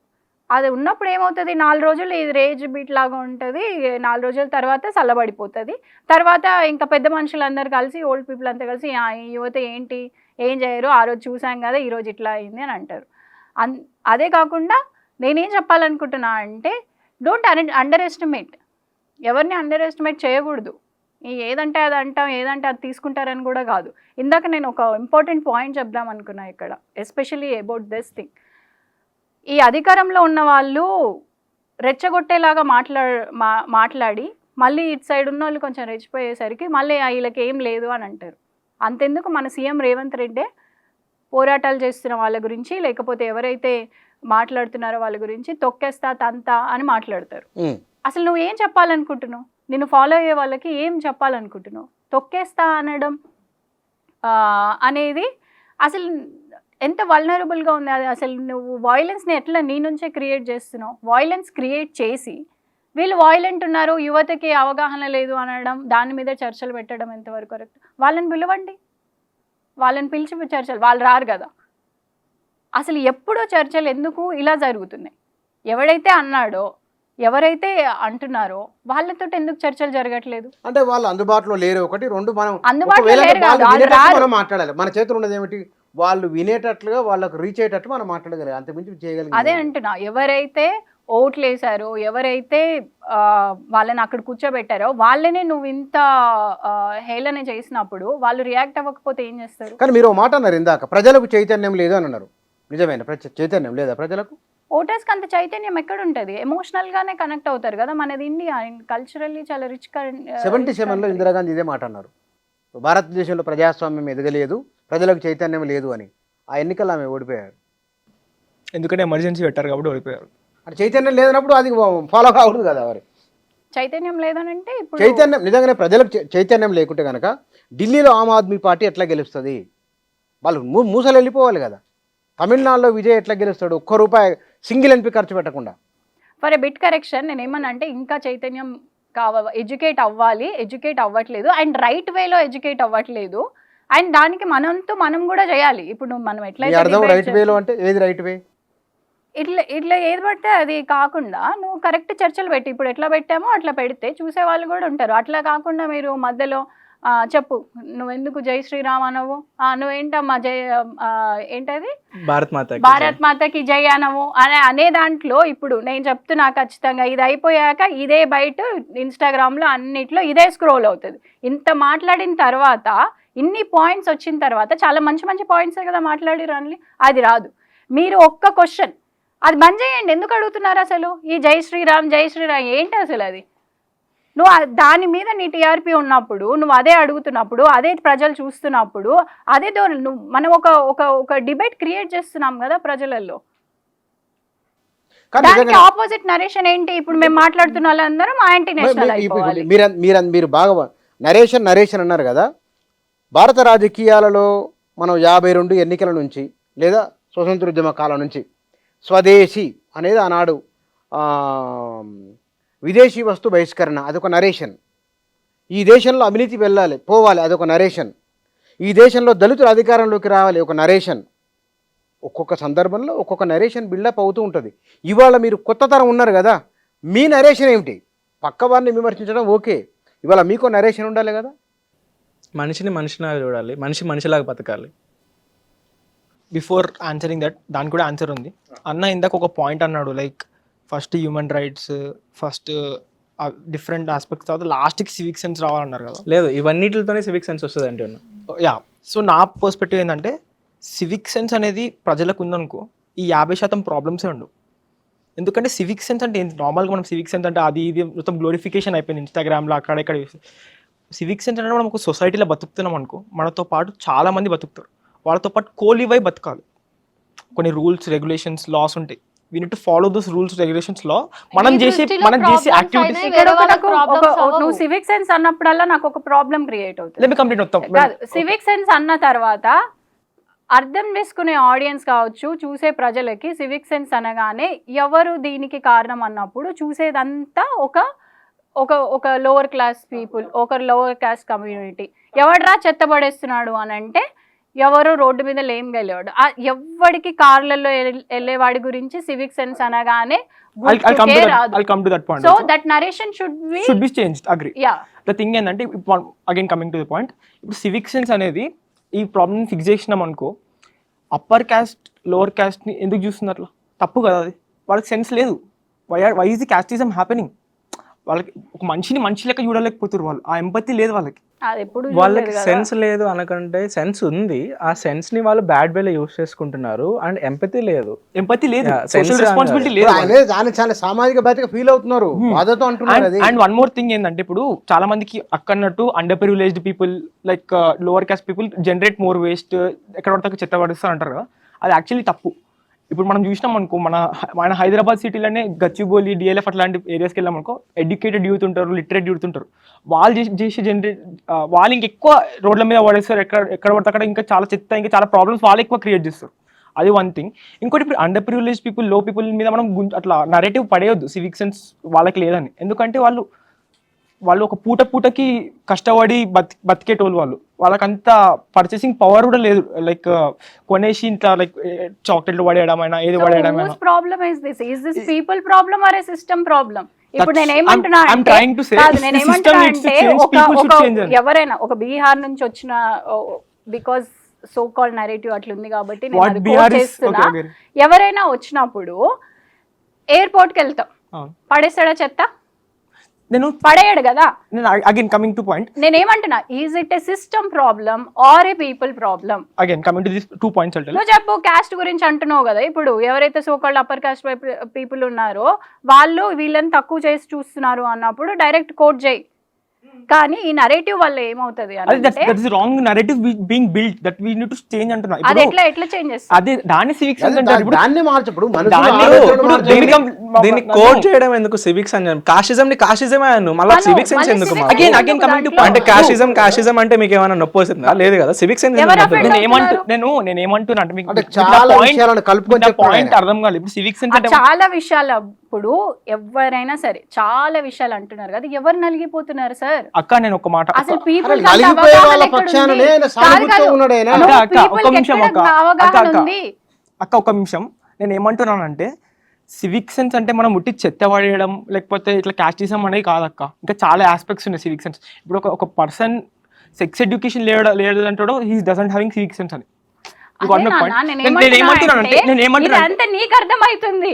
అది ఉన్నప్పుడు ఏమవుతుంది, 4 రోజులు ఇది రేజ్ బీట్ లాగా ఉంటుంది, 4 రోజుల తర్వాత చల్లబడిపోతుంది. తర్వాత ఇంకా పెద్ద మనుషులందరూ కలిసి, ఓల్డ్ పీపుల్ అంతా కలిసి యువత ఏంటి ఏం చేయరు, ఆ రోజు చూసాం కదా ఈరోజు ఇట్లా అయింది అని అంటారు. అదే కాకుండా నేనేం చెప్పాలనుకుంటున్నా అంటే డోంట్ అండర్ ఎస్టిమేట్, ఎవరిని అండర్ ఎస్టిమేట్ చేయకూడదు. ఏదంటే అది అంటాం, ఏదంటే అది తీసుకుంటారని కూడా కాదు. ఇందాక నేను ఒక ఇంపార్టెంట్ పాయింట్ చెప్దాం అనుకున్నా ఇక్కడ, ఎస్పెషలీ అబౌట్ దిస్ థింగ్. ఈ అధికారంలో ఉన్న వాళ్ళు రెచ్చగొట్టేలాగా మాట్లాడి మళ్ళీ ఇటు సైడ్ ఉన్న వాళ్ళు కొంచెం రెచ్చిపోయేసరికి మళ్ళీ వీళ్ళకి ఏం లేదు అని అంటారు. అంతెందుకు మన సీఎం రేవంత్ రెడ్డి పోరాటాలు చేస్తున్న వాళ్ళ గురించి, లేకపోతే ఎవరైతే మాట్లాడుతున్నారో వాళ్ళ గురించి తొక్కేస్తా తంతా అని మాట్లాడతారు. అసలు నువ్వు ఏం చెప్పాలనుకుంటున్నావు? నిన్ను ఫాలో అయ్యే వాళ్ళకి ఏం చెప్పాలనుకుంటున్నావు? తొక్కేస్తా అనడం అనేది అసలు ఎంత వల్నరబుల్గా ఉంది. అది అసలు నువ్వు వాయిలెన్స్ని ఎట్లా నీ నుంచే క్రియేట్ చేస్తున్నావు? వాయిలెన్స్ క్రియేట్ చేసి వీళ్ళు వాయిలెంట్ ఉన్నారు, యువతకి అవగాహన లేదు అనడం, దాని మీద చర్చలు పెట్టడం ఎంతవరకు కరెక్ట్? వాళ్ళని పిలవండి, వాళ్ళని పిలిచి చర్చలు. వాళ్ళు రారు కదా. అసలు ఎప్పుడో చర్చలు ఎందుకు ఇలా జరుగుతున్నాయి? ఎవడైతే అన్నాడో, ఎవరైతే అంటున్నారో వాళ్ళతో ఎందుకు చర్చలు జరగట్లేదు? అంటే వాళ్ళు అందుబాటులో లేరు, ఒకటి. రెండు, మనం అందుబాటులో ఒకవేళ లేరు కాదు, వాళ్ళు వాళ్ళు వినేటట్టు రారు. మనం మాట్లాడాలి. మన చేతులు ఉన్నది ఏమిటి? వాళ్ళు వినేటట్లుగా, వాళ్ళకు రీచ్ అయ్యేటట్టు మనం మాట్లాడగలిగాం, అంతకుమించి చేయగలిగాం. అదే అంటున్నా, ఎవరైతే ఓట్లు వేసారో, ఎవరైతే వాళ్ళని అక్కడ కూర్చోబెట్టారో వాళ్ళనే నువ్వు ఇంత హేళన చేసినప్పుడు వాళ్ళు రియాక్ట్ అవ్వకపోతే ఏం చేస్తారు? కానీ మీరు ఒక మాట అన్నారు ఇందాక, ప్రజలకు చైతన్యం లేదు అని అన్నారు. నిజమైన చైతన్యం లేదా ప్రజలకు? ఓటర్స్కి అంత చైతన్యం ఎక్కడ ఉంటుంది? ఎమోషనల్గానే కనెక్ట్ అవుతారు కదా. మనది ఇండియా, కల్చరల్లీ చాలా రిచ్. 77లో ఇందిరాగాంధీ ఇదే మాట అన్నారు, భారతదేశంలో ప్రజాస్వామ్యం ఎదగలేదు, ప్రజలకు చైతన్యం లేదు అని. ఆ ఎన్నికల్లో ఆమె ఓడిపోయారు. ఎందుకంటే ఎమర్జెన్సీ పెట్టారు కాబట్టి ఓడిపోయారు. అంటే చైతన్యం లేనప్పుడు అది ఫాలో కాకూడదు కదా. వారి చైతన్యం లేదనంటే ఇప్పుడు చైతన్యం నిజంగానే ప్రజలకు చైతన్యం లేకుంటే కనుక ఢిల్లీలో ఆమ్ ఆద్మీ పార్టీ ఎట్లా గెలుస్తుంది? వాళ్ళు మూసలు వెళ్ళిపోవాలి కదా. తమిళనాడులో విజయ్ ఎట్లా గెలుస్తాడు? ₹1 సింగిల్ ఎంపీ ఖర్చు పెట్టకుండా. ఫర్ ఎ బిట్ కరెక్షన్, నేను ఏమన్నా అంటే ఇంకా చైతన్యం ఎడ్యుకేట్ అవ్వాలి, ఎడ్యుకేట్ అవ్వట్లేదు, అండ్ రైట్ వేలో ఎడ్యుకేట్ అవ్వట్లేదు, అండ్ దానికి మనం కూడా చేయాలి. ఇప్పుడు మనం ఎట్లయితే అర్థం రైట్ వేలో అంటే ఏది రైట్ వే? ఇట్లా ఏది పడితే అది కాకుండా నువ్వు కరెక్ట్ చర్చలు పెట్టి, ఇప్పుడు ఎట్లా పెట్టామో అట్లా పెడితే చూసే వాళ్ళు కూడా ఉంటారు. అట్లా కాకుండా మీరు మధ్యలో చెప్పు, నువ్వెందుకు జై శ్రీరామ్ అనవు, నువ్వేంటమ్మా ఏంటది భారత్ మాతకి జై అనవు అనే దాంట్లో ఇప్పుడు నేను చెప్తున్నా ఖచ్చితంగా ఇది అయిపోయాక ఇదే బయట ఇన్స్టాగ్రామ్లో అన్నిట్లో ఇదే స్క్రోల్ అవుతుంది. ఇంత మాట్లాడిన తర్వాత, ఇన్ని పాయింట్స్ వచ్చిన తర్వాత, చాలా మంచి మంచి పాయింట్సే కదా మాట్లాడిరండి, అది రాదు. మీరు ఒక్క క్వశ్చన్ అది బంద్ చేయండి. ఎందుకు అడుగుతున్నారు అసలు ఈ జై శ్రీరామ్ ఏంటి అసలు? అది నువ్వు దాని మీద నీ టీఆర్పీ ఉన్నప్పుడు, నువ్వు అదే అడుగుతున్నప్పుడు, అదే ప్రజలు చూస్తున్నప్పుడు, అదే నువ్వు మనం ఒక డిబేట్ క్రియేట్ చేస్తున్నాం కదా ప్రజలలో. దానికి ఆపోజిట్ నరేషన్ ఏంటి? ఇప్పుడు మేము మాట్లాడుతున్న వాళ్ళందరం యాంటీ నేషనల్ అయిపోవాలి. మీరు బాగా నరేషన్ అన్నారు కదా. భారత రాజకీయాలలో మనం 52 ఎన్నికల నుంచి లేదా స్వతంత్రోద్యమ కాలం నుంచి స్వదేశీ అనేది ఆనాడు విదేశీ వస్తు బహిష్కరణ, అదొక నరేషన్. ఈ దేశంలో అవినీతి పోవాలి, అదొక నరేషన్. ఈ దేశంలో దళితులు అధికారంలోకి రావాలి, ఒక నరేషన్. ఒక్కొక్క సందర్భంలో ఒక్కొక్క నరేషన్ బిల్డప్ అవుతూ ఉంటుంది. ఇవాళ మీరు కొత్త తరం ఉన్నారు కదా, మీ నరేషన్ ఏమిటి? పక్క వారిని విమర్శించడం ఓకే, ఇవాళ మీకో నరేషన్ ఉండాలి కదా. మనిషిని మనిషిలాగా చూడాలి, మనిషిలాగా బతకాలి. బిఫోర్ ఆన్సరింగ్ దట్, దానికి కూడా ఆన్సర్ ఉంది. అన్న ఇందాక ఒక పాయింట్ అన్నాడు, like first human rights, first different aspects, తర్వాత లాస్ట్కి సివిక్ సెన్స్ రావాలన్నారు కదా. లేదు, ఇవన్నిటితోనే సివిక్ సెన్స్ వస్తుంది అంటున్నా. యా, సో నా పర్స్పెక్టివ్ ఏంటంటే సివిక్ సెన్స్ అనేది ప్రజలకు ఉందనుకో, ఈ 50% ప్రాబ్లమ్సే ఉండవు. ఎందుకంటే సివిక్ సెన్స్ అంటే నార్మల్గా మనం సివిక్ సెన్స్ అంటే అది ఇది మొత్తం గ్లోరిఫికేషన్ అయిపోయింది ఇన్స్టాగ్రామ్లో అక్కడ ఇక్కడ. సివిక్ సెన్స్ అంటే మనం ఒక సొసైటీలో బతుకుతున్నాం అనుకో, మనతో పాటు చాలామంది బతుకుతారు, వాళ్ళతో పాటు కోలివై బతకాలి. కొన్ని రూల్స్, రెగ్యులేషన్స్, లాస్ ఉంటాయి. We need to follow those rules, regulations లో మనం చేసే యాక్టివిటీస్. నువ్వు సివిక్ సెన్స్ అన్నప్పుడల్లా నాకు ఒక ప్రాబ్లం క్రియేట్ అవుతుంది. సివిక్ సెన్స్ అన్న తర్వాత అర్థం చేసుకునే ఆడియన్స్ కావచ్చు, చూసే ప్రజలకి సివిక్ సెన్స్ అనగానే ఎవరు దీనికి కారణం అన్నప్పుడు చూసేదంతా ఒక లోవర్ క్లాస్ పీపుల్, ఒక లోవర్ క్లాస్ కమ్యూనిటీ. ఎవడరా చెత్తబడేస్తున్నాడు అని అంటే ఎవరు రోడ్డు మీద లేం వెళ్ళేవాడు, ఎవరికి కార్లలో వెళ్ళేవాడి గురించి సివిక్ సెన్స్ అనగానే so that narration should be changed. Agree. The thing ఏంటంటే again coming to the point, ఇప్పుడు సివిక్ సెన్స్ అనేది ఈ ప్రాబ్లమ్ ఫిక్స్ చేసినాం అనుకో, అప్పర్ క్యాస్ట్ లోవర్ క్యాస్ట్ని ఎందుకు చూస్తుంది అట్లా? తప్పు కదా అది. వాళ్ళకి సెన్స్ లేదు. Why is the casteism happening? వాళ్ళకి ఒక మనిషిని మనిషి లెక్క చూడలేకపోతున్నారు, వాళ్ళు ఆ ఎంపతి లేదు వాళ్ళకి. అది ఎప్పుడు వాళ్ళకి చూడలేదు కదా. సెన్స్ లేదు అనకంటే సెన్స్ ఉంది, ఆ సెన్స్ ని వాళ్ళు బ్యాడ్ వేలో యూస్ చేసుకుంటున్నారు. అండ్ ఎంపతి లేదు. ఎంపతి లేదు, Yeah, సోషల్ sense రెస్పాన్సిబిలిటీ అన్నారు. లేదు. ఆయన దాన్ని చాలా సామాజిక బాధ్యత ఫీల్ అవుతున్నారు, బాధతో అంటున్నారు అది. అండ్ వన్ మోర్ థింగ్ ఏంటంటే ఇప్పుడు చాలా మందికి అక్కడన్నట్టు underprivileged people like lower caste people generate more waste, ఎక్కడ పడితే అక్కడ చెత్త పడుస్తారు అంటారు కదా, అది యాక్చువల్లీ తప్పు. ఇప్పుడు మనం చూసినాం అనుకో, మన హైదరాబాద్ సిటీలోనే గచ్చిబౌలి, డిఎల్ఎఫ్ అట్లాంటి ఏరియాస్కి వెళ్ళాం అనుకో, ఎడ్యుకేటెడ్ యూత్ ఉంటారు, లిటరేట్ యూత్ ఉంటారు. వాళ్ళు చేసే వాళ్ళు ఇంకెక్కువ రోడ్ల మీద పడేస్తారు, ఎక్కడ పడితే అక్కడ ఇంకా చాలా చెత్త, ఇంకా చాలా ప్రాబ్లమ్స్ వాళ్ళు ఎక్కువ క్రియేట్ చేస్తారు. అది వన్ థింగ్. ఇంకోటి ఇప్పుడు అండర్ ప్రివిలేజ్ పీపుల్, లో పీపుల్ మీద మనం అట్లా నరేటివ్ పడేయొద్దు సివిక్ సెన్స్ వాళ్ళకి లేదని. ఎందుకంటే వాళ్ళు ఒక పూటకి కష్టపడి బతికేటోళ్ళు, వాళ్ళకంత పర్చేసింగ్ పవర్ కూడా లేదు. లైక్ కొనేసి ఇంట్లో లైక్ చాక్లెట్లు పడేయడమైనా ఏది పడేయడమైనా. Problem is this people problem or a system problem? ఇప్పుడు నేను ఏమంటున్నా I'm అంటే trying to say, కాదు, if నేను the system ఏమంటున్నా needs to అంటే change, people should change అని. ఎవరైనా ఒక బీహార్ నుంచి వచ్చిన బికాజ్ సో కాల్డ్ నరేటివ్ అట్లుంది కాబట్టి నేను What అది Bihar quote is- చేస్తున్నా. okay, okay. ఎవరైనా వచ్చినప్పుడు ఎయిర్పోర్ట్కి వెళ్తాం, పడేస్తాడా చెత్త? నేను పడేయడు కదా. అగైన్ కమింగ్ టు పాయింట్, నేనేమంటున్నా, is it a system problem or A people problem? Again coming to this 2 points అంటే నువ్వు చెప్పు, క్యాస్ట్ గురించి అంటున్నావు కదా. ఇప్పుడు ఎవరైతే సోకాల్డ్ అప్పర్ క్యాస్ట్ పీపుల్ ఉన్నారో వాళ్ళు వీళ్ళని తక్కువ చేసి చూస్తున్నారు అన్నప్పుడు డైరెక్ట్ కోట్ చేయి. కానీ ఈ నరేటివ్ వల్ల ఏమవుతుంది అది అంటే that is wrong narrative being built that we need to change అంటున్నా. అది ఇప్పుడు ఎట్లా చేంజ్ చేస్తారు? అదే దాన్ని సివిక్ సెన్స్ అంటారు. ఇప్పుడు దాన్ని మార్చప్పుడు దీన్ని కోట్ చేయడం ఎందుకు సివిక్స్ అని? కాషిజం ని కాషిజమే అను, మళ్ళీ సివిక్ సెన్స్ ఎందుకు? Again, coming to అంటే కాషిజం అంటే మీకు ఏమైనా నొప్పి వస్తుందా? లేదు కదా. సివిక్ సెన్స్ ఎవరు offend నేను ఏమంటున్నా అంటే మీకు అంటే చాలా విషయాలను కలుపుకొని చెప్తున్నాడు పాయింట్ ఆయన. అర్థం కాలేదు. ఇప్పుడు సివిక్ సెన్స్ అంటే చాలా విషయాలు, ఇప్పుడు ఎవరైనా సరే చాలా విషయాలు అంటున్నారు కదా, ఎవరు నలిగిపోతున్నారు సార్? అక్క నేను ఒక మాట అసలు పీపుల్ అరే నలిగిపోయే వాళ్ళ పక్షాననే ఆయన సానుభూతితో ఉన్నాడు ఆయన. అక్క ఒక నిమిషం అక్క ఒక నిమిషం. నేను ఏమంటున్నానంటే సివిక్ సెన్స్ అంటే మనం ముట్టి చెత్త పడేయడం లేకపోతే ఇట్లా క్యాస్టిజం అనేది కాదక్క. ఇంకా చాలా ఆస్పెక్ట్స్ ఉన్నాయి సివిక్ సెన్స్. ఇప్పుడు ఒక పర్సన్ సెక్స్ ఎడ్యుకేషన్ లేదంటాడో he doesn't having civic sense అని. ఇదంతా నీకు అర్థమవుతుంది,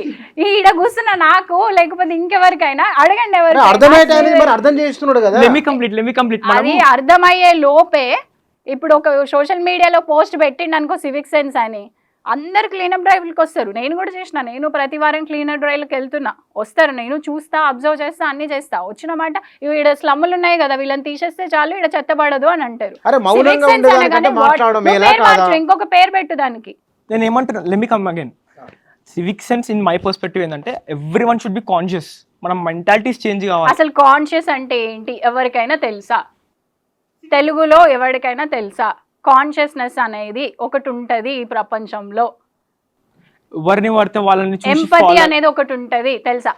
ఈడ కూర్చున్న నాకు లేకపోతే ఇంకెవరికైనా అడగండి. అర్థమయ్యేది మరి అర్థం చేస్తున్నాడు కదా. Let me complete. అది అర్థమయ్యే లోపే ఇప్పుడు ఒక సోషల్ మీడియాలో పోస్ట్ పెట్టిండు అనుకో సివిక్ సెన్స్ అని, అందరు క్లీనప్ డ్రైవ్లకు వస్తారు. నేను కూడా చేసిన, నేను ప్రతి వారం క్లీనప్ డ్రైవ్లకు వెళ్తున్నా, వస్తారు, నేను చూస్తా, అబ్జర్వ్ చేస్తా, అన్ని చేస్తా. వచ్చిన మాట ఈడ స్లమ్ములు ఉన్నాయి కదా, వీళ్ళని తీసేస్తే చాలు, ఈడ చెత్త పడదు అని అంటారు. ఇంకొక పేరు పెట్టు దానికి. నేను ఏమంటున్నా, let me come again. Civic sense in my perspective ఏంటంటే everyone should be conscious. మనం మెంటాలిటీస్ చేంజ్ కావాలి. అసలు కాన్షియస్ అంటే ఏంటి ఎవరికైనా తెలుసా? తెలుగులో ఎవరికైనా తెలుసా? కాన్షియస్నెస్ అనేది ఒకటి ఉంటది ఈ ప్రపంచంలో, ఎవరిని పడితే వాళ్ళని ఎంపతి అనేది ఒకటి ఉంటది తెలుసా?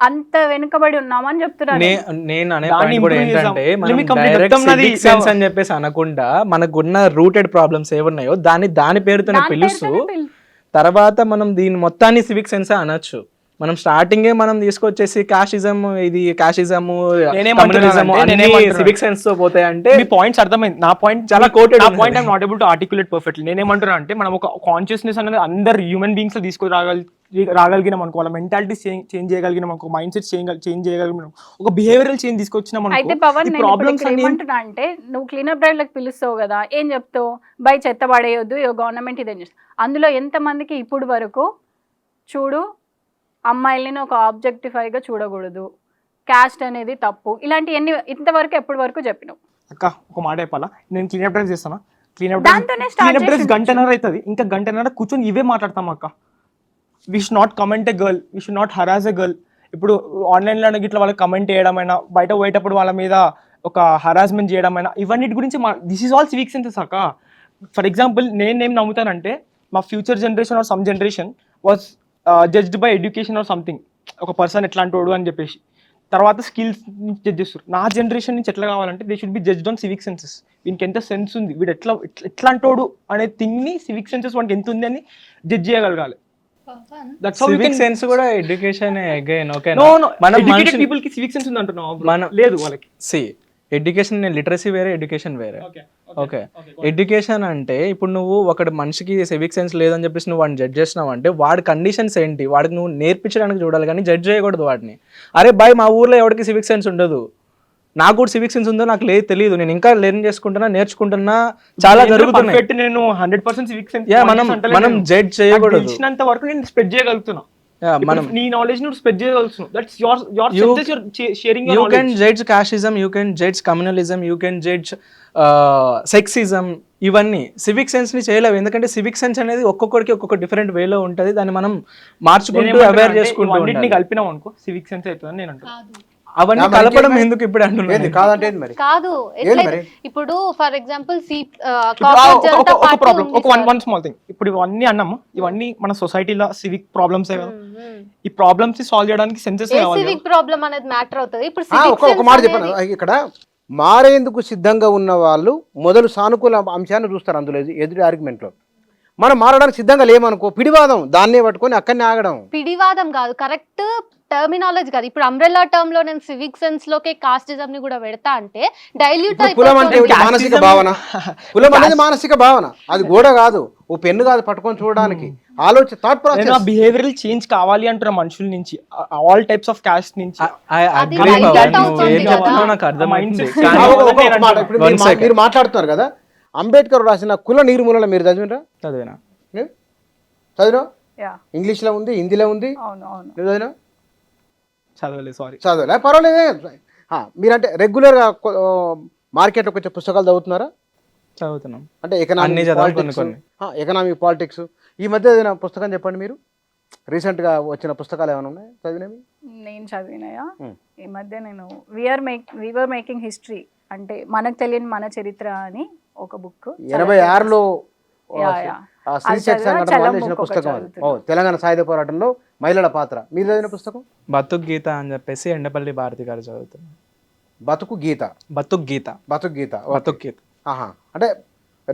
అంత వెనుకబడి ఉన్నామని చెప్తున్నాను నేను అనే పాయింట్ కూడా ఏంటంటే, మనం డైరెక్ట్ సివిక్ సెన్స్ అని చెప్పేసి అనకుండా మనకున్న రూటెడ్ ప్రాబ్లమ్స్ ఏమున్నాయో దాని పేరుతోనే పిలుస్తూ తర్వాత మనం దీని మొత్తాన్ని సివిక్ సెన్స్ అనొచ్చు. మనం స్టార్టింగే మనం తీసుకొచ్చేసి కాషిజం, ఇది కాషిజం, కమ్యూనిజం సివిక్ సెన్స్ తో పోతాయి అంటే మీ పాయింట్స్ అర్థమైంది. నా పాయింట్ చాలా కోటెడ్. నా point I'm not able to articulate perfectly. నేనేమంటున్నా అంటే మనం ఒక కాన్షియస్నెస్ అనేది అందరు హ్యూమన్ బీయింగ్స్ లో రాగలిగినాం అనుకో, వాళ్ళ మెంటాలిటీ చేంజ్ చేయగలిగినాం అనుకో, మైండ్ సెట్ చేంజ్ చేయగలిగినాం, ఒక బిహేవియరల్ చేంజ్ తీసుకొచ్చినాం అనుకో. అయితే పవన్, ఏమంటున్నా అంటే నువ్వు క్లీనప్ డ్రైవ్ లకు పిలుస్తావు కదా, ఏం చెప్తావు? బై చెత్త పడేయొద్దు, గవర్నమెంట్ ఇదేం చేస్తుంది. అందులో ఎంతమందికి ఇప్పుడు వరకు చూడు, అమ్మాయిలని ఒక ఆబ్జెక్టిఫైగా చూడకూడదు, క్యాస్ట్ అనేది తప్పు, ఇలాంటి ఇంతవరకు ఎప్పటి వరకు చెప్పినావు? అక్క ఒక మాట చెప్పాలా, నేను క్లీనప్ డ్రైవ్ చేస్తానా, క్లీనప్ డ్రైవ్ గంటన్నర అవుతుంది, ఇంకా గంటన్నర కూర్చొని ఇవే మాట్లాడతాం అక్క. We should not comment a girl, we should not harass a girl. ఇప్పుడు ఆన్లైన్లో ఇట్లా వాళ్ళకి కమెంట్ చేయడమైనా, బయట పోయేటప్పుడు వాళ్ళ మీద ఒక హరాస్మెంట్ చేయడమైనా, ఇవన్నిటి గురించి this is all civic senses అక్క. ఫర్ ఎగ్జాంపుల్ నేనేం నమ్ముతానంటే మా future generation or some generation was judged by education or something, ఒక పర్సన్ ఎట్లాంటి వాడు అని చెప్పేసి తర్వాత స్కిల్స్ జడ్జ్ చేస్తారు. నా జనరేషన్ నుంచి ఎట్లా కావాలంటే they should be judged on civic senses. వీనికి ఎంత సెన్స్ ఉంది, వీడు ఎట్లాంటోడు అనే థింగ్ని సివిక్ సెన్సెస్ వానికి ఎంత ఉంది అని జడ్జ్ చేయగలగాలి. సివిక్ సెన్స్ కూడా education again. Okay, educated people కి సివిక్ సెన్స్ ఉంది అంటున్నావు, లేదు వాళ్ళకి. సి ఎడ్యుకేషన్, లిటరసీ వేరే, ఎడ్యుకేషన్ వేరే. ఓకే, ఎడ్యుకేషన్ అంటే ఇప్పుడు నువ్వు ఒక మనిషికి సివిక్ సెన్స్ లేదని చెప్పేసి నువ్వు వాడిని జడ్జ్ చేసినావు అంటే వాడి కండిషన్స్ ఏంటి, వాడికి నువ్వు నేర్పించడానికి చూడాలి కానీ జడ్జ్ చేయకూడదు వాడిని. అరే బాయ్, మా ఊర్లో ఎవరికి సివిక్ సెన్స్ ఉండదు, నాకు కూడా సివిక్ సెన్స్ ఉందో నాకు లేదు తెలియదు, నేను ఇంకా లెర్న్ చేసుకుంటున్నా, నేర్చుకుంటున్నా, చాలా జరుగుతున్నాయి. నేను 100% సివిక్ సెన్స్ మనం జడ్జ్ చేయకూడదు. తెలిసినంత వరకు నేను స్ప్రెడ్ చేయగలుగుతున్నా. మనం నీ నాలెడ్జ్ నువ్వు స్ప్రెడ్ చేయగలుగుతున్నావు. That's your senses your sharing your you can knowledge. Judge casteism, you can judge communalism, you can judge sexism. ఇవన్నీ సివిక్ సెన్స్ ని చేయలేవు, ఎందుకంటే సివిక్ సెన్స్ అనేది ఒక్కొక్కరికి ఒక్కొక్క డిఫరెంట్ వేలో ఉంటది. దాన్ని మనం మార్చుకుంటూ అవేర్ చేసుకుంటూ అన్నిటిని ఉండాలి. కలిపినాం అనుకో సివిక్ సెన్స్ అవుతుందని నేను అంటున్నాను. అవన్నీ మరి కలపడం ఇంకేమైనా? ఎందుకు ఇప్పుడు ఏంది అంటున్నాను. కాదంటే ఏంది మరి? కాదు ఏంది ఎట్లయితే మరి? ఇప్పుడు ఫర్ ఎగ్జాంపుల్ ఒక ప్రాబ్లం, ఒక వన్ స్మాల్ థింగ్. ఇప్పుడు ఇవన్నీ అన్నాము, ఇవన్నీ మన సొసైటీలో సివిక్ ప్రాబ్లమ్స్ కదా. ఈ ప్రాబ్లమ్స్ ని సాల్వ్ చేయడానికి సెన్సెస్ కావాలి. సివిక్ ప్రాబ్లం అనేది మ్యాటర్ అవుతుంది. ఇప్పుడు ఒక మాట చెప్పాను, ఇక్కడ మారేందుకు సిద్ధంగా ఉన్న వాళ్ళు మొదలు సానుకూల అంశాన్ని చూస్తారు అందులో, ఎదుటి ఆర్గ్యుమెంట్లో. మనం మారడానికి సిద్ధంగా లేమనుకో, పిడివాదం దాన్నే పట్టుకొని అక్కడనే ఆగడం. పిడివాదం కాదు, కరెక్ట్ టర్మినాలజీ కాదు. ఇప్పుడు అంబ్రెల్లా టర్మ్ లో నేను సివిక్ సెన్స్ లోకి కాస్టిజం ని కూడా పెడతా అంటే డైల్యూట్ కులం అంటే అయిపోతుంది. మానసిక భావన, కులం అనేది మానసిక భావన, అది గోడ కాదు, ఓ పెన్ను కాదు పట్టుకొని చూడడానికి. ఆలోచన, థాట్ నేను ప్రాసెస్. బిహేవియరల్ చేంజ్ కావాలి అంటున్న మనుషుల నుంచి, ఆల్ టైప్స్ ఆఫ్ కాస్ట్ నుంచి. అది dilute అవుతుంది కదా. నాకు అర్థమైంది. Mindset కానీ ఒక మాట, ఇప్పుడు One second. మీరు మాట్లాడుతున్నారు కదా, అంబేద్కర్ రాసిన కుల నిర్మూలన మీరు చదివినరా? చదివినా. చదివినా? యా, ఇంగ్లీష్లో ఉంది, హిందీలో ఉంది, అవును అవును. నువ్వు చదివినా? చదవలేదు, సారీ. చదవలే, పర్వాలేదు. మీరంటే రెగ్యులర్గా మార్కెట్లోకి వచ్చే పుస్తకాలు చదువుతున్నారా? చదువుతున్నాం. అంటే అన్ని చదవాలి కొన్ని. Economic politics. ఈ మధ్య ఏదైనా పుస్తకం చెప్పండి మీరు, రీసెంట్గా వచ్చిన పుస్తకాలు ఏమైనా ఉన్నాయి చదివినవి? నేను చదివినాయా ఈ మధ్య నేను వీఆర్ మేకింగ్ హిస్టరీ, అంటే మనకు తెలియని మన చరిత్ర అని ఒక బుక్ 86లో యా, యా. శ్రీ అది శక్తి చదివా, సంఘటన చలం వాళ్ళు చేసిన book ఒకటి పుస్తకం అది. చదువుతున్నా. తెలంగాణ సాయుధ పోరాటంలో మహిళల పాత్ర. మీరు చదివిన పుస్తకం? బతుక్ గీత అని చెప్పేసి ఎండపల్లి భారతి గారు చదువుతున్నాం. బతుకు గీత. బతుక్ గీత. బతుకు గీత. బతుక్ గీత. అంటే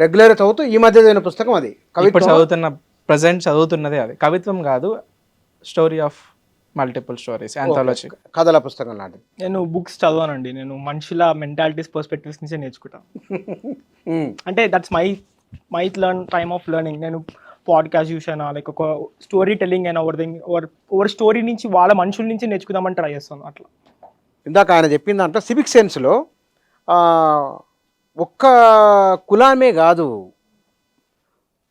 రెగ్యులర్ చదువుతూ ఈ మధ్య చదివిన పుస్తకం అది. ఇప్పుడు చదువుతున్న ప్రజెంట్ చదువుతున్నదే అది. కవిత్వం కాదు, story of multiple stories, anthology, కథల పుస్తకం లాంటిది. నేను బుక్స్ చదవానండి, నేను మనుషుల మెంటాలిటీస్ పర్స్పెక్టివ్స్ నుంచే నేర్చుకుంటాను. అంటే that's my time of learning. నేను పాడ్కాస్ట్ చూసాను, లైక్ ఒక స్టోరీ టెల్లింగ్ అయినా ఓవర్ స్టోరీ నుంచి వాళ్ళ మనుషుల నుంచి నేర్చుకుందామని ట్రై చేస్తాను అట్లా. ఇందాక ఆయన చెప్పిన దాంట్లో సివిక్ సెన్స్లో ఒక్క కులామే కాదు,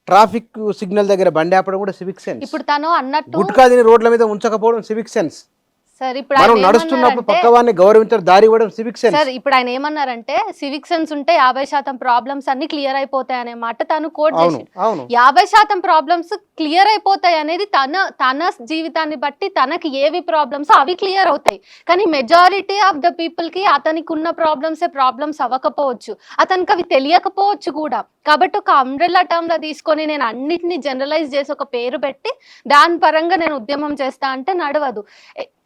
ట్రాఫిక్ సిగ్నల్ దగ్గర బండి ఆపడం కూడా సివిక్ సెన్స్. ఇప్పుడు తను అన్నట్టు గుట్కా తిని రోడ్ల మీద ఉంచకపోవడం సివిక్ సెన్స్. సార్ ఇప్పుడు మనం ఆయన నడుస్తున్నప్పుడు ఏమన్నారంటే- పక్క వాడిని గౌరవించడం, దారి ఇవ్వడం సివిక్ సెన్స్. సార్ ఇప్పుడు ఆయన ఏమన్నారంటే సివిక్ సెన్స్ ఉంటే 50% ప్రాబ్లమ్స్ అన్ని క్లియర్ అయిపోతాయి అనే మాట తను కోట్ అవును చేసి, అవును 50% ప్రాబ్లమ్స్ క్లియర్ అయిపోతాయి అనేది తన జీవితాన్ని బట్టి తనకి ఏవి ప్రాబ్లమ్స్ అవి క్లియర్ అవుతాయి. కానీ మెజారిటీ ఆఫ్ ద పీపుల్ కి అతనికి ఉన్న ప్రాబ్లమ్స్ అవ్వకపోవచ్చు, అతనికి అవి తెలియకపోవచ్చు కూడా. కాబట్టి ఒక అంబ్రెల్లా టర్మ్ లో తీసుకొని నేను అన్నిటిని జనరలైజ్ చేసి ఒక పేరు పెట్టి దాని పరంగా నేను ఉద్యమం చేస్తా అంటే నడవదు.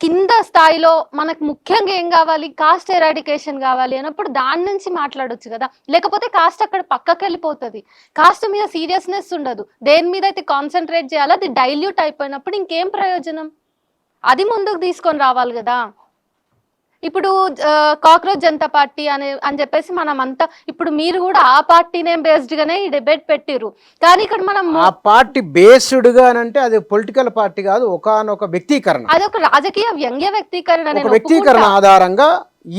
కింద స్థాయిలో మనకు ముఖ్యంగా ఏం కావాలి, కాస్ట్ ఎరాడికేషన్ కావాలి అన్నప్పుడు దాని నుంచి మాట్లాడొచ్చు కదా. లేకపోతే కాస్ట్ అక్కడ పక్కకి వెళ్ళిపోతుంది, కాస్ట్ మీద సీరియస్నెస్ ఉండదు. దేని మీద అయితే కాన్సన్ట్రేట్ చేయాలో అది డైల్యూట్ అయిపోయినప్పుడు ఇంకేం ప్రయోజనం, అది ముందుకు తీసుకొని రావాలి కదా. ఇప్పుడు కాక్రోచ్ జనతా పార్టీ అని చెప్పేసి మనం అంతా, ఇప్పుడు మీరు కూడా ఆ పార్టీ నేమ్ బేస్డ్ గానే ఈ డిబేట్ పెట్టిరు. కానీ ఇక్కడ మనం ఆ పార్టీ బేస్డ్ గా అంటే అది పొలిటికల్ పార్టీ కాదు, ఒకానొక వ్యక్తీకరణ, అదొక రాజకీయ వ్యంగ్య వ్యక్తీకరణ. ఒక నేను వ్యక్తీకరణ ఒప్పుకుంటా. ఆధారంగా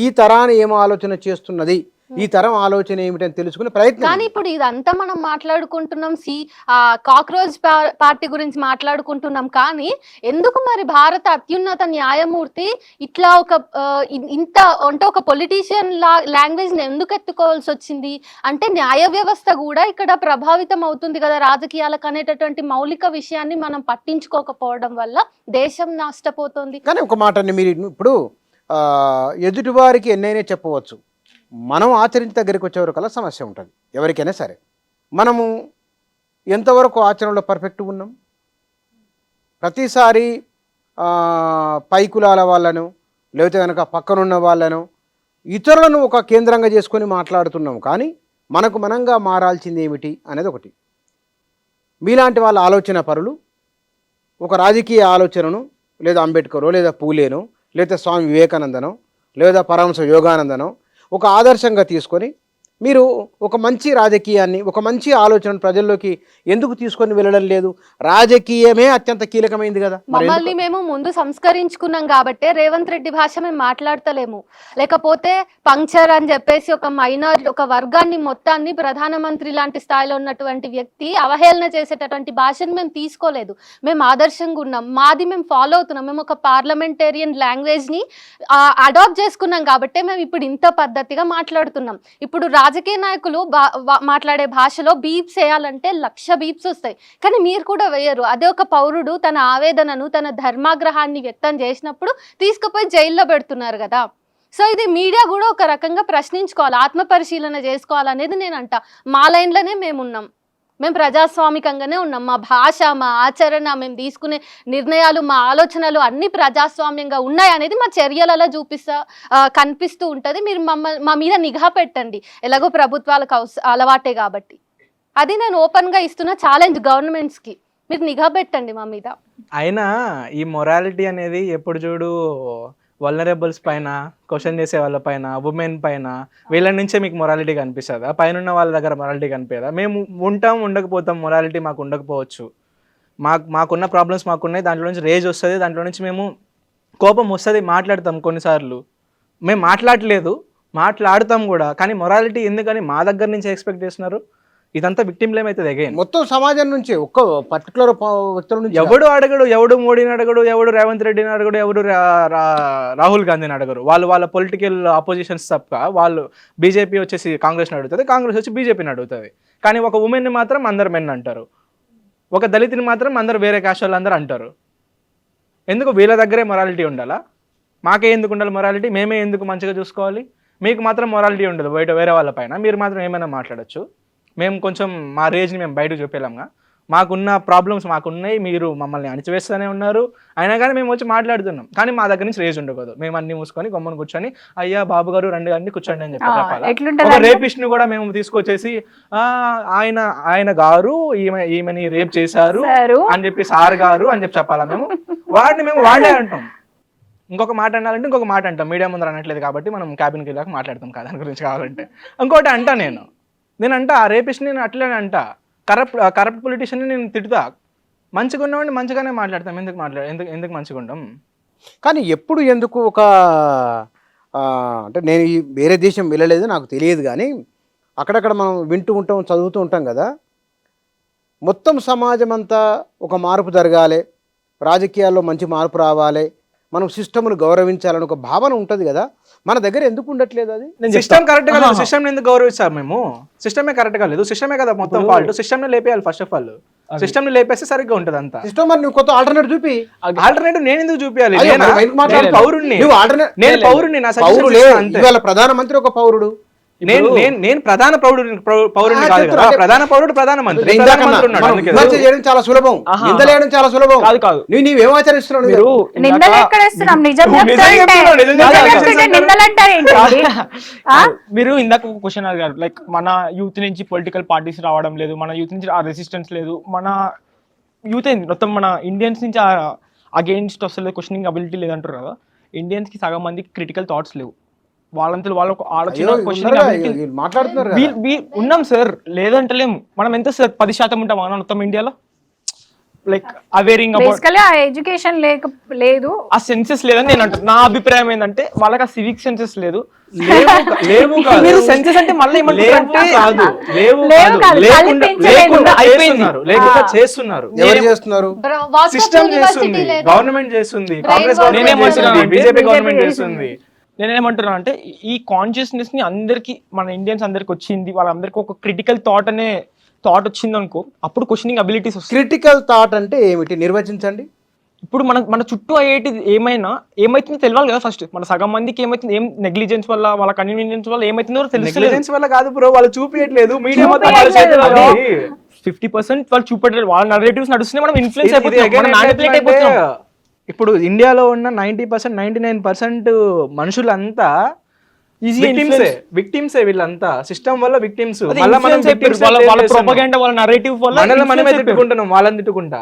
ఈ తరాన్ని ఏం ఆలోచన చేస్తున్నది, ఈ తరం ఆలోచన ఏమిటని తెలుసుకునే ప్రయత్నం. కానీ ఇప్పుడు ఇదంతా మనం మాట్లాడుకుంటున్నాం, కాక్రోచ్ పార్టీ గురించి మాట్లాడుకుంటున్నాం. కానీ ఎందుకు మరి భారత అత్యున్నత న్యాయమూర్తి ఇట్లా ఇంత అంటే ఒక పొలిటీషియన్ లాంగ్వేజ్ ని ఎందుకు ఎత్తుకోవాల్సి వచ్చింది అంటే, న్యాయ వ్యవస్థ కూడా ఇక్కడ ప్రభావితం అవుతుంది కదా రాజకీయాలకు అనేటటువంటి మౌలిక విషయాన్ని మనం పట్టించుకోకపోవడం వల్ల దేశం నష్టపోతుంది. కానీ ఒక మాట మీరు ఇప్పుడు ఎదుటివారికి ఎన్నైనా చెప్పవచ్చు, మనం ఆచరించి దగ్గరికి వచ్చేవరకల్లా సమస్య ఉంటుంది ఎవరికైనా సరే. మనము ఎంతవరకు ఆచరణలో పర్ఫెక్ట్ ఉన్నాం? ప్రతిసారి పై కులాల వాళ్ళను లేకపోతే కనుక పక్కనున్న వాళ్ళను ఇతరులను ఒక కేంద్రంగా చేసుకొని మాట్లాడుతున్నాం. కానీ మనకు మనంగా మారాల్సింది ఏమిటి అనేది ఒకటి. మీలాంటి వాళ్ళ ఆలోచన పరులు ఒక రాజకీయ ఆలోచనను లేదా అంబేద్కరో లేదా పూలేనో లేదా స్వామి వివేకానందనో లేదా పరమహంస యోగానందనో ఒక ఆదర్శంగా తీసుకొని మీరు ఒక మంచి రాజకీయాన్ని, ఒక మంచి ఆలోచనను ప్రజల్లోకి ఎందుకు తీసుకొని వెళ్ళడం లేదు? రాజకీయమే అత్యంత కీలకమైంది కదా. మరి మమ్మల్ని మేము ముందు సంస్కరించుకున్నాం కాబట్టే రేవంత్ రెడ్డి భాష మేము మాట్లాడతలేము. లేకపోతే పంక్చర్ అని చెప్పేసి ఒక మైనార్, ఒక వర్గాన్ని మొత్తాన్ని ప్రధానమంత్రి లాంటి స్థాయిలో ఉన్నటువంటి వ్యక్తి అవహేళన చేసేటటువంటి భాషను మేము తీసుకోలేదు. మేము ఆదర్శంగా ఉన్నాం, మాది మేము ఫాలో అవుతున్నాం. మేము ఒక పార్లమెంటేరియన్ లాంగ్వేజ్ని అడాప్ట్ చేసుకున్నాం కాబట్టే మేము ఇప్పుడు ఇంత పద్ధతిగా మాట్లాడుతున్నాం. ఇప్పుడు రాజకీయ నాయకులు మాట్లాడే భాషలో బీప్స్ వేయాలంటే 1,00,000 బీప్స్ వస్తాయి, కానీ మీరు కూడా వేయరు. అదే ఒక పౌరుడు తన ఆవేదనను, తన ధర్మాగ్రహాన్ని వ్యక్తం చేసినప్పుడు తీసుకుపోయి జైల్లో పెడుతున్నారు కదా. సో ఇది మీడియా కూడా ఒక రకంగా ప్రశ్నించుకోవాలి, ఆత్మ పరిశీలన చేసుకోవాలనేది నేను అంట. మా లైన్లోనే మేమున్నాం, మేము ప్రజాస్వామికంగానే ఉన్నాం. మా భాష, మా ఆచరణ, మేము తీసుకునే నిర్ణయాలు, మా ఆలోచనలు అన్ని ప్రజాస్వామ్యంగా ఉన్నాయి అనేది మా చర్యలలో కనిపిస్తూ ఉంటుంది. మీరు మా మీద నిఘా పెట్టండి, ఎలాగో ప్రభుత్వాలకు అలవాటే కాబట్టి. అది నేను ఓపెన్గా ఇస్తున్న ఛాలెంజ్ గవర్నమెంట్స్కి, మీరు నిఘా పెట్టండి మా మీద. అయినా ఈ మొరాలిటీ అనేది ఎప్పుడు చూడు వల్నరబుల్స్ పైన, క్వశ్చన్ చేసే వాళ్ళ పైన, ఉమెన్ పైన, వీళ్ళ నుంచే మీకు మొరాలిటీ కనిపిస్తుందా? పైన ఉన్న వాళ్ళ దగ్గర మొరాలిటీ కనిపించదా? మేము ఉంటాం, ఉండకపోతాం, మొరాలిటీ మాకు ఉండకపోవచ్చు. మాకున్న ప్రాబ్లమ్స్ మాకున్నాయి, దాంట్లో నుంచి రేజ్ వస్తుంది, దాంట్లో నుంచి మేము కోపం వస్తుంది, మాట్లాడతాం. కొన్నిసార్లు మేము మాట్లాడలేదు, మాట్లాడతాం కూడా, కానీ మొరాలిటీ ఎందుకని మా దగ్గర నుంచి ఎక్స్పెక్ట్ చేస్తున్నారు? ఇదంతా విక్టిమ్ బ్లేమ్ అవుతుంది. అగైన్ మొత్తం సమాజం నుంచి, ఒక్క పర్టికులర్ వ్యక్తుల నుంచి ఎవడు అడగడు, ఎవడు మోడీని అడగడు, ఎవడు రేవంత్ రెడ్డిని అడగడు, ఎవడు రాహుల్ గాంధీని అడగరు. వాళ్ళ పొలిటికల్ అపోజిషన్స్ తప్ప. వాళ్ళు బీజేపీ వచ్చేసి కాంగ్రెస్ని అడుగుతుంది, కాంగ్రెస్ వచ్చి బీజేపీని అడుగుతుంది. కానీ ఒక ఉమెన్ని మాత్రం అందరు మెన్ అంటారు, ఒక దళితుని మాత్రం అందరు వేరే కాస్ట్ వాళ్ళు అందరూ అంటారు. ఎందుకు వీళ్ళ దగ్గరే మొరాలిటీ ఉండాలా? మాకే ఎందుకు ఉండాలి మొరాలిటీ? మేమే ఎందుకు మంచిగా చూసుకోవాలి? మీకు మాత్రం మొరాలిటీ ఉండదు వేరే వాళ్ళ పైన, మీరు మాత్రం ఏమైనా మాట్లాడచ్చు. మేము కొంచెం మా రేంజ్ని మేము బయటకు చూపేలాంగా, మాకున్న ప్రాబ్లమ్స్ మాకున్నాయి, మీరు మమ్మల్ని అణిచివేస్తూనే ఉన్నారు, అయినా కానీ మేము వచ్చి మాట్లాడుతున్నాం. కానీ మా దగ్గర నుంచి రేజ్ ఉండకూడదు. మేము అన్ని మూసుకొని గమ్మని కూర్చొని అయ్యా బాబు గారు రండి అన్ని కూర్చోండి అని చెప్పి రేపిస్ట్ని కూడా మేము తీసుకొచ్చేసి ఆయన గారు ఈమెని రేప్ చేశారు అని చెప్పి, సార్ గారు అని చెప్పి చెప్పాలా? మేము వాడే అంటాం. ఇంకొక మాట అనాలంటే ఇంకొక మాట అంటాం. మీడియా ముందర అనట్లేదు కాబట్టి మనం క్యాబిన్కి వెళ్ళాక మాట్లాడతాం కదా దాని గురించి కావాలంటే. ఇంకోటి అంటా నేను అంటా ఆ రేపిస్ట్ నేను అట్లనే అంటా, కరప్ట్ పొలిటీషియన్ని నేను తిడుతా. మంచిగా ఉన్నవాడిని మంచిగానే మాట్లాడతాం. ఎందుకు మంచిగా ఉండం? కానీ ఎప్పుడు ఎందుకు ఒక అంటే నేను ఈ వేరే దేశం వెళ్ళలేదు, నాకు తెలియదు, కానీ అక్కడక్కడ మనం వింటూ ఉంటాం, చదువుతూ ఉంటాం కదా, మొత్తం సమాజం అంతా ఒక మార్పు జరగాలి, రాజకీయాల్లో మంచి మార్పు రావాలి, మనం సిస్టమ్ను గౌరవించాలని ఒక భావన ఉంటుంది కదా, మన దగ్గర ఎందుకు ఉండట్లేదు? అది సిస్టమ్ కరెక్ట్ గా లేదు, సిస్టమ్ ఎందుకు గౌరవిస్తాం మేము? సిస్టమే కరెక్ట్ గా లేదు, సిస్టమే కదా మొత్తం ఫాల్ట్. సిస్టమ్ ని లేపేయాలి ఫస్ట్ ఆఫ్ ఆల్, సిస్టమ్ ని లేపేస్తే సరిగ్గా ఉంటుంది అంతా. సిస్టమ్ మరి నువ్వు కొత్త ఆల్టర్నేటివ్ చూపి. ఆల్టర్నేటివ్ నేను ఎందుకు చూపించాలి? పౌరుడిని, నేను పౌరుడిని, నా ఇవాళ ప్రధానమంత్రి ఒక పౌరుడు, నేను ప్రధాన పౌరుడిని కాదు కదా, ప్రధాన పౌరుడు ప్రధానమంత్రి. చేయడం చాలా సులభం, నిందలేయడం చాలా సులభం. కాదు నీవేం ఆచరిస్తున్నావు? మీరు ఇందాక ఒక క్వశ్చన్ అడిగారు, లైక్ మన యూత్ నుంచి పొలిటికల్ పార్టీస్ రావడం లేదు, మన యూత్ నుంచి ఆ రెసిస్టెన్స్ లేదు, మన యూత్ మొత్తం మన ఇండియన్స్ నుంచి అగెయిన్స్ట్ వస్తలేదు, క్వశ్చనింగ్ అబిలిటీ లేదంటారు కదా. ఇండియన్స్ కి సగం మందికి క్రిటికల్ థాట్స్ లేవు, వాళ్ళంతా వాళ్ళకు ఆలోచన ఉన్నాం సార్, లేదంటలేము. మనం ఎంత సార్ 10% ఉంటాం మనం మొత్తం ఇండియాలో. లైక్ అవేరింగ్ ఎడ్యుకేషన్ లేదు, ఆ సెన్సెస్ లేదని నేను అంటాను. నా అభిప్రాయం ఏంటంటే వాళ్ళకి ఆ సివిక్ సెన్సెస్ లేదు. మీరు సెన్సెస్ అంటే మళ్ళీ చేస్తున్నారు, సిస్టమ్ చేస్తుంది, గవర్నమెంట్ చేస్తుంది, కాంగ్రెస్ గవర్నమెంట్, బీజేపీ గవర్నమెంట్ చేస్తుంది. నేనేమంటున్నా అంటే ఈ కాన్షియస్నెస్ ని అందరికి, మన ఇండియన్స్ అందరికి వచ్చింది, వాళ్ళందరికీ ఒక క్రిటికల్ థాట్ అనే థాట్ వచ్చింది అనుకో, అప్పుడు క్వశ్చనింగ్ అబిలిటీస్ వస్తాయి. క్రిటికల్ థాట్ అంటే ఏమిటి నిర్వచించండి. ఇప్పుడు మన చుట్టూ అయ్యేటి ఏమైతుందో తెలియాలి కదా ఫస్ట్. మన సగం మందికి ఏమైతుంది, ఏం నెగ్లిజెన్స్ వల్ల, వాళ్ళ కన్వీనియన్స్ వల్ల ఏమైతుందో నెగ్లిజెన్స్ వల్ల కాదు బ్రో, వాళ్ళు చూపించట్లేదు. మీడియా 50% వాళ్ళు చూపెట్టలేదు, వాళ్ళ నరేటివ్స్ నడుస్తున్నాయి, మనం ఇన్ఫ్లుయెన్స్ అయిపోతున్నాం. ఇప్పుడు ఇండియాలో ఉన్న 90%, 99% మనుషులంతా విక్టిమ్సే వీళ్ళంతా. సిస్టమ్ వల్ల విక్టిమ్స్, మనమే తిట్టుకుంటున్నాం, వాళ్ళని తిట్టుకుంటా.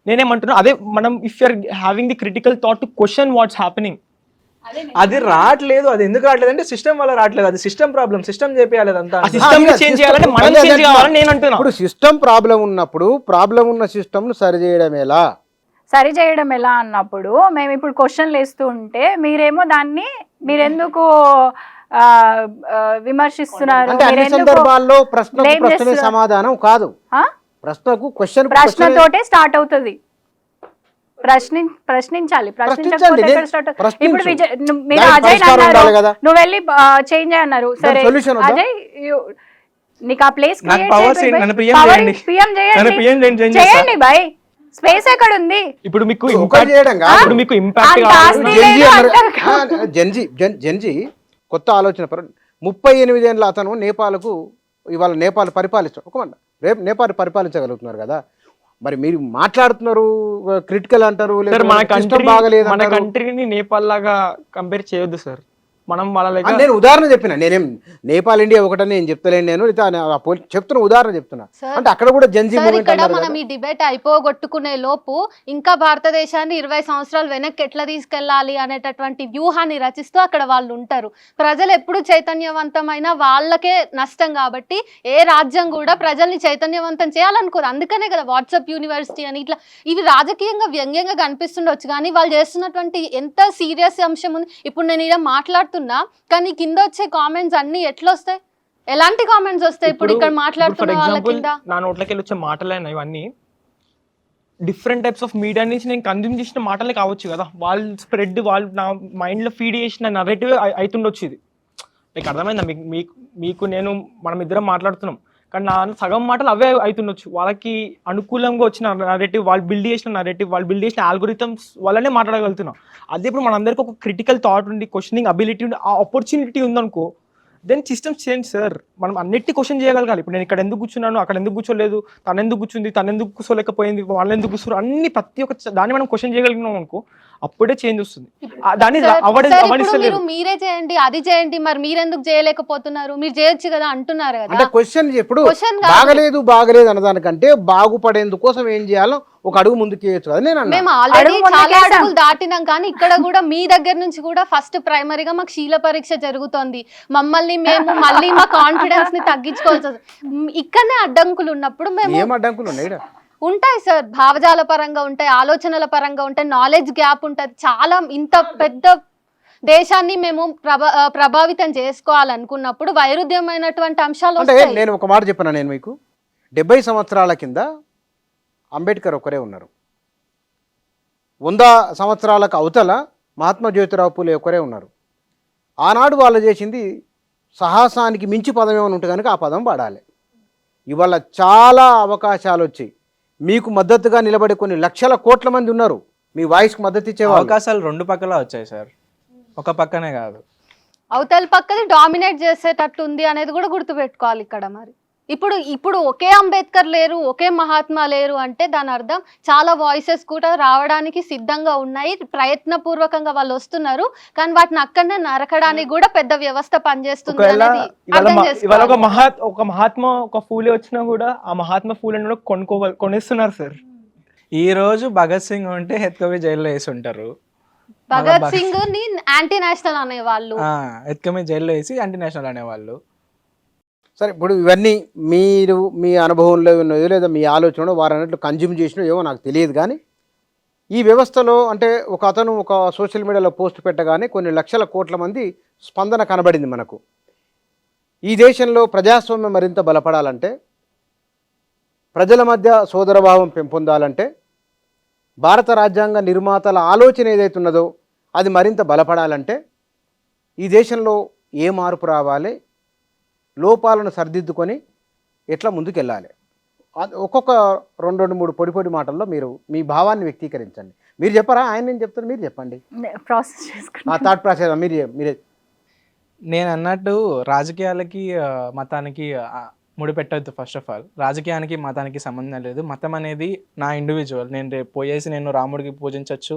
నేనేమంటున్నా అదే, మనం if you're having the critical thought to question what's happening, అది రావట్లేదు. అది ఎందుకు రావట్లేదు అంటే సిస్టమ్ వల్ల రావట్లేదు. అది సిస్టమ్ ప్రాబ్లం. సిస్టమ్ చేపియాలి అదంతా. ఆ సిస్టమ్ చేంజ్ చేయాలంటే మనం చేంజ్ కావాలని నేను అంటున్నా. ఇప్పుడు సిస్టమ్ ప్రాబ్లం ఉన్నప్పుడు ప్రాబ్లం ఉన్న సిస్టమ్ను సరి చేయడం ఎలా? సరి చేయడం ఎలా అన్నప్పుడు మేము ఇప్పుడు క్వశ్చన్లు వేస్తూ ఉంటే మీరేమో దాన్ని మీరెందుకు విమర్శిస్తున్నారు, అంటే అన్ని మీరెందుకు సందర్భాల్లో ప్రశ్నకు blame ప్రశ్నే చేస్తున్నారు? సమాధానం కాదు. ఆ? ప్రశ్నకు క్వశ్చన్ ప్రశ్నతోటే స్టార్ట్ అవుతుంది. ప్రశ్నించాలి. ప్రశ్నించకపోతే ప్రశ్నించండి. ఎక్కడ start అవుతుంది? ప్రశ్నించు. ఇప్పుడు మీరు దానికి అజయ్ పరిష్కారం అన్నారు, ఉండాలి కదా. నువ్వు వెళ్ళి చేంజ్ అన్నారు. సరే solution ఉందా? అజయ్ నీకు ఆ ప్లేస్ నాకు powers ఏంటి? నన్ను PM చేయండి. నన్ను PM చేయండి, చేయండి బై. స్పేస్ ఎక్కడ ఉంది? ఇప్పుడు మీకు ఒకటి impact- చేయడం కాదు. ఇప్పుడు మీకు ఇంపాక్ట్ అంత కావాలి. ఆస్తి జెన్జీ లేదు అన్నారు. అంటారు. జెన్జీ కొత్త ఆలోచన 38 ఏళ్ళ అతను నేపాల్కు ఇవాళ నేపాల్ పరిపాలిస్తాడు. ఒక మాట రేపు నేపాల్ పరిపాలించగలుగుతున్నారు కదా. మరి మీరు మాట్లాడుతున్నారు క్రిటికల్ అంటారు, సార్ లేకపోతే మన system కంట్రీ బాగలేదు మన అంటారు. కంట్రీని నేపాల్ లాగా కంపేర్ చేయొద్దు సార్. మనం వాళ్ళ ఆ, లెక్క నేను ఉదాహరణ చెప్పిన, నేనేం నేపాల్ ఇండియా ఒకటని నేను చెప్తలేను. నేను చెప్తున్న ఉదాహరణ చెప్తున్నా. సార్, అంటే అక్కడ కూడా జెన్జీ సార్ మూమెంట్ ఇక్కడ అన్నారు మనం కదా. ఈ డిబేట్ అయిపోగొట్టుకునే లోపు ఇంకా భారతదేశాన్ని 20 సంవత్సరాలు వెనక్కి ఎట్లా తీసుకెళ్లాలి అనేటటువంటి వ్యూహాన్ని రచిస్తూ అక్కడ వాళ్ళు ఉంటారు. ప్రజలు ఎప్పుడు చైతన్యవంతమైన వాళ్ళకే నష్టం కాబట్టి ఏ రాజ్యం కూడా ప్రజల్ని చైతన్యవంతం చేయాలనుకోరు. అందుకనే కదా వాట్సాప్ యూనివర్సిటీ అని ఇట్లా ఇవి రాజకీయంగా వ్యంగ్యంగా కనిపిస్తుండొచ్చు, కానీ వాళ్ళు చేస్తున్నటువంటి ఎంత సీరియస్ అంశం ఉంది. ఇప్పుడు నేను ఇలా మాట్లాడుతున్నా, కానీ కింద వచ్చే కామెంట్స్ అన్ని ఎట్లా వస్తాయి? ఎలాంటి కామెంట్స్ వస్తాయి ఇప్పుడు ఇక్కడ ఫర్ మాట్లాడుతున్న వాళ్ళ ఎగ్జాంపుల్ కింద? నా నోట్లకి వెళ్ళి వచ్చే మాటలైనా ఇవన్నీ డిఫరెంట్ టైప్స్ ఆఫ్ మీడియా నుంచి నేను కన్జ్యూమ్ చేసిన మాటలే కావచ్చు కదా. వాళ్ళు స్ప్రెడ్ వాళ్ళు నా మైండ్లో ఫీడ్ చేసిన నరేటివ్ అవుతుండొచ్చు. ఇది మీకు అర్థమైందా? మీకు నేను మనం ఇద్దరం మాట్లాడుతున్నాం, కానీ నా సగం మాటలు అవే అవుతుండొచ్చు. వాళ్ళకి అనుకూలంగా వచ్చిన నరేటివ్, వాళ్ళు బిల్డ్ చేసిన నరేటివ్, వాళ్ళు బిల్డ్ చేసిన ఆల్గోరిథమ్స్ వల్లనే మాట్లాడగలుగుతున్నాం. అదే ఇప్పుడు మనందరికీ ఒక క్రిటికల్ థాట్ ఉండి క్వశ్చనింగ్ అబిలిటీ ఉండి ఆ ఆపర్చునిటీ ఉందనుకో, దెన్ సిస్టమ్ చేంజ్ సార్. మనం అన్నిటి క్వశ్చన్ చేయగలగాలి. ఇప్పుడు నేను ఇక్కడ ఎందుకు కూర్చున్నాను, అక్కడ ఎందుకు కూర్చోలేదు, తను ఎందుకు కూర్చుంది, తను ఎందుకు కూర్చోలేకపోయింది, వాళ్ళు ఎందుకు కూర్చోరు, అన్ని ప్రతి ఒక్క దాన్ని మనం క్వశ్చన్ చేయగలిగినాం అనుకో, అప్పుడే చేంజ్ వస్తుంది. దాన్ని సార్, ఇప్పుడు అవడిస్తలేదు. మీరు మీరే చేయండి, అది చేయండి, మరి మీరెందుకు చేయలేకపోతున్నారు? మీరు చేయొచ్చు కదా అంటున్నారు అంటే కదా. క్వశ్చన్ ఇప్పుడు Question కాదు. బాగలేదు అన్నదానికంటే బాగుపడేందుకోసం ఏం చేయాలో ఒక అడుగు ముందుకు వేయచ్చు కదా. నేను అన్నా మేము ఆల్రెడీ అడుగు ముందుకు చాలా వేసాం. అడుగులు దాటినాం, కానీ ఇక్కడ కూడా మీ దగ్గర నుంచి కూడా ఫస్ట్ ప్రైమరీగా మాకు శీల పరీక్ష జరుగుతోంది. మమ్మల్ని మేము మళ్ళీ మా కాన్ఫిడెన్స్ ని తగ్గించుకోవాల్సి వస్తుంది. ఇక్కడనే అడ్డంకులు ఉన్నప్పుడు మేము ఏం అడ్డంకులు ఉన్నాయి ఈడ? ఉంటాయి సార్, భావజాల పరంగా ఉంటాయి, ఆలోచనల పరంగా ఉంటాయి, నాలెడ్జ్ గ్యాప్ ఉంటుంది. చాలా ఇంత పెద్ద దేశాన్ని మేము ప్రభావితం చేసుకోవాలనుకున్నప్పుడు వైరుధ్యమైనటువంటి అంశాలు అంటే వస్తాయి. నేను ఒక మాట చెప్పిన, నేను మీకు 70 సంవత్సరాల కింద అంబేద్కర్ ఒకరే ఉన్నారు. 100 సంవత్సరాలకు అవతల మహాత్మా జ్యోతిరావు పూలే ఒకరే ఉన్నారు. ఆనాడు వాళ్ళు చేసింది సాహసానికి మించి పదం ఏమైనా ఉంటే కనుక ఆ పదం వాడాలి. ఇవాళ చాలా అవకాశాలు వచ్చి మీకు మద్దతుగా నిలబడే కొన్ని లక్షల కోట్ల మంది ఉన్నారు. మీ వాయిస్కి మద్దతు ఇచ్చే అవకాశాలు రెండు పక్కల వచ్చాయి సార్, ఒక పక్కనే కాదు. అవతల పక్కది డామినేట్ చేసేటట్టు ఉంది అనేది కూడా గుర్తుపెట్టుకోవాలి ఇక్కడ. మరి ఇప్పుడు ఒకే అంబేద్కర్ లేరు, ఒకే మహాత్మా లేరు అంటే దాని అర్థం చాలా వాయిసెస్ కూడా రావడానికి సిద్ధంగా ఉన్నాయి, ప్రయత్నపూర్వకంగా వాళ్ళు వస్తున్నారు, కానీ వాటిని అక్కడనే నరకడానికి కూడా పెద్ద వ్యవస్థ పనిచేస్తుంది ఒకవేళ అనేది ఇవాళ అర్థం ఇవాళ చేసుకోవాలి. ఒక మహాత్మా ఒక ఫూలే వచ్చినా కూడా ఆ మహాత్మా ఫూలేని కూడా కొనేస్తున్నారు సార్. ఈ రోజు భగత్ సింగ్ ఉంటే హెత్కవి జైల్లో వేసి ఉంటారు. భగత్ సింగ్ ని యాంటీ నేషనల్ అనేవాళ్ళు, హెత్కమి జైల్లో వేసి యాంటీ నేషనల్ అనేవాళ్ళు. సరే, ఇప్పుడు ఇవన్నీ మీరు మీ అనుభవంలో ఉన్నది లేదా మీ ఆలోచనలో వారు అన్నట్లు కన్జ్యూమ్ చేసినో ఏమో నాకు తెలియదు, కానీ ఈ వ్యవస్థలో అంటే ఒక అతను ఒక సోషల్ మీడియాలో పోస్ట్ పెట్టగానే కొన్ని లక్షల కోట్ల మంది స్పందన కనబడింది మనకు. ఈ దేశంలో ప్రజాస్వామ్యం మరింత బలపడాలంటే, ప్రజల మధ్య సోదరభావం పెంపొందాలంటే, భారత రాజ్యాంగ నిర్మాతల ఆలోచన ఏదైతే ఉన్నదో అది మరింత బలపడాలంటే ఈ దేశంలో ఏ మార్పు రావాలి, లోపాలను సరిదిద్దుకొని ఎట్లా ముందుకెళ్ళాలి, ఒక్కొక్క 2-3 పొడి మాటల్లో మీరు మీ భావాన్ని వ్యక్తీకరించండి. మీరు చెప్పరా, ఆయన నేను చెప్తాను, మీరు చెప్పండి. ప్రాసెస్ చేసుకుంటాం. ఆ థాట్ ప్రాసెస్ మీరే. నేను అన్నట్టు రాజకీయాలకి మతానికి ముడిపెట్టద్దు. ఫస్ట్ ఆఫ్ ఆల్ రాజకీయానికి మతానికి సంబంధం లేదు. మతం అనేది నా ఇండివిజువల్. నేను రేపు పోయేసి నేను రాముడికి పూజించవచ్చు,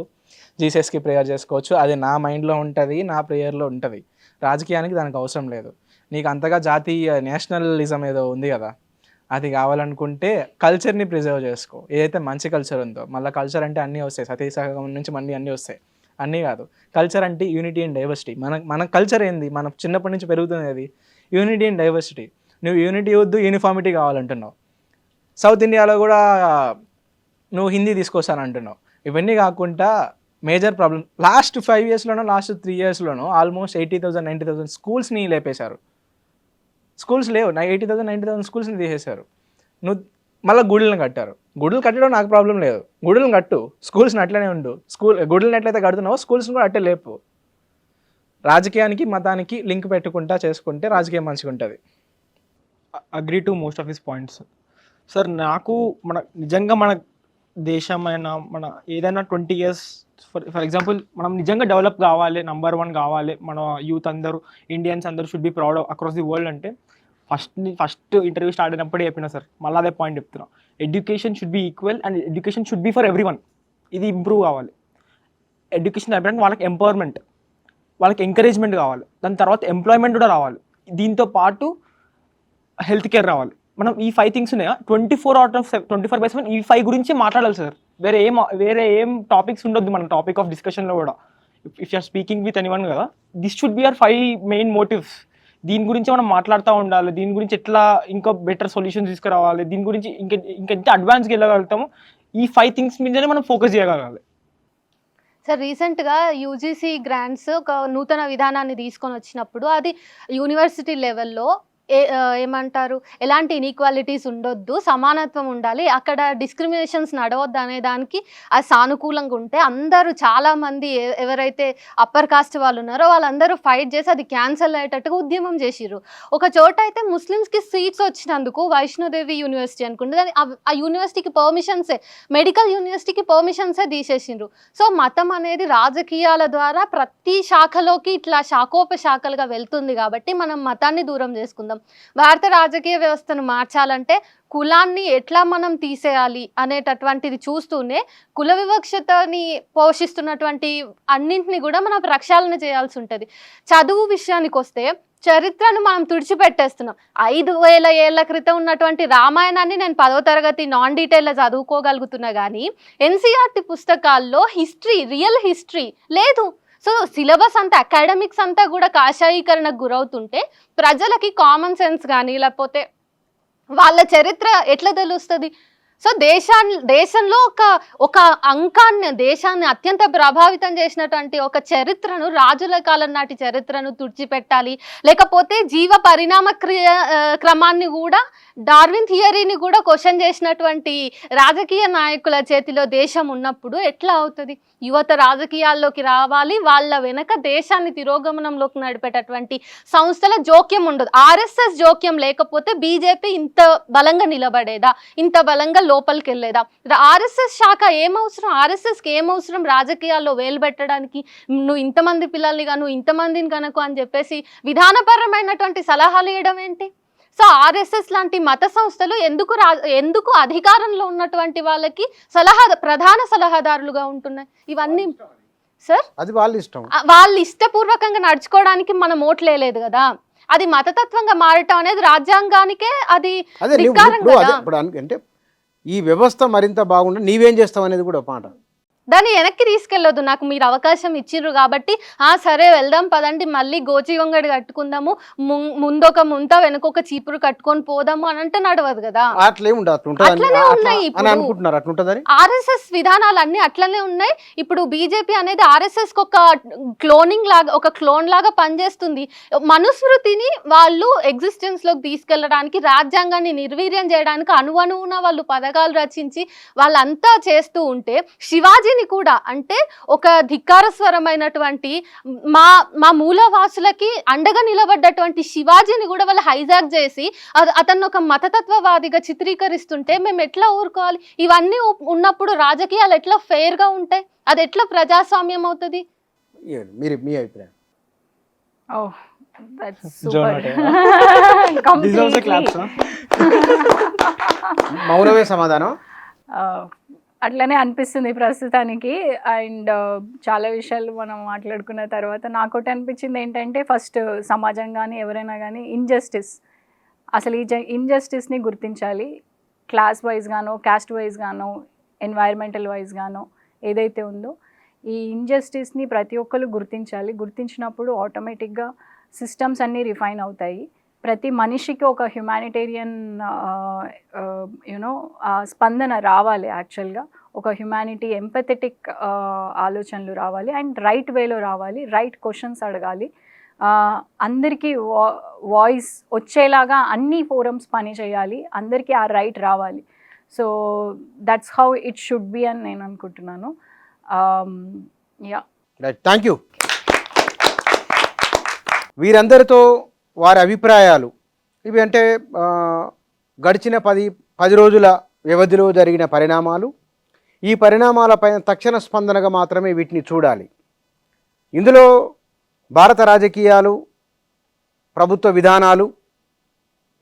జీసస్కి ప్రేయర్ చేసుకోవచ్చు, అది నా మైండ్లో ఉంటుంది, నా ప్రేయర్లో ఉంటుంది. రాజకీయానికి దానికి అవసరం లేదు. నీకు అంతగా జాతీయ నేషనలిజం ఏదో ఉంది కదా, అది కావాలనుకుంటే కల్చర్ని ప్రిజర్వ్ చేసుకో. ఏదైతే మంచి కల్చర్ ఉందో, మళ్ళీ కల్చర్ అంటే అన్నీ వస్తాయి, సతీసహగమం నుంచి మళ్ళీ అన్నీ వస్తాయి. అన్నీ కాదు. కల్చర్ అంటే యూనిటీ అండ్ డైవర్సిటీ. మన కల్చర్ ఏంది, మనం చిన్నప్పటి నుంచి పెరుగుతుంది అది యూనిటీ అండ్ డైవర్సిటీ. నువ్వు యూనిటీ వద్దు, యూనిఫార్మిటీ కావాలంటున్నావు. సౌత్ ఇండియాలో కూడా నువ్వు హిందీ తీసుకొస్తాను అంటున్నావు. ఇవన్నీ కాకుండా మేజర్ ప్రాబ్లం లాస్ట్ 5 yearsలోనో లాస్ట్ 3 yearsలోనో ఆల్మోస్ట్ 80,000 90,000 స్కూల్స్ని లేపేశారు. స్కూల్స్ లేవు, 80,000 90,000 స్కూల్స్ని తీసేశారు. నువ్వు మళ్ళీ గుడులను కట్టారు. గుడులు కట్టడం నాకు ప్రాబ్లం లేదు, గుడులను కట్టు, స్కూల్స్ని అట్లనే ఉండు. గుడులను ఎట్లయితే కడుతున్నావో స్కూల్స్ని కూడా అట్టే లేపు. రాజకీయానికి మతానికి లింక్ పెట్టుకుంటా చేసుకుంటే రాజకీయం మంచిగా ఉంటుంది. Agree to most of his points sir. నాకు నిజంగా మన దేశమైన మన ఏదైనా 20 years ఫర్ ఎగ్జాంపుల్ మనం నిజంగా డెవలప్ కావాలి, నంబర్ 1 కావాలి, మన యూత్ అందరూ ఇండియన్స్ అందరూ should be proud across the world అంటే ఫస్ట్ ఇంటర్వ్యూ స్టార్ట్ అయినప్పుడే చెప్పినా సార్, మళ్ళీ అదే పాయింట్ చెప్తున్నా. Education should be equal and education should be for everyone. ఇది ఇంప్రూవ్ కావాలి. ఎడ్యుకేషన్ అయిపోయినాక వాళ్ళకి ఎంపవర్మెంట్, వాళ్ళకి ఎంకరేజ్మెంట్ కావాలి, దాని తర్వాత ఎంప్లాయ్మెంట్ కూడా రావాలి, దీంతో పాటు హెల్త్ కేర్ రావాలి. మనం ఈ 5 things ఉన్నాయా 24/7 ఈ 5 గురించి మాట్లాడాలి సార్. వేరే ఏం టాపిక్స్ ఉండొద్దు మన టాపిక్ ఆఫ్ డిస్కషన్లో కూడా. If you're speaking with anyone కదా, this should be our 5 main motives. దీని గురించి మనం మాట్లాడుతూ ఉండాలి, దీని గురించి ఎట్లా ఇంకా బెటర్ సొల్యూషన్స్ తీసుకురావాలి, దీని గురించి ఇంకెంత అడ్వాన్స్గా వెళ్ళగలుగుతాము, ఈ 5 things మీదనే మనం ఫోకస్ చేయగలగాలి. సార్ రీసెంట్గా యూజీసీ గ్రాంట్స్ ఒక నూతన విధానాన్ని తీసుకొని వచ్చినప్పుడు అది యూనివర్సిటీ లెవెల్లో ఏమంటారు, ఎలాంటి ఇన్ఈక్వాలిటీస్ ఉండొద్దు, సమానత్వం ఉండాలి, అక్కడ డిస్క్రిమినేషన్స్ నడవద్దు అనే దానికి అది సానుకూలంగా ఉంటే అందరూ చాలామంది ఎవరైతే అప్పర్ కాస్ట్ వాళ్ళు ఉన్నారో వాళ్ళందరూ ఫైట్ చేసి అది క్యాన్సల్ అయ్యేటట్టుగా ఉద్యమం చేసిర్రు. ఒక చోట అయితే ముస్లిమ్స్కి సీట్స్ వచ్చినందుకు వైష్ణోదేవి యూనివర్సిటీ అనుకుంటే ఆ యూనివర్సిటీకి పర్మిషన్సే, మెడికల్ యూనివర్సిటీకి పర్మిషన్సే తీసేసిండ్రు. సో మతం అనేది రాజకీయాల ద్వారా ప్రతి శాఖలోకి ఇట్లా శాఖోపశాఖలుగా వెళ్తుంది కాబట్టి మనం మతాన్ని దూరం చేసుకుందాం. భారత రాజకీయ వ్యవస్థను మార్చాలంటే కులాన్ని ఎట్లా మనం తీసేయాలి అనేటటువంటిది చూస్తూనే కుల వివక్షతని పోషిస్తున్నటువంటి అన్నింటినీ కూడా మనం ప్రక్షాళన చేయాల్సి ఉంటుంది. చదువు విషయానికి వస్తే చరిత్రను మనం తుడిచిపెట్టేస్తున్నాం. 5,000 ఏళ్ల క్రితం ఉన్నటువంటి రామాయణాన్ని నేను 10వ తరగతి నాన్ డీటెయిల్లో చదువుకోగలుగుతున్నా, కానీ ఎన్సీఆర్టీ పుస్తకాల్లో రియల్ హిస్టరీ లేదు. సో సిలబస్ అంతా అకాడమిక్స్ అంతా కూడా కాషాయీకరణకు గురవుతుంటే ప్రజలకి కామన్ సెన్స్ కానీ లేకపోతే వాళ్ళ చరిత్ర ఎట్లా తెలుస్తుంది? సో దేశంలో ఒక అంకాన్ని, దేశాన్ని అత్యంత ప్రభావితం చేసినటువంటి ఒక చరిత్రను, రాజుల కాలం నాటి చరిత్రను తుడిచిపెట్టాలి, లేకపోతే జీవ పరిణామ క్రమాన్ని కూడా, డార్విన్ థియరీని కూడా క్వశ్చన్ చేసినటువంటి రాజకీయ నాయకుల చేతిలో దేశం ఉన్నప్పుడు ఎట్లా అవుతుంది? యువత రాజకీయాల్లోకి రావాలి, వాళ్ళ వెనక దేశాన్ని తిరోగమనంలోకి నడిపేటటువంటి సంస్థల జోక్యం ఉండదు. ఆర్ఎస్ఎస్ జోక్యం లేకపోతే బీజేపీ ఇంత బలంగా నిలబడేదా, ఇంత బలంగా లోపలికి వెళ్ళేదా? ఆర్ఎస్ఎస్ శాఖ ఏమవసరం, ఆర్ఎస్ఎస్కి ఏమవసరం రాజకీయాల్లో వేలు పెట్టడానికి? నువ్వు ఇంతమంది పిల్లల్ని నువ్వు ఇంతమందిని కనుక అని చెప్పేసి విధానపరమైనటువంటి సలహాలు ఇవ్వడం ఏంటి? సో ఆర్ఎస్ఎస్ లాంటి మత సంస్థలు ఎందుకు అధికారంలో ఉన్నటువంటి వాళ్ళకి ప్రధాన సలహాదారులుగా ఉంటున్నాయి? ఇవన్నీ సార్ అది వాళ్ళ ఇష్టం, వాళ్ళు ఇష్టపూర్వకంగా నడుచుకోవడానికి మనం ఓట్లేదు కదా. అది మతతత్వంగా మారటం అనేది రాజ్యాంగానికే అది అంటే ఈ వ్యవస్థ మరింత బాగుండే నీవేం చేస్తావు అనేది కూడా పాట. దాన్ని వెనక్కి తీసుకెళ్ళొద్దు. నాకు మీరు అవకాశం ఇచ్చిర్రు కాబట్టి సరే వెళ్దాం పదండి, మళ్ళీ గోచి వంగడి కట్టుకుందాము, ముందొక ముంత వెనకొక చీపురు కట్టుకొని పోదాము అని అంటే నడవదు కదా. అట్లనే ఉన్నాయి ఇప్పుడు ఆర్ఎస్ఎస్ విధానాలు అన్ని అట్లనే ఉన్నాయి. ఇప్పుడు బీజేపీ అనేది ఆర్ఎస్ఎస్ ఒక క్లోన్ లాగా పనిచేస్తుంది. మనుస్మృతిని వాళ్ళు ఎగ్జిస్టెన్స్ లోకి తీసుకెళ్లడానికి, రాజ్యాంగాన్ని నిర్వీర్యం చేయడానికి అణువణువున వాళ్ళు పథకాలు రచించి వాళ్ళంతా చేస్తూ ఉంటే శివాజీ కూడా, అంటే ఒక ధిక్కారస్వరమైనటువంటి మా మూలవాసులకి అండగా నిలబడ్డటువంటి శివాజీని కూడా వాళ్ళు హైజాక్ చేసి అతన్ని ఒక మతతత్వవాదిగా చిత్రీకరిస్తుంటే మేము ఎట్లా ఊరుకోవాలి? ఇవన్నీ ఉన్నప్పుడు రాజకీయాలు ఎట్లా ఫెయిర్ గా ఉంటాయి? అది ఎట్లా ప్రజాస్వామ్యం అవుతుంది? మీ అభిప్రాయం? మౌనమే సమాధానం. అట్లనే అనిపిస్తుంది ప్రస్తుతానికి. అండ్ చాలా విషయాలు మనం మాట్లాడుకున్న తర్వాత నాకోటి అనిపించింది ఏంటంటే, ఫస్ట్ సమాజం కానీ ఎవరైనా కానీ అసలు ఈ ఇన్జస్టిస్ని గుర్తించాలి. క్లాస్ వైజ్ గానో, క్యాస్ట్ వైజ్ గానో, ఎన్వైర్మెంటల్ వైజ్ గానో ఏదైతే ఉందో ఈ ఇంజస్టిస్ని ప్రతి ఒక్కరు గుర్తించాలి. గుర్తించినప్పుడు ఆటోమేటిక్గా సిస్టమ్స్ అన్నీ రిఫైన్ అవుతాయి. ప్రతి మనిషికి ఒక హ్యుమానిటేరియన్ స్పందన రావాలి. యాక్చువల్గా ఒక హ్యుమానిటీ ఎంపథెటిక్ ఆలోచనలు రావాలి అండ్ రైట్ వేలో రావాలి, రైట్ క్వశ్చన్స్ అడగాలి. అందరికీ వాయిస్ వచ్చేలాగా అన్ని ఫోరమ్స్ పని చేయాలి, అందరికీ ఆ రైట్ రావాలి. So that's how it should be అని నేను అనుకుంటున్నాను. Yeah, right, thank you. వీరందరితో వారి అభిప్రాయాలు ఇవి అంటే గడిచిన 10 రోజుల వ్యవధిలో జరిగిన పరిణామాలు, ఈ పరిణామాలపై తక్షణ స్పందనగా మాత్రమే వీటిని చూడాలి. ఇందులో భారత రాజకీయాలు, ప్రభుత్వ విధానాలు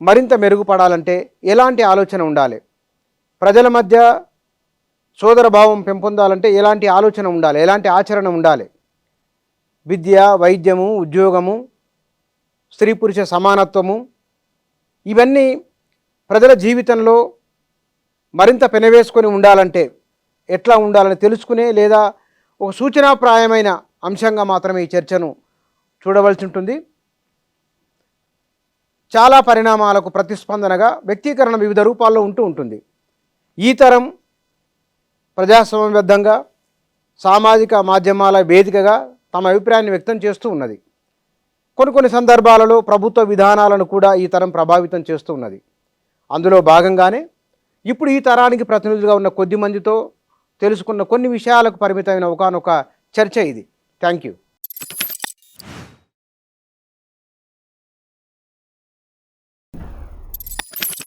మరింత మెరుగుపడాలంటే ఎలాంటి ఆలోచన ఉండాలి, ప్రజల మధ్య సోదరభావం పెంపొందాలంటే ఎలాంటి ఆలోచన ఉండాలి, ఎలాంటి ఆచరణ ఉండాలి, విద్య, వైద్యము, ఉద్యోగము, స్త్రీ పురుష సమానత్వము, ఇవన్నీ ప్రజల జీవితంలో మరింత పెనవేసుకొని ఉండాలంటే ఎట్లా ఉండాలని తెలుసుకునే లేదా ఒక సూచనాప్రాయమైన అంశంగా మాత్రమే ఈ చర్చను చూడవలసి ఉంటుంది. చాలా పరిణామాలకు ప్రతిస్పందనగా వ్యక్తీకరణ వివిధ రూపాల్లో ఉంటుంది. ఈ తరం ప్రజాస్వామ్యబద్ధంగా సామాజిక మాధ్యమాల వేదికగా తమ అభిప్రాయాన్ని వ్యక్తం చేస్తూ ఉన్నది. కొన్ని సందర్భాలలో ప్రభుత్వ విధానాలను కూడా ఈ తరం ప్రభావితం చేస్తూ ఉన్నది. అందులో భాగంగానే ఇప్పుడు ఈ తరానికి ప్రతినిధులుగా ఉన్న కొద్ది మందితో తెలుసుకున్న కొన్ని విషయాలకు పరిమితమైన ఒకానొక చర్చ ఇది. Thank you.